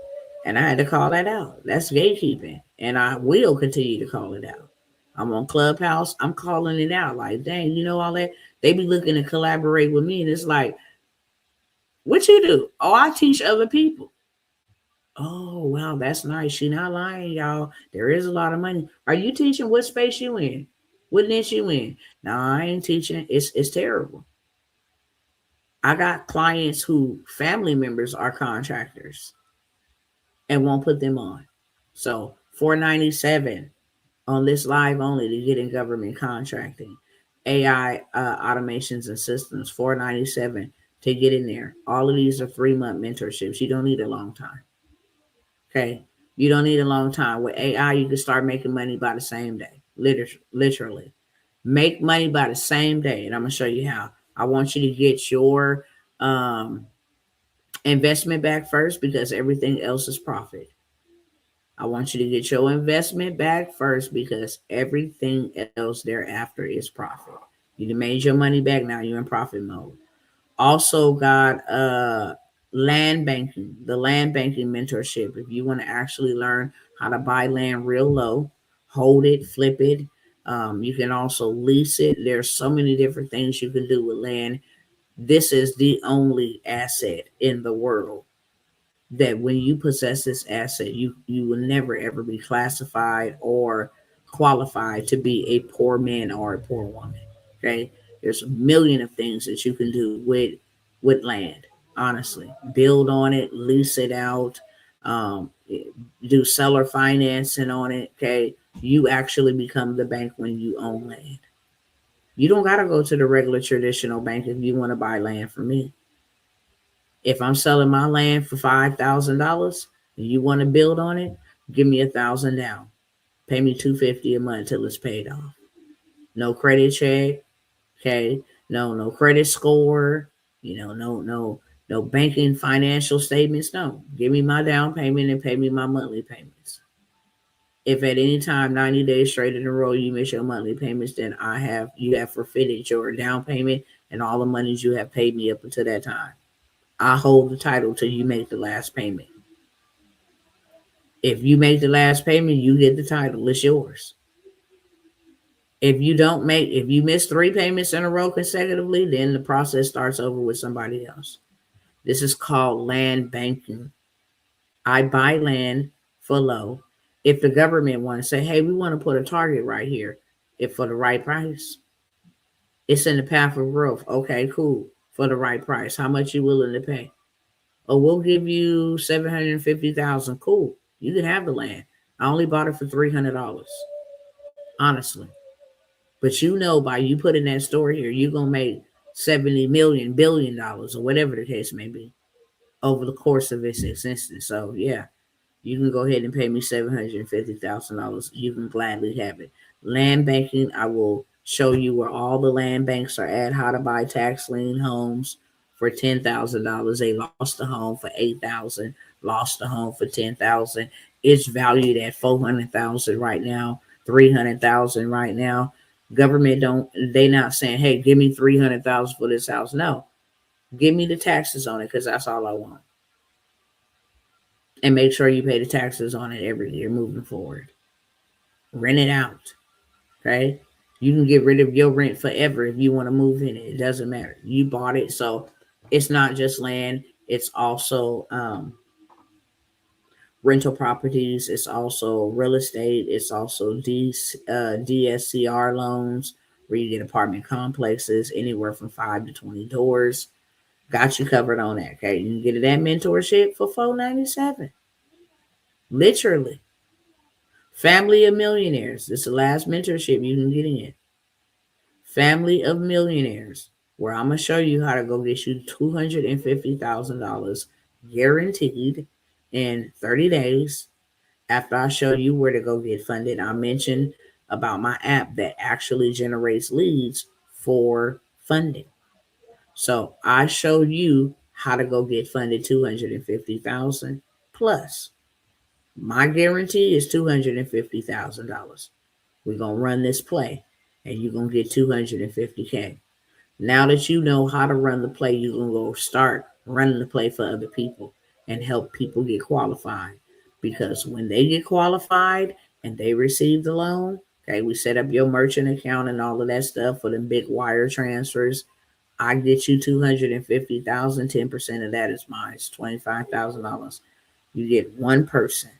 And I had to call that out. That's gatekeeping, and I will continue to call it out. I'm on Clubhouse. I'm calling it out. Like, dang, all that. They be looking to collaborate with me, and it's like, what you do? Oh, I teach other people. Oh, wow, that's nice. She not lying, y'all. There is a lot of money. Are you teaching? What space you in? What niche you in? No, I ain't teaching. It's terrible. I got clients who family members are contractors and won't put them on. So 497 on this live only to get in government contracting. AI automations and systems, 497 to get in there. All of these are 3-month mentorships. You don't need a long time. Okay. You don't need a long time. With AI, you can start making money by the same day. Literally. Make money by the same day. And I'm going to show you how. I want you to get your investment back first because everything else is profit. I want you to get your investment back first because everything else thereafter is profit. You made your money back. Now you're in profit mode. Also got land banking, the land banking mentorship. If you want to actually learn how to buy land real low, hold it, flip it. You can also lease it. There's so many different things you can do with land. This is the only asset in the world that when you possess this asset, you will never ever be classified or qualified to be a poor man or a poor woman. Okay, there's a million of things that you can do with land. Honestly, build on it, lease it out, um, do seller financing on it. Okay, you actually become the bank when you own land. You don't gotta go to the regular traditional bank if you want to buy land from me. If I'm selling my land for $5,000 and you want to build on it, give me 1,000 down. Pay me $250 a month till it's paid off. No credit check, Okay, no credit score. No banking financial statements. No, give me my down payment and pay me my monthly payments. If at any time 90 days straight in a row you miss your monthly payments, then you have forfeited your down payment and all the monies you have paid me up until that time. I hold the title till you make the last payment. If you make the last payment, you get the title. It's yours. If you miss 3 payments in a row consecutively, then the process starts over with somebody else. This is called land banking. I buy land for low. If the government want to say, hey, we want to put a target right here, if for the right price, it's in the path of growth. Okay, cool. For the right price, how much you willing to pay? Oh, we'll give you 750,000. Cool. You can have the land. I only bought it for $300. Honestly. But by you putting that store here, you're gonna make 70 million billion dollars or whatever the case may be over the course of its existence. So yeah, you can go ahead and pay me $750,000. You can gladly have it. Land banking, I will show you where all the land banks are at, how to buy tax lien homes for $10,000. They lost the home for $8,000, lost the home for $10,000. It's valued at $400,000 right now, $300,000 right now. Government they not saying, hey, give me $300,000 for this house. No, give me the taxes on it because that's all I want. And make sure you pay the taxes on it every year moving forward. Rent it out. Okay. You can get rid of your rent forever if you want to move in it. It doesn't matter. You bought it. So it's not just land, it's also rental properties, it's also real estate, it's also DSCR loans where you get apartment complexes anywhere from 5 to 20 doors. Got you covered on that. Okay. You can get that mentorship for $497. Literally. Family of Millionaires. This is the last mentorship you can get in. Family of Millionaires, where I'm going to show you how to go get you $250,000 guaranteed in 30 days. After I show you where to go get funded, I mentioned about my app that actually generates leads for funding. So I showed you how to go get funded 250,000 plus. My guarantee is $250,000. We're going to run this play and you're going to get 250K. Now that you know how to run the play, you're going to go start running the play for other people and help people get qualified. Because when they get qualified and they receive the loan, okay, we set up your merchant account and all of that stuff for the big wire transfers. I get you 250,000. 10% of that is mine. It's $25,000. You get one person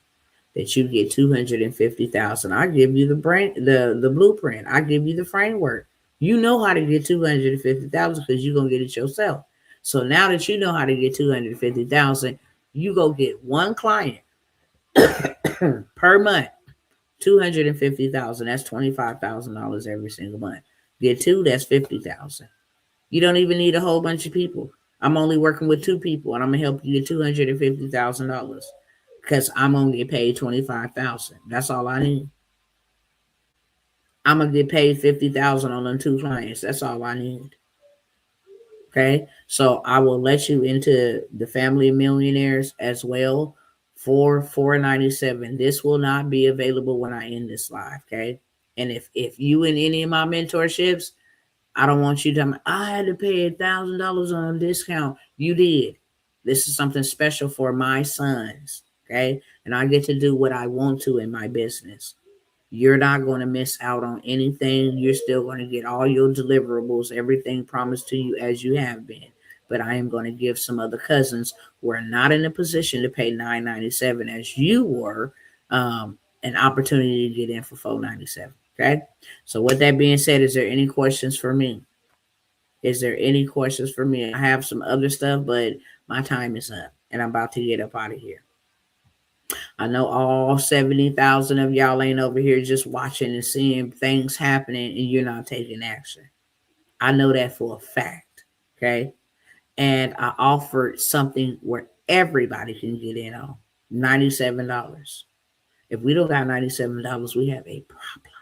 that you get 250,000. I give you the blueprint. I give you the framework. You know how to get 250,000 because you're gonna get it yourself. So now that you know how to get 250,000, you go get one client per month. 250,000. That's $25,000 every single month. Get two. That's 50,000. You don't even need a whole bunch of people. I'm only working with 2 people, and I'm gonna help you get $250,000 because I'm gonna get paid 25,000. That's all I need. I'm gonna get paid 50,000 on them 2 clients. That's all I need. Okay, so I will let you into the family of millionaires as well for $497. This will not be available when I end this live. Okay, and if you in any of my mentorships, I don't want you to. I had to pay $1,000 on a discount. You did. This is something special for my sons. Okay, and I get to do what I want to in my business. You're not going to miss out on anything. You're still going to get all your deliverables, everything promised to you as you have been. But I am going to give some other cousins who are not in a position to pay $997 as you were, an opportunity to get in for $497. Okay. So with that being said, is there any questions for me? Is there any questions for me? I have some other stuff, but my time is up and I'm about to get up out of here. I know all 70,000 of y'all ain't over here just watching and seeing things happening and you're not taking action. I know that for a fact. Okay. And I offered something where everybody can get in on $97. If we don't got $97, we have a problem,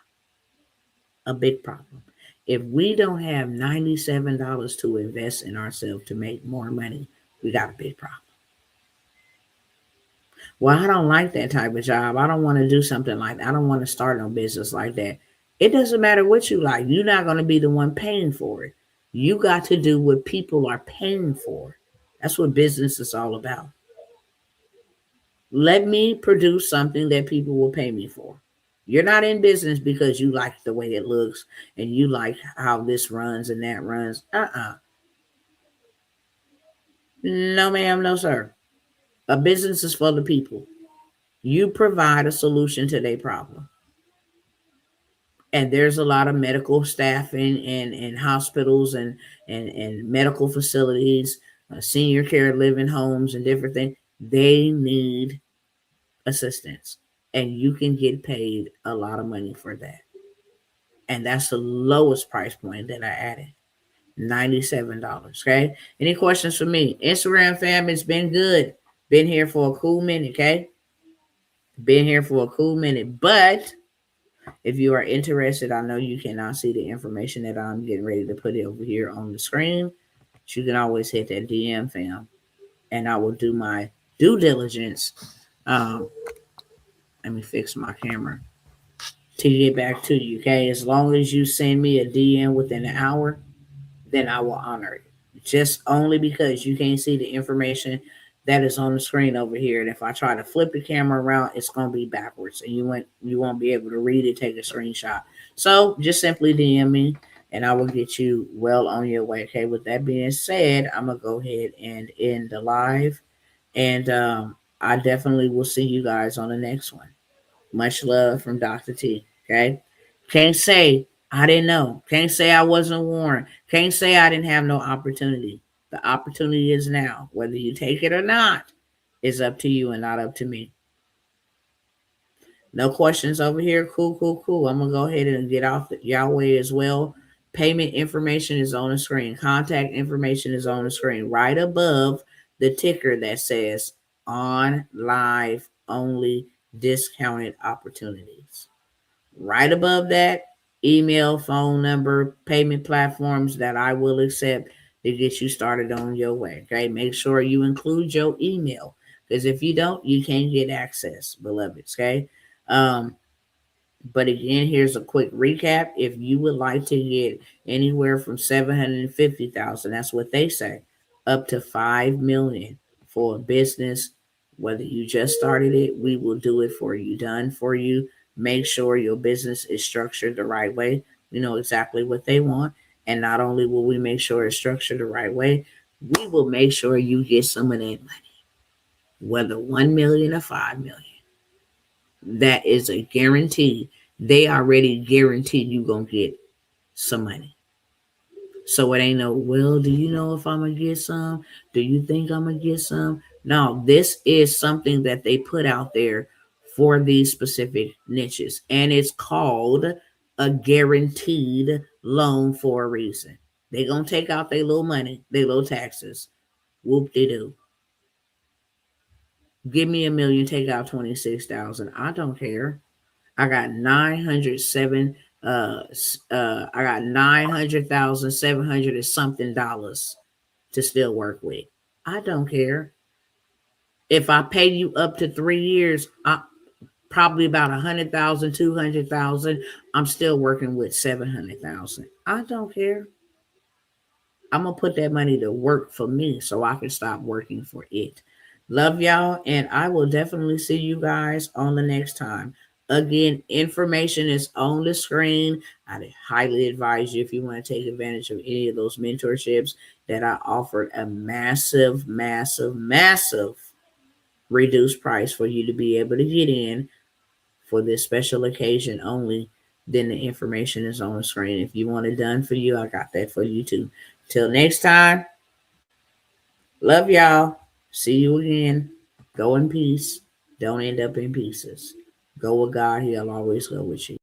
a big problem. If we don't have $97 to invest in ourselves to make more money, we got a big problem. Well, I don't like that type of job. I don't want to do something like that. I don't want to start no business like that. It doesn't matter what you like. You're not going to be the one paying for it. You got to do what people are paying for. That's what business is all about. Let me produce something that people will pay me for. You're not in business because you like the way it looks and you like how this runs and that runs. No, ma'am, no, sir. A business is for the people. You provide a solution to their problem. And there's a lot of medical staffing and hospitals and medical facilities, senior care living homes and different things. They need assistance. And you can get paid a lot of money for that. And that's the lowest price point that I added. $97. Okay. Any questions for me? Instagram fam, it's been good. Been here for a cool minute. Okay. Been here for a cool minute. But if you are interested, I know you cannot see the information that I'm getting ready to put over here on the screen. But you can always hit that DM fam. And I will do my due diligence. Let me fix my camera to get back to you. Okay. As long as you send me a DM within an hour, then I will honor it. Just only because you can't see the information that is on the screen over here. And if I try to flip the camera around, it's going to be backwards and you won't be able to read it, take a screenshot. So just simply DM me and I will get you well on your way. Okay. With that being said, I'm going to go ahead and end the live and I definitely will see you guys on the next one. Much love from Dr. T. Okay. Can't say I didn't know. Can't say I wasn't warned. Can't say I didn't have no opportunity. The opportunity is now. Whether you take it or not is up to you and not up to me. No questions over here. Cool, cool, cool. I'm going to go ahead and get off your way as well. Payment information is on the screen. Contact information is on the screen right above the ticker that says on live only discounted opportunities. Right above that, email, phone number, payment platforms that I will accept to get you started on your way. Okay, make sure you include your email because if you don't, you can't get access, beloveds. Okay, but again, here's a quick recap. If you would like to get anywhere from 750,000, that's what they say, up to 5 million for a business, whether you just started it, we will do it for you, done for you. Make sure your business is structured the right way. We know exactly what they want. And not only will we make sure it's structured the right way, we will make sure you get some of that money, whether 1 million or 5 million. That is a guarantee. They already guaranteed you gonna get some money. So it ain't no, well, do you know if I'm gonna get some? Do you think I'm gonna get some? No, this is something that they put out there for these specific niches. And it's called a guaranteed loan for a reason. They gonna take out their little money, their little taxes. Whoop de doo. Give me a million, take out 26,000. I don't care. I got 907 I got 900,700 and something dollars to still work with. I don't care. If I pay you up to 3 years, probably about 100,000, 200,000. I'm still working with 700,000. I don't care. I'm gonna put that money to work for me so I can stop working for it. Love y'all, and I will definitely see you guys on the next time. Again, information is on the screen. I highly advise you if you want to take advantage of any of those mentorships that I offered a massive, massive, massive reduced price for you to be able to get in for this special occasion only. Then the information is on the screen. If you want it done for you, I got that for you too. Till next time, love y'all. See you again. Go in peace. Don't end up in pieces. Go with God. He'll always go with you.